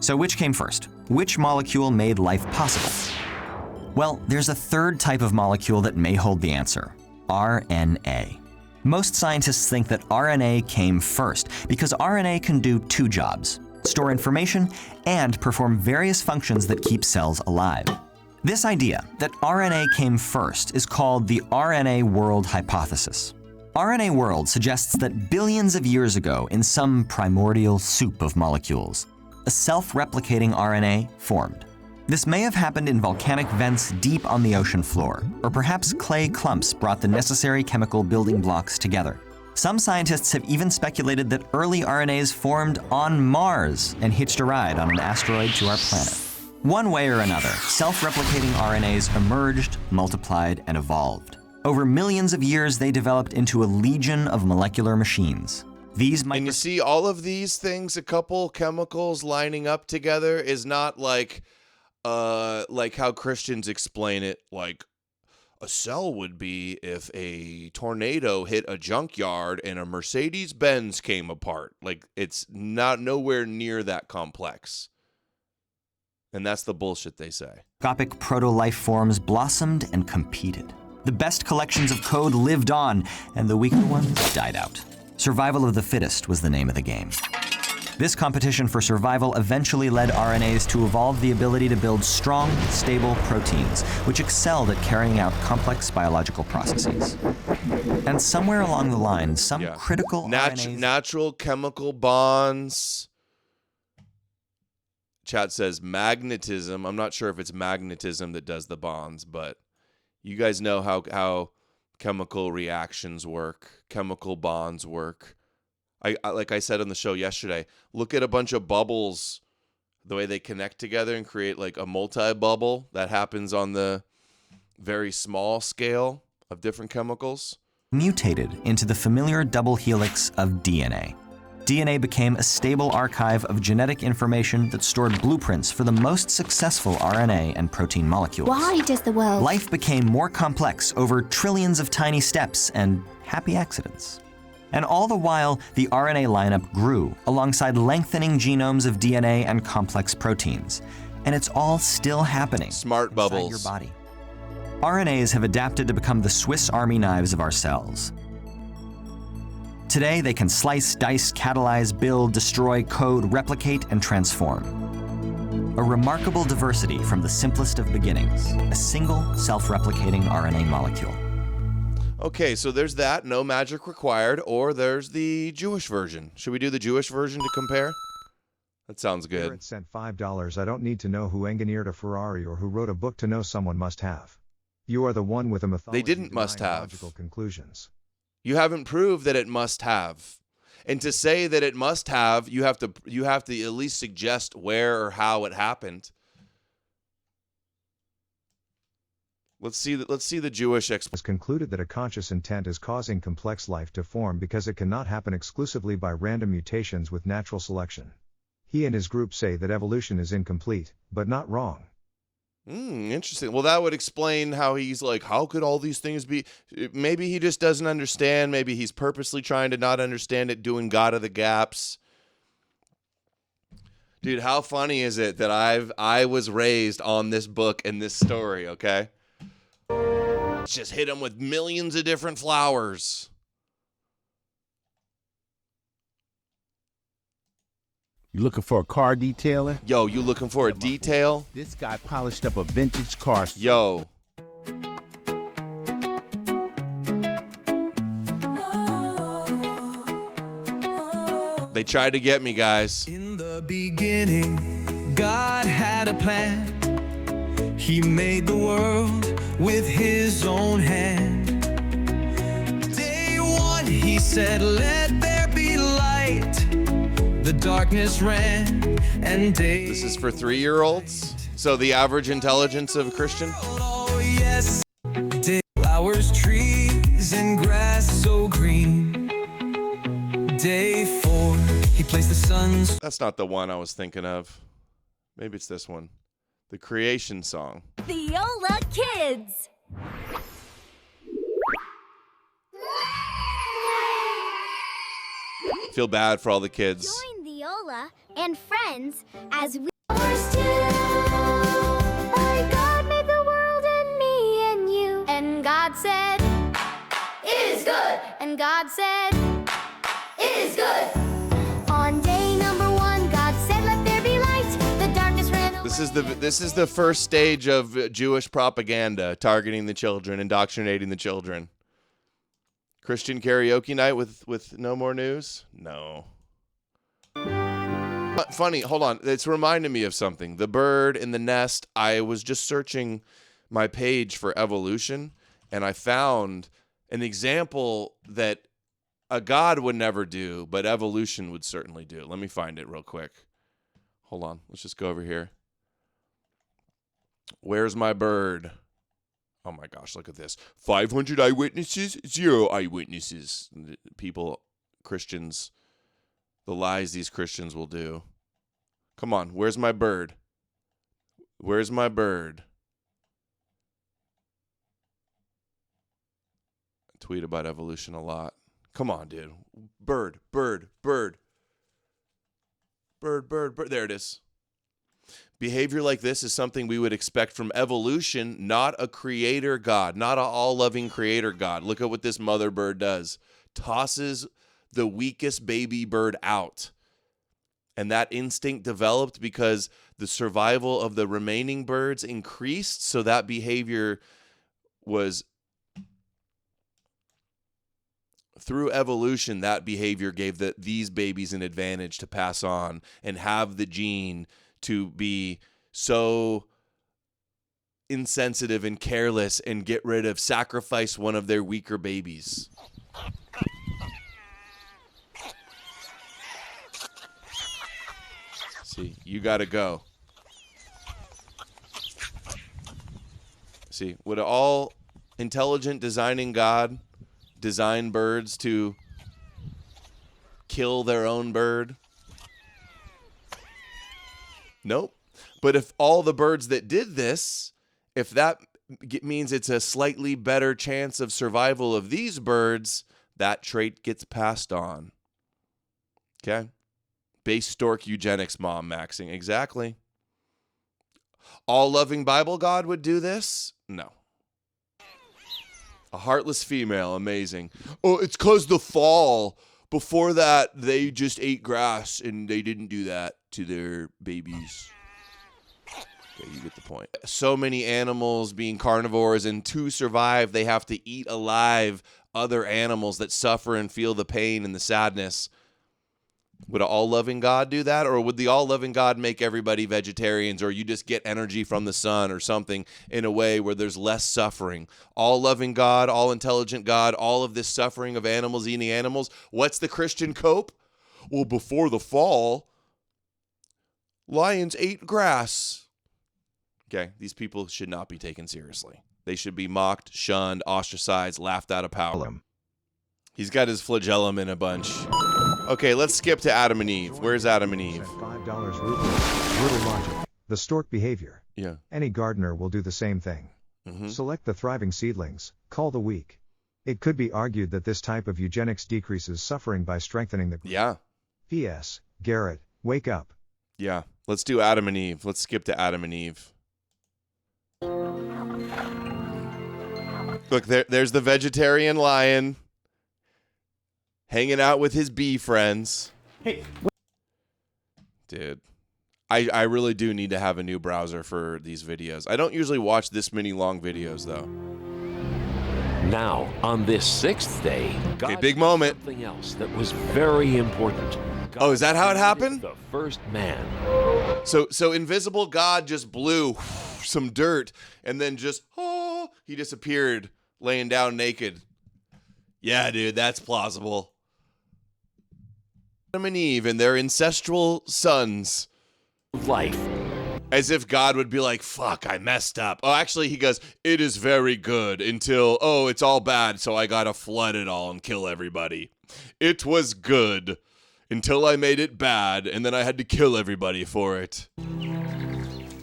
So which came first? Which molecule made life possible? Well, there's a third type of molecule that may hold the answer: RNA. Most scientists think that RNA came first because RNA can do two jobs: store information and perform various functions that keep cells alive. This idea that RNA came first is called the RNA world hypothesis. RNA world suggests that billions of years ago, in some primordial soup of molecules, a self-replicating RNA formed. This may have happened in volcanic vents deep on the ocean floor, or perhaps clay clumps brought the necessary chemical building blocks together. Some scientists have even speculated that early RNAs formed on Mars and hitched a ride on an asteroid to our planet. One way or another, self-replicating RNAs emerged, multiplied, and evolved. Over millions of years, they developed into a legion of molecular machines. And you see all of these things, a couple chemicals lining up together, is not like how Christians explain it, like a cell would be if a tornado hit a junkyard and a Mercedes-Benz came apart. Like, it's not nowhere near that complex. And that's the bullshit they say. Microscopic proto-life forms blossomed and competed. The best collections of code lived on, and the weaker ones died out. Survival of the fittest was the name of the game. This competition for survival eventually led RNAs to evolve the ability to build strong, stable proteins, which excelled at carrying out complex biological processes. And somewhere along the line, some critical RNAs... Natural chemical bonds. Chat says magnetism. I'm not sure if it's magnetism that does the bonds, but you guys know how chemical reactions work, chemical bonds work. I like I said on the show yesterday, look at a bunch of bubbles, the way they connect together and create like a multi-bubble. That happens on the very small scale of different chemicals. Mutated into the familiar double helix of DNA. DNA became a stable archive of genetic information that stored blueprints for the most successful RNA and protein molecules. Why does the world... Life became more complex over trillions of tiny steps and happy accidents. And all the while, the RNA lineup grew alongside lengthening genomes of DNA and complex proteins. And it's all still happening. Smart bubbles. Your body. RNAs have adapted to become the Swiss Army knives of our cells. Today, they can slice, dice, catalyze, build, destroy, code, replicate, and transform. A remarkable diversity from the simplest of beginnings, a single self-replicating RNA molecule. Okay, so there's that, no magic required, or there's the Jewish version. Should we do the Jewish version to compare? That sounds good. Garrett sent $5. I don't need to know who engineered a Ferrari or who wrote a book to know someone must have. You are the one with a mythology. They didn't must have. Logical conclusions. You haven't proved that it must have. And to say that it must have, you have to at least suggest where or how it happened. Let's see the Jewish explanation. Has concluded that a conscious intent is causing complex life to form because it cannot happen exclusively by random mutations with natural selection. He and his group say that evolution is incomplete, but not wrong. Interesting. Well, that would explain how he's like, how could all these things be? Maybe he just doesn't understand. Maybe he's purposely trying to not understand it, doing God of the gaps. Dude, how funny is it that I was raised on this book and this story, okay? Just hit him with millions of different flowers. You looking for a car detailer? Yo, you looking for a detail? This guy polished up a vintage car. Yo. They tried to get me, guys. In the beginning, God had a plan. He made the world with his own hand. Day one, he said, let there be light. The darkness ran, and day. This is for 3-year-olds? So the average intelligence of a Christian? Oh, yes. Day, flowers, trees, and grass so green. Day 4, he placed the sun's. That's not the one I was thinking of. Maybe it's this one. The creation song. The Yola Kids. Feel bad for all the kids. Join the Yola and friends as we. God made the world and me and you. And God said, it is good. And God said, it is good. On day number 1, God said, let there be light. The darkness ran away. This is the first stage of Jewish propaganda, targeting the children, indoctrinating the children. Christian karaoke night with No More News? No. Funny, hold on. It's reminding me of something. The bird in the nest. I was just searching my page for evolution, and I found an example that a god would never do, but evolution would certainly do. Let me find it real quick. Hold on. Let's just go over here. Where's my bird? Oh my gosh, look at this. 500 eyewitnesses, 0 eyewitnesses. People, Christians, the lies these Christians will do. Come on, where's my bird? Where's my bird? I tweet about evolution a lot. Come on, dude. Bird, bird, bird. Bird, bird, bird. There it is. Behavior like this is something we would expect from evolution, not a creator God, not an all-loving creator God. Look at what this mother bird does. Tosses the weakest baby bird out. And that instinct developed because the survival of the remaining birds increased, so that behavior was, through evolution, that behavior gave these babies an advantage to pass on and have the gene to be so insensitive and careless and get rid of, sacrifice one of their weaker babies. See, you gotta go. See, would an all intelligent designing God design birds to kill their own bird? Nope. But if all the birds that did this, if that means it's a slightly better chance of survival of these birds, that trait gets passed on. Okay? Base stork eugenics, mom maxing. Exactly. All loving Bible God would do this? No. A heartless female, amazing. Oh, it's 'cause the fall. Before that, they just ate grass, and they didn't do that to their babies. Okay, you get the point. So many animals being carnivores, and to survive, they have to eat alive other animals that suffer and feel the pain and the sadness. Would an all-loving God do that? Or would the all-loving God make everybody vegetarians, or you just get energy from the sun or something in a way where there's less suffering? All-loving God, all-intelligent God, all of this suffering of animals eating animals. What's the Christian cope? Well, before the fall, lions ate grass. Okay, these people should not be taken seriously. They should be mocked, shunned, ostracized, laughed out of power. He's got his flagellum in a bunch. Okay, let's skip to Adam and Eve. Where's Adam and Eve? $5 brutal logic. The stork behavior. Yeah. Any gardener will do the same thing. Select the thriving seedlings, cull the weak. It could be argued that this type of eugenics decreases suffering by strengthening the... Yeah. P.S. Garrett, wake up. Yeah. Let's do Adam and Eve. Let's skip to Adam and Eve. Look, there's the vegetarian lion hanging out with his bee friends. Hey. Dude, I really do need to have a new browser for these videos. I don't usually watch this many long videos, though. Now, on this sixth day, God okay, big moment. Something else that was very important. God is that how it happened? The first man. So invisible God just blew some dirt and then just he disappeared, laying down naked. Yeah, dude, that's plausible. Adam and Eve and their ancestral sons. Life. As if God would be like, fuck, I messed up. Oh, actually, he goes, it is very good until, it's all bad, so I gotta flood it all and kill everybody. It was good until I made it bad, and then I had to kill everybody for it.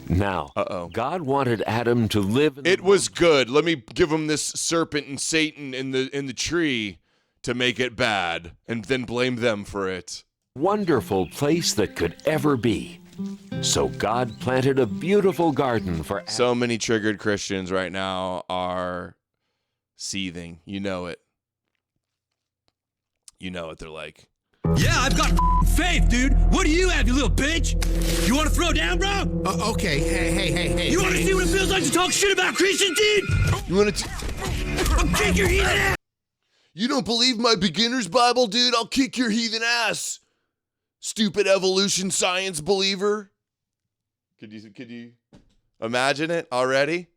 Now, God wanted Adam to live in it was good. Let me give him this serpent and Satan in the tree to make it bad, and then blame them for it. Wonderful place that could ever be. So God planted a beautiful garden for Adam. So many triggered Christians right now are seething. You know it. You know what they're like. Yeah, I've got faith, dude. What do you have, you little bitch? You want to throw down, bro? Okay, hey. You want to see what it feels like to talk shit about Christians, dude? You want to... I'll kick your heathen ass. You don't believe my beginner's Bible, dude? I'll kick your heathen ass. Stupid evolution science believer. Could you imagine it already?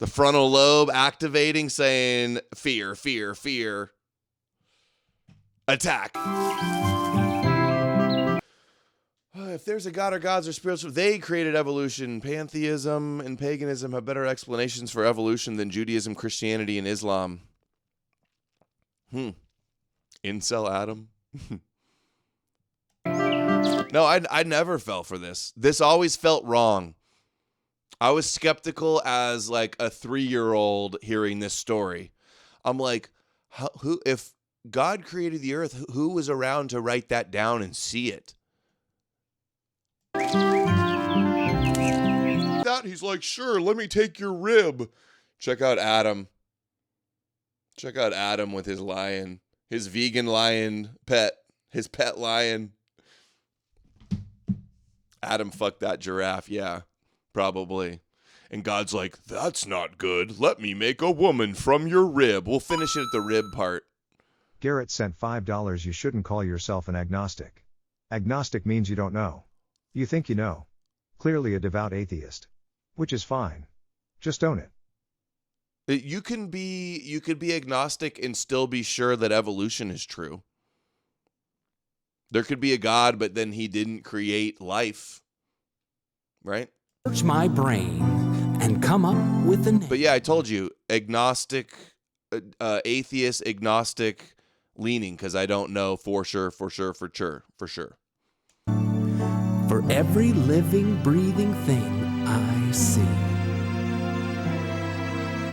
The frontal lobe activating, saying fear, fear, fear. Attack. If there's a god or gods or spiritual, they created evolution. Pantheism and paganism have better explanations for evolution than Judaism, Christianity, and Islam. Incel Adam. No, I never fell for this. This always felt wrong. I was skeptical as like a 3-year-old hearing this story. I'm like, who? If God created the earth, who was around to write that down and see it? That he's like, sure, let me take your rib. Check out Adam. Check out Adam with his lion, his vegan lion pet, his pet lion. Adam fucked that giraffe, yeah, probably. And God's like, that's not good. Let me make a woman from your rib. We'll finish it at the rib part. Garrett sent $5. You shouldn't call yourself an agnostic. Agnostic means you don't know. You think you know. Clearly a devout atheist. Which is fine. Just own it. You could be agnostic and still be sure that evolution is true. There could be a God, but then he didn't create life. Right? Search my brain and come up with a name. But yeah, I told you, agnostic, atheist, agnostic leaning, because I don't know for sure. For every living, breathing thing I see.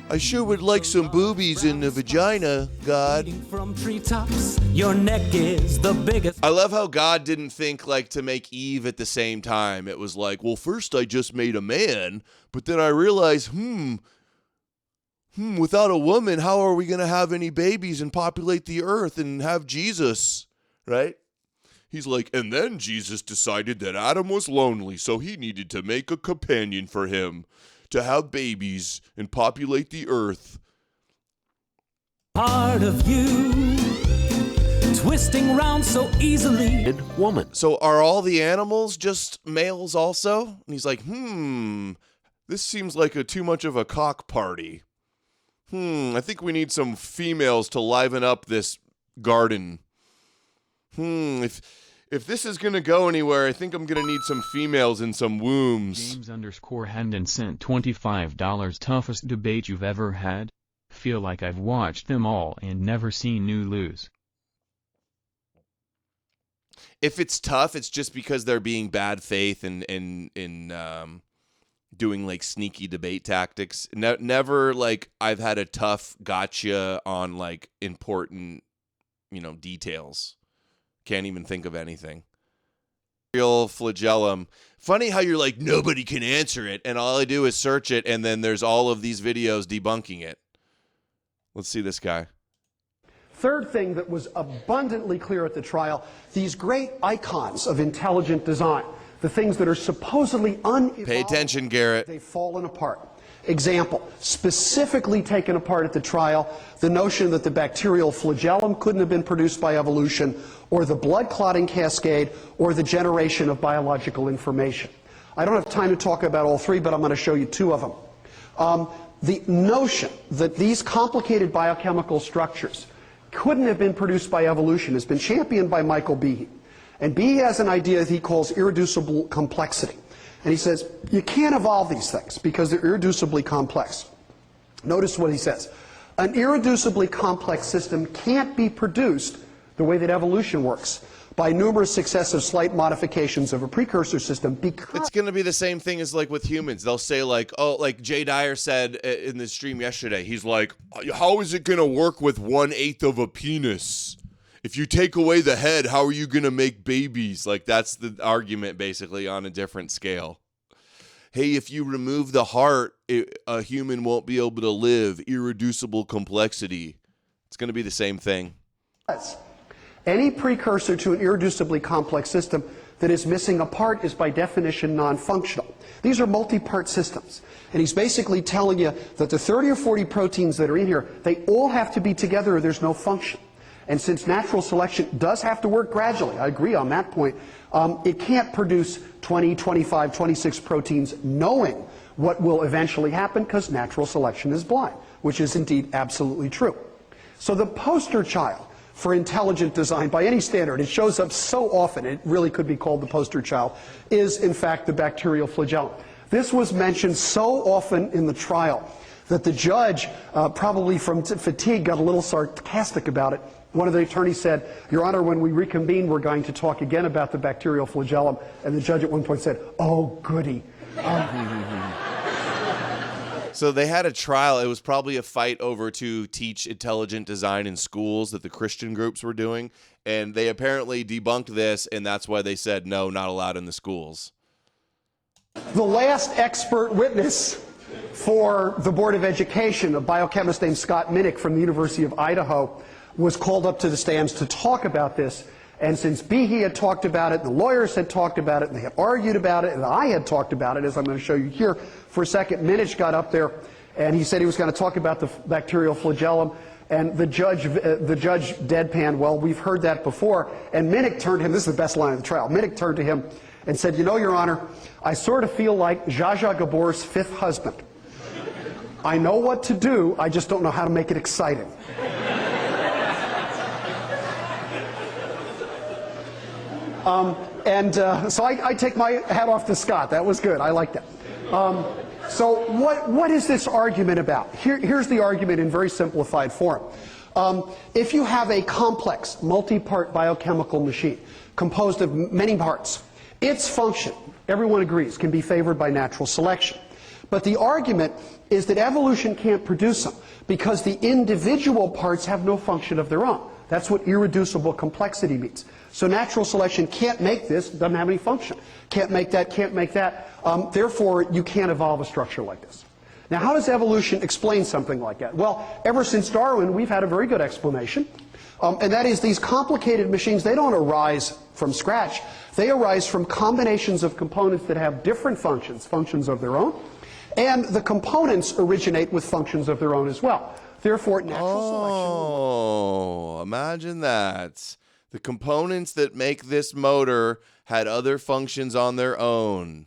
I sure would like some boobies in the vagina, God. From treetops, your neck is the biggest. I love how God didn't think like to make Eve at the same time. It was like, well, first I just made a man, but then I realized, without a woman, how are we going to have any babies and populate the earth and have Jesus, right? He's like, and then Jesus decided that Adam was lonely, so he needed to make a companion for him to have babies and populate the earth. Part of you twisting around so easily. Woman. So are all the animals just males also? And he's like, this seems like too much of a cock party. I think we need some females to liven up this garden. If this is going to go anywhere, I think I'm going to need some females in some wombs. James_Hendon sent $25. Toughest debate you've ever had? Feel like I've watched them all and never seen you lose. If it's tough, it's just because they're being bad faith and doing like sneaky debate tactics. Never like I've had a tough gotcha on like important, details. Can't even think of anything. Real flagellum. Funny how you're like, nobody can answer it, and all I do is search it, and then there's all of these videos debunking it. Let's see this guy. Third thing that was abundantly clear at the trial, these great icons of intelligent design, the things that are supposedly unevolved. Pay attention, Garrett. They've fallen apart. Example, specifically taken apart at the trial, the notion that the bacterial flagellum couldn't have been produced by evolution, or the blood clotting cascade, or the generation of biological information. I don't have time to talk about all three, but I'm going to show you two of them. The notion that these complicated biochemical structures couldn't have been produced by evolution has been championed by Michael Behe. And Behe has an idea that he calls irreducible complexity. And he says, you can't evolve these things because they're irreducibly complex. Notice what he says. An irreducibly complex system can't be produced the way that evolution works, by numerous successive slight modifications of a precursor system, because it's going to be the same thing as like with humans. They'll say like, oh, like Jay Dyer said in the stream yesterday, he's like, how is it going to work with 1/8 of a penis? If you take away the head, how are you going to make babies? Like that's the argument basically on a different scale. Hey, if you remove the heart, a human won't be able to live. Irreducible complexity. It's going to be the same thing. Any precursor to an irreducibly complex system that is missing a part is by definition non-functional. These are multi-part systems. And he's basically telling you that the 30 or 40 proteins that are in here, they all have to be together or there's no function. And since natural selection does have to work gradually, I agree on that point, it can't produce 20, 25, 26 proteins knowing what will eventually happen because natural selection is blind, which is indeed absolutely true. So the poster child for intelligent design by any standard, it shows up so often, it really could be called the poster child, is in fact the bacterial flagellum. This was mentioned so often in the trial that the judge, probably from fatigue, got a little sarcastic about it. One of the attorneys said, Your Honor, when we reconvene, we're going to talk again about the bacterial flagellum. And the judge at one point said, oh, goody. So they had a trial. It was probably a fight over to teach intelligent design in schools that the Christian groups were doing. And they apparently debunked this, and that's why they said, no, not allowed in the schools. The last expert witness for the Board of Education, a biochemist named Scott Minnick from the University of Idaho, was called up to the stands to talk about this. And since Behe had talked about it, the lawyers had talked about it, and they had argued about it, and I had talked about it, as I'm going to show you here, for a second, Minnick got up there, and he said he was going to talk about the bacterial flagellum, and the judge deadpanned, well, we've heard that before, and Minnick turned to him, this is the best line of the trial, Minnick turned to him and said, you know, Your Honor, I sort of feel like Zsa Zsa Gabor's fifth husband. I know what to do, I just don't know how to make it exciting. So I take my hat off to Scott. That was good. I like that. So what is this argument about? Here's the argument in very simplified form. If you have a complex, multi-part biochemical machine composed of many parts, its function, everyone agrees, can be favored by natural selection. But the argument is that evolution can't produce them because the individual parts have no function of their own. That's what irreducible complexity means. So natural selection can't make this, doesn't have any function. Can't make that, can't make that. Therefore, you can't evolve a structure like this. Now, how does evolution explain something like that? Well, ever since Darwin, we've had a very good explanation. And that is these complicated machines, they don't arise from scratch. They arise from combinations of components that have different functions, functions of their own. And the components originate with functions of their own as well. Therefore, natural selection. Oh, imagine that. The components that make this motor had other functions on their own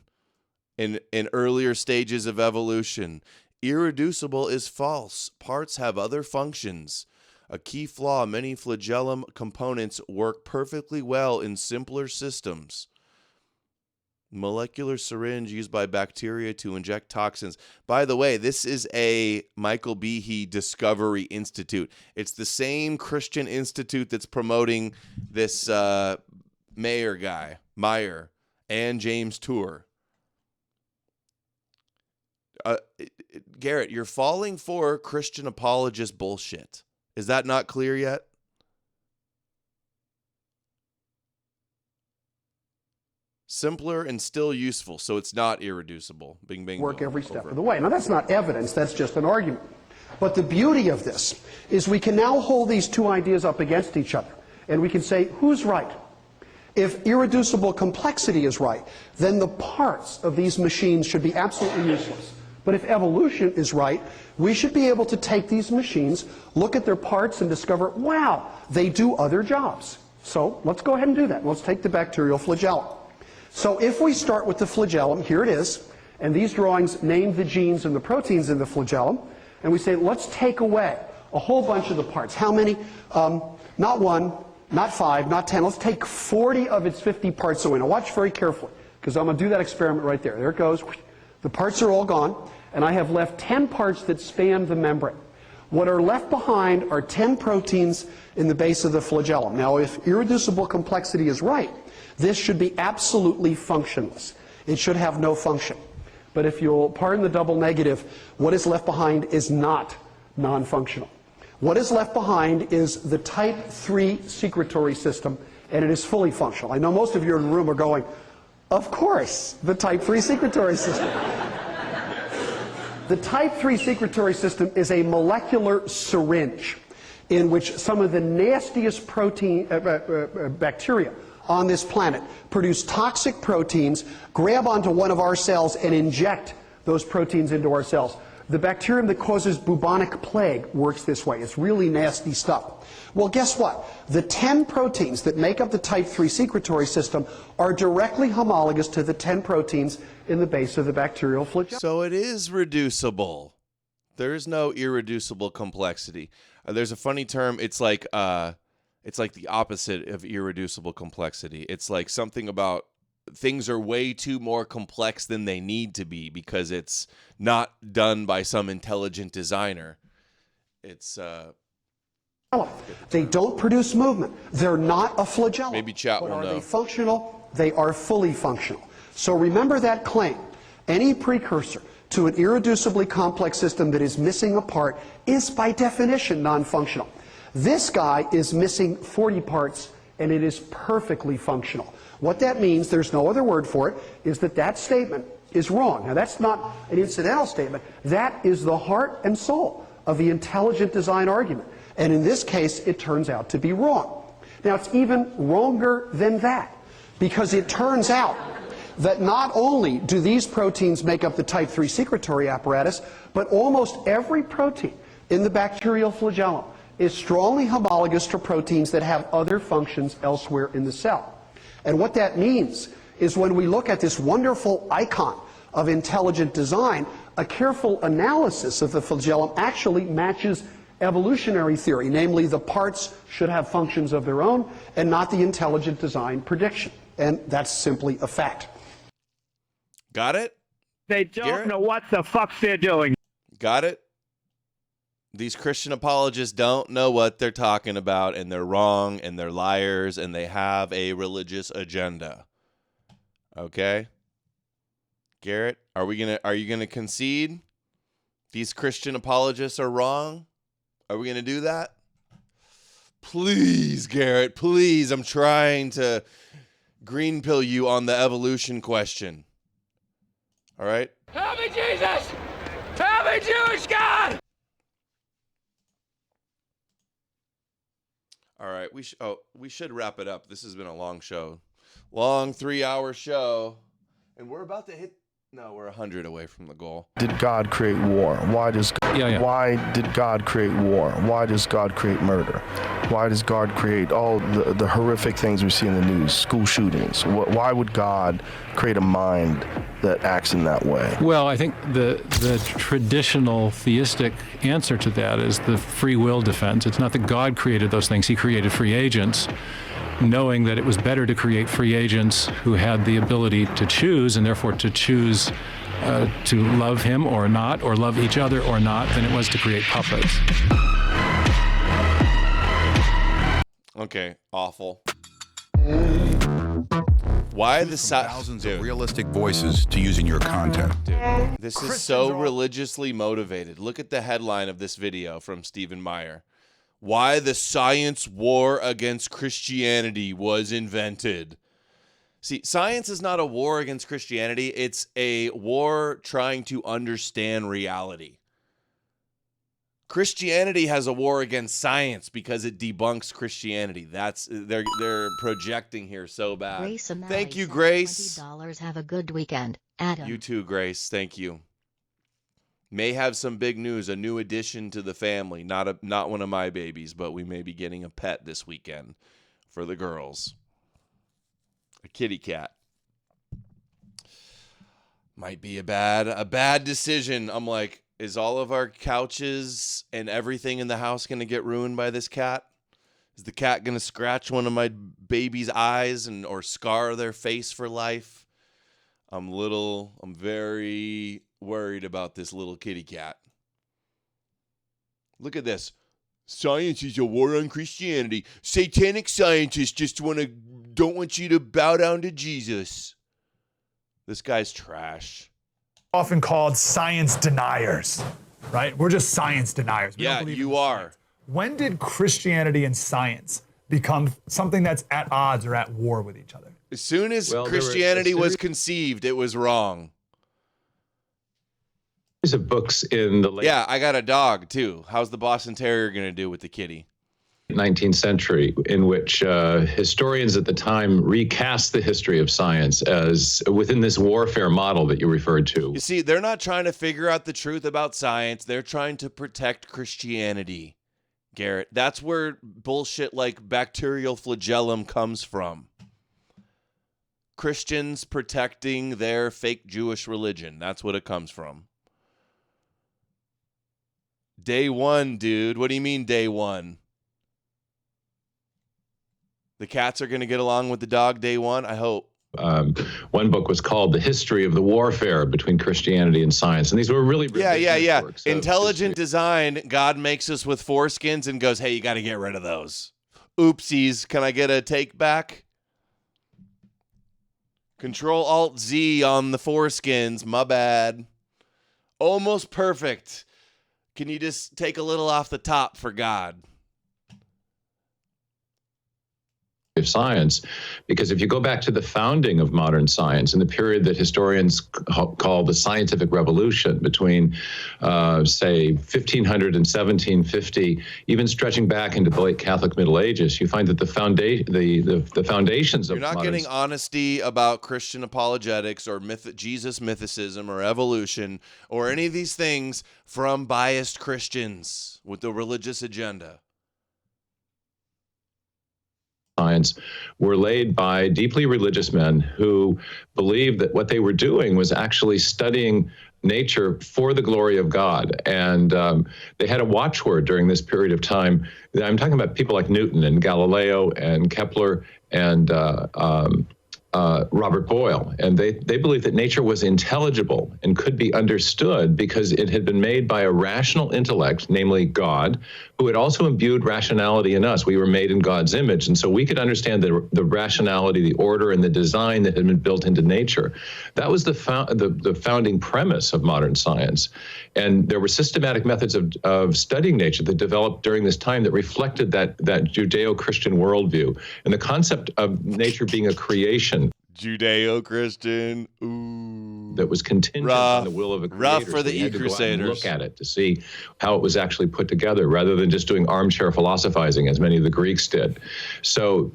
in earlier stages of evolution. Irreducible is false. Parts have other functions. A key flaw, many flagellum components work perfectly well in simpler systems. Molecular syringe used by bacteria to inject toxins. By the way, this is a Michael Behe Discovery Institute. It's the same Christian institute that's promoting this Meyer, and James Tour. Garrett, you're falling for Christian apologist bullshit. Is that not clear yet? Simpler and still useful, so it's not irreducible. Bing, bing, Work boom, every step over. of the way. Now, that's not evidence, that's just an argument. But the beauty of this is we can now hold these two ideas up against each other, and we can say, who's right? If irreducible complexity is right, then the parts of these machines should be absolutely useless. But if evolution is right, we should be able to take these machines, look at their parts, and discover, wow, they do other jobs. So let's go ahead and do that. Let's take the bacterial flagellum. So if we start with the flagellum, here it is, and these drawings name the genes and the proteins in the flagellum, and we say, let's take away a whole bunch of the parts. How many? Not 1, not 5, not 10. Let's take 40 of its 50 parts away. Now watch very carefully, because I'm going to do that experiment right there. There it goes. The parts are all gone, and I have left 10 parts that span the membrane. What are left behind are 10 proteins in the base of the flagellum. Now, if irreducible complexity is right, this should be absolutely functionless. It should have no function. But if you'll pardon the double negative, what is left behind is not non-functional. What is left behind is the type 3 secretory system, and it is fully functional. I know most of you in the room are going, of course, the type 3 secretory system. The type 3 secretory system is a molecular syringe in which some of the nastiest bacteria on this planet produce toxic proteins, grab onto one of our cells, and inject those proteins into our cells. The bacterium that causes bubonic plague works this way. It's really nasty stuff. Well, guess what? The 10 proteins that make up the type 3 secretory system are directly homologous to the 10 proteins in the base of the bacterial flagellum. So it is reducible. There is no irreducible complexity. There's a funny term. It's like the opposite of irreducible complexity. It's like something about things are way too more complex than they need to be because it's not done by some intelligent designer. It's they don't produce movement. They're not a flagellum. Maybe chat will know. Are they functional? They are fully functional. So remember that claim. Any precursor to an irreducibly complex system that is missing a part is by definition non-functional. This guy is missing 40 parts, and it is perfectly functional. What that means, there's no other word for it, is that that statement is wrong. Now, that's not an incidental statement. That is the heart and soul of the intelligent design argument. And in this case, it turns out to be wrong. Now, it's even wronger than that, because it turns out that not only do these proteins make up the type 3 secretory apparatus, but almost every protein in the bacterial flagellum is strongly homologous to proteins that have other functions elsewhere in the cell. And what that means is when we look at this wonderful icon of intelligent design, a careful analysis of the flagellum actually matches evolutionary theory, namely the parts should have functions of their own and not the intelligent design prediction. And that's simply a fact. Got it? They don't know what the fuck they're doing. Got it? These Christian apologists don't know what they're talking about, and they're wrong, and they're liars, and they have a religious agenda. Okay? Garrett, are you gonna concede these Christian apologists are wrong? Are we gonna do that? Please, Garrett, please. I'm trying to green pill you on the evolution question. All right? Help me, Jesus! Help have a Jewish God! All right, we should wrap it up. This has been a long show. Long 3-hour show. And we're about to hit... No, we're 100 away from the goal. Did God create war? Why Why did God create war? Why does God create murder? Why does God create all the horrific things we see in the news, school shootings? Why would God create a mind that acts in that way? Well, I think the traditional theistic answer to that is the free will defense. It's not that God created those things. He created free agents, knowing that it was better to create free agents who had the ability to choose, and therefore to choose to love him or not, or love each other or not, than it was to create puppets. Okay, awful. Why the thousands of realistic voices to use in your content? Dude, this is so religiously motivated. Look at the headline of this video from Stephen Meyer. Why the science war against Christianity was invented. See, science is not a war against Christianity. It's a war trying to understand reality. Christianity has a war against science because it debunks Christianity. That's they're projecting here so bad. Grace Thank you, Grace. $20. Have a good weekend, Adam. You too, Grace. Thank you. May have some big news, a new addition to the family. Not one of my babies, but we may be getting a pet this weekend for the girls. A kitty cat. Might be a bad decision. I'm like, is all of our couches and everything in the house going to get ruined by this cat? Is the cat going to scratch one of my baby's eyes or scar their face for life? I'm very worried about this little kitty cat. Look at this. Science is a war on Christianity. Satanic scientists just don't want you to bow down to Jesus. This guy's trash. Often called science deniers, right? We're just science deniers. Yeah, you are. When did Christianity and science become something that's at odds or at war with each other? As soon as Christianity was conceived, it was wrong. Of books in the late I got a dog too. How's the Boston Terrier going to do with the kitty? 19th century, in which historians at the time recast the history of science as within this warfare model that you referred to. You see, they're not trying to figure out the truth about science. They're trying to protect Christianity, Garrett. That's where bullshit like bacterial flagellum comes from. Christians protecting their fake Jewish religion. That's what it comes from. Day one, dude. What do you mean day one? The cats are going to get along with the dog day one? I hope. One book was called The History of the Warfare Between Christianity and Science. And these were really works. Intelligent design. God makes us with foreskins and goes, hey, you got to get rid of those. Oopsies. Can I get a take back? Control-Alt-Z on the foreskins. My bad. Almost perfect. Can you just take a little off the top for God? Of science, because if you go back to the founding of modern science in the period that historians call the scientific revolution between, say, 1500 and 1750, even stretching back into the late Catholic Middle Ages, you find that the foundations of You're not getting honesty about Christian apologetics or Jesus mythicism or evolution or any of these things from biased Christians with the religious agenda. Science were laid by deeply religious men who believed that what they were doing was actually studying nature for the glory of God. And they had a watchword during this period of time. I'm talking about people like Newton and Galileo and Kepler and Robert Boyle. And they believed that nature was intelligible and could be understood because it had been made by a rational intellect, namely God, who had also imbued rationality in us. We were made in God's image. And so we could understand the rationality, the order, and the design that had been built into nature. That was the founding premise of modern science. And there were systematic methods of studying nature that developed during this time that reflected that Judeo-Christian worldview. And the concept of nature being a creation. Judeo-Christian. Ooh. that was contingent on the will of a creator. Rough for the We had to go out and E-Crusaders. look at it to see how it was actually put together, rather than just doing armchair philosophizing as many of the Greeks did. So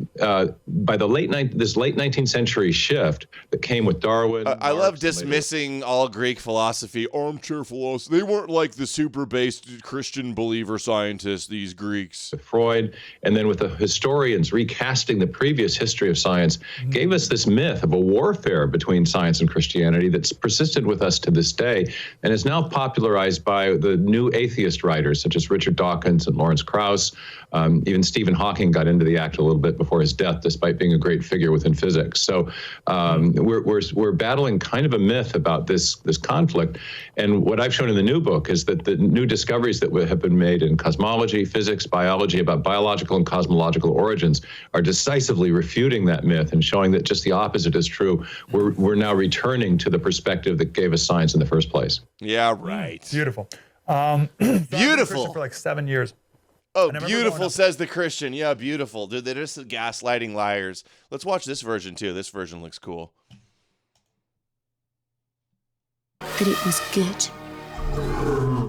by the late 19th century shift that came with Darwin, I love dismissing all Greek philosophy, armchair philosophy. They weren't like the super-based Christian believer scientists, these Greeks. Freud, and then with the historians recasting the previous history of science, gave us this myth of a warfare between science and Christianity that's persisted with us to this day, and is now popularized by the new atheist writers such as Richard Dawkins and Lawrence Krauss. Even Stephen Hawking got into the act a little bit before his death, despite being a great figure within physics. So we're battling kind of a myth about this conflict. And what I've shown in the new book is that the new discoveries that have been made in cosmology, physics, biology about biological and cosmological origins are decisively refuting that myth and showing that just the opposite is true. We're now returning to the perspective that gave us science in the first place. Yeah, right. Beautiful. Beautiful. For like 7 years. Oh, beautiful, says the Christian. Yeah, beautiful. Dude, they're just gaslighting liars. Let's watch this version, too. This version looks cool. That it was good.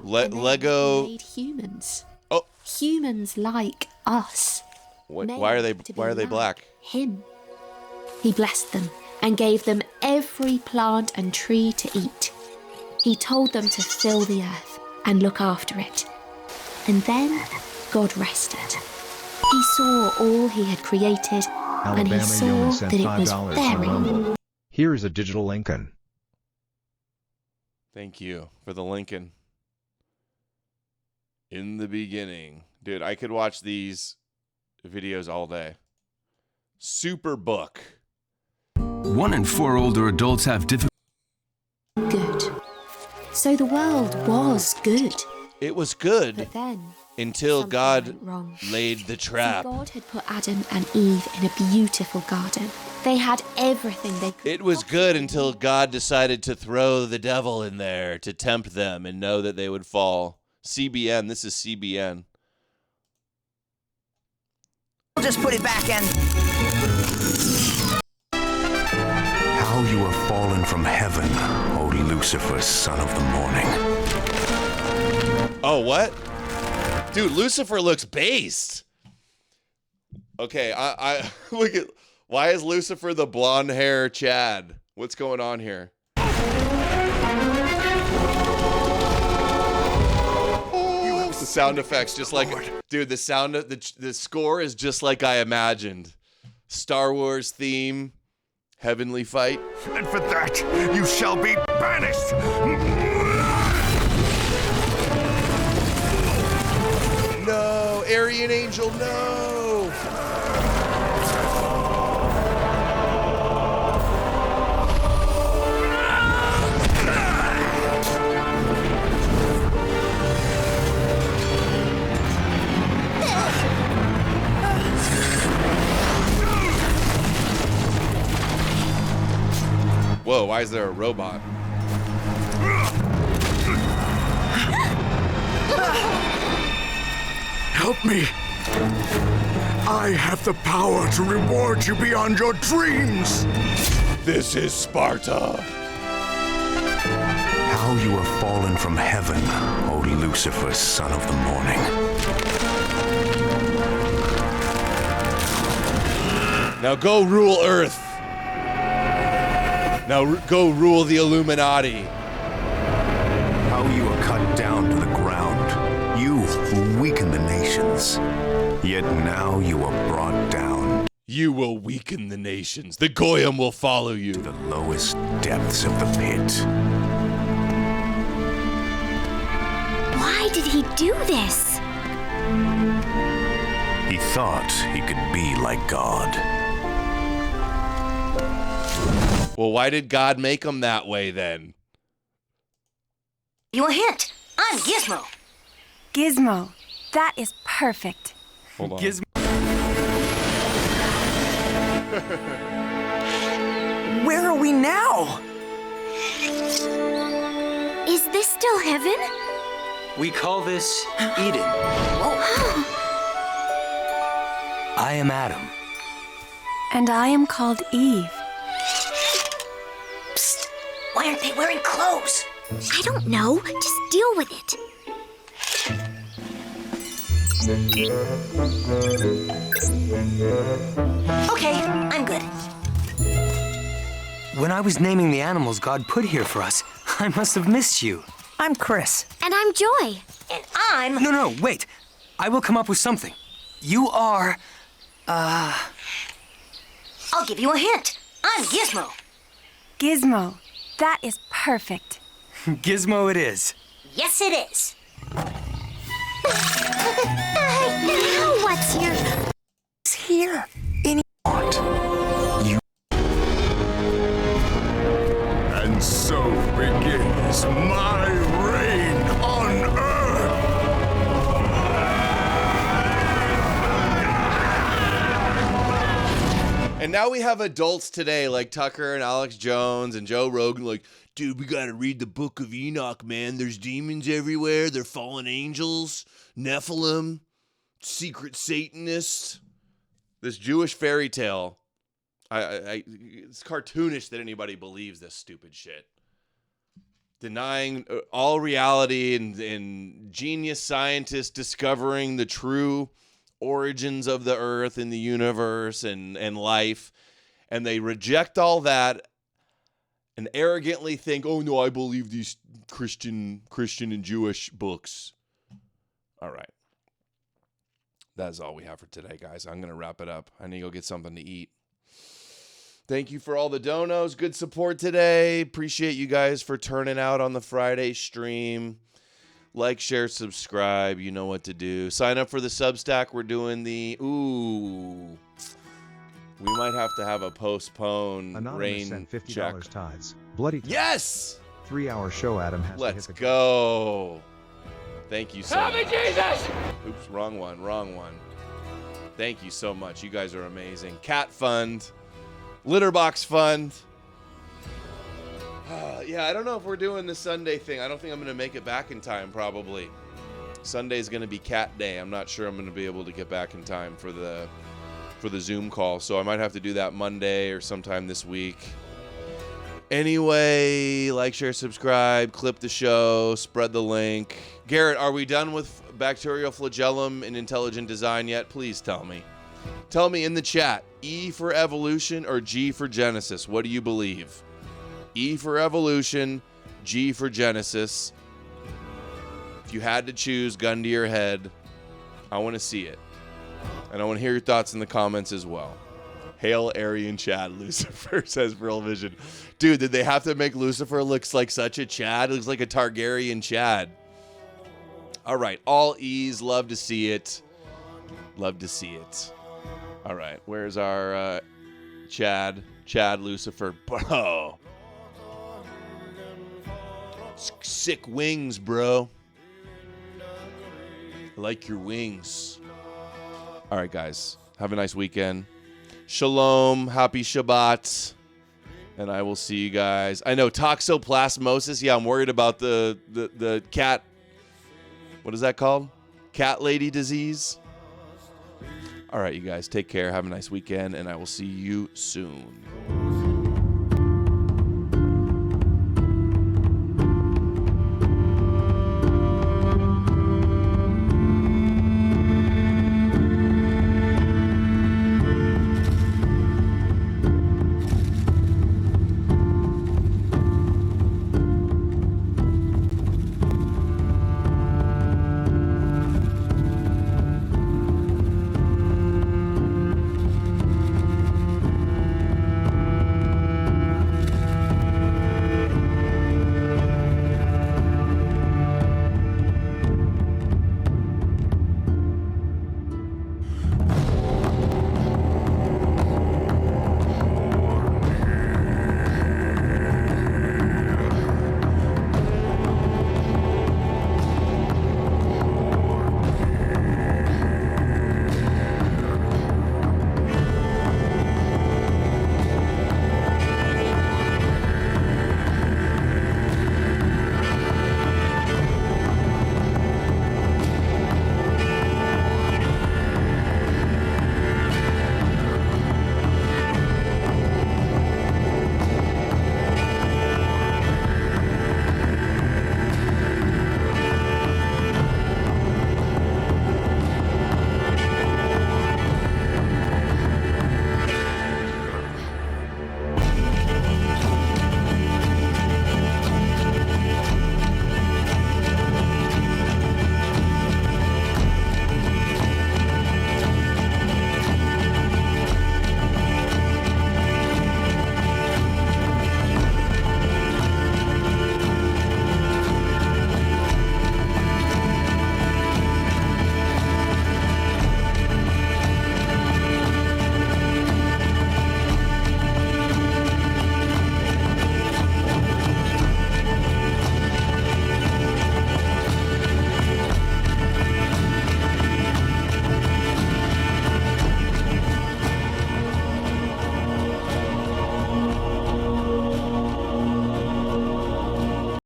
Lego Made humans. Oh, humans like us. Why are they black? Him. He blessed them and gave them every plant and tree to eat. He told them to fill the earth and look after it. And then God rested. He saw all he had created, and he saw that it was very. Here is a digital Lincoln. Thank you for the Lincoln. In the beginning. Dude, I could watch these videos all day. Super book. 1 in 4 older adults have difficulty. Good. So the world was good. It was good. But then until God wrong. laid the trap. So God had put Adam and Eve in a beautiful garden. They had everything they could. It was good until God decided to throw the devil in there to tempt them and know that they would fall. CBN, this is CBN. We'll just put it back in. How you have fallen from heaven, O Lucifer, son of the morning. Oh, what? Dude, Lucifer looks based. Okay, I look at, why is Lucifer the blonde hair Chad? What's going on here? The sound effects just like, dude, the sound of the score is just like I imagined. Star Wars theme, heavenly fight. And for that, you shall be banished. No, Aryan Angel, no. Whoa, why is there a robot? Help me. I have the power to reward you beyond your dreams. This is Sparta. How you have fallen from heaven, O Lucifer, son of the morning. Now go rule Earth. Now go rule the Illuminati. How you are cut down to the ground, you who weaken the nations. Yet now you are brought down. You will weaken the nations. The Goyim will follow you. To the lowest depths of the pit. Why did he do this? He thought he could be like God. Well, why did God make him that way then? You a hint? I'm Gizmo. Gizmo. That is perfect. Hold on. Gizmo. Where are we now? Is this still heaven? We call this Eden. I am Adam. And I am called Eve. Why aren't they wearing clothes? I don't know. Just deal with it. Okay, I'm good. When I was naming the animals God put here for us, I must have missed you. I'm Chris. And I'm Joy. And I'm... No, wait. I will come up with something. You are... I'll give you a hint. I'm Gizmo. Gizmo. That is perfect. Gizmo it is. Yes, it is. Now what's your... It's here. And so begins my reign on Earth. And now we have adults today like Tucker and Alex Jones and Joe Rogan like, dude, we got to read the book of Enoch, man. There's demons everywhere. They're fallen angels, Nephilim, secret Satanists. This Jewish fairy tale. It's cartoonish that anybody believes this stupid shit. Denying all reality and genius scientists discovering the true origins of the earth and the universe and life. And they reject all that and arrogantly think, oh no, I believe these Christian and Jewish books. All right. That is all we have for today, guys. I'm going to wrap it up. I need to go get something to eat. Thank you for all the donos. Good support today. Appreciate you guys for turning out on the Friday stream. Like, share, subscribe. You know what to do. Sign up for the Substack. We're doing the... Ooh. We might have to have a postpone Anonymous sent $50 check. tithes. Bloody tithes. Yes! 3-hour show, Adam has Let's to hit the go. Thank you so Help much. me, Jesus! Oops, wrong one. Thank you so much. You guys are amazing. Cat Fund. Litterbox Fund. Yeah, I don't know if we're doing the Sunday thing. I don't think I'm going to make it back in time, probably. Sunday's going to be cat day. I'm not sure I'm going to be able to get back in time for the Zoom call, so I might have to do that Monday or sometime this week. Anyway, like, share, subscribe, clip the show, spread the link. Garrett, are we done with bacterial flagellum and intelligent design yet? Please tell me. Tell me in the chat, E for evolution or G for Genesis? What do you believe? E for evolution, G for Genesis. If you had to choose, gun to your head, I want to see it. And I want to hear your thoughts in the comments as well. Hail Aryan Chad, Lucifer, says Real Vision. Dude, did they have to make Lucifer look like such a Chad? It looks like a Targaryen Chad. All right, all E's, love to see it. Love to see it. All right, where's our Chad Lucifer? Bro. Sick wings, bro. I like your wings. All right, guys. Have a nice weekend. Shalom. Happy Shabbat. And I will see you guys. I know toxoplasmosis. Yeah, I'm worried about the cat. What is that called? Cat lady disease. All right, you guys. Take care. Have a nice weekend. And I will see you soon.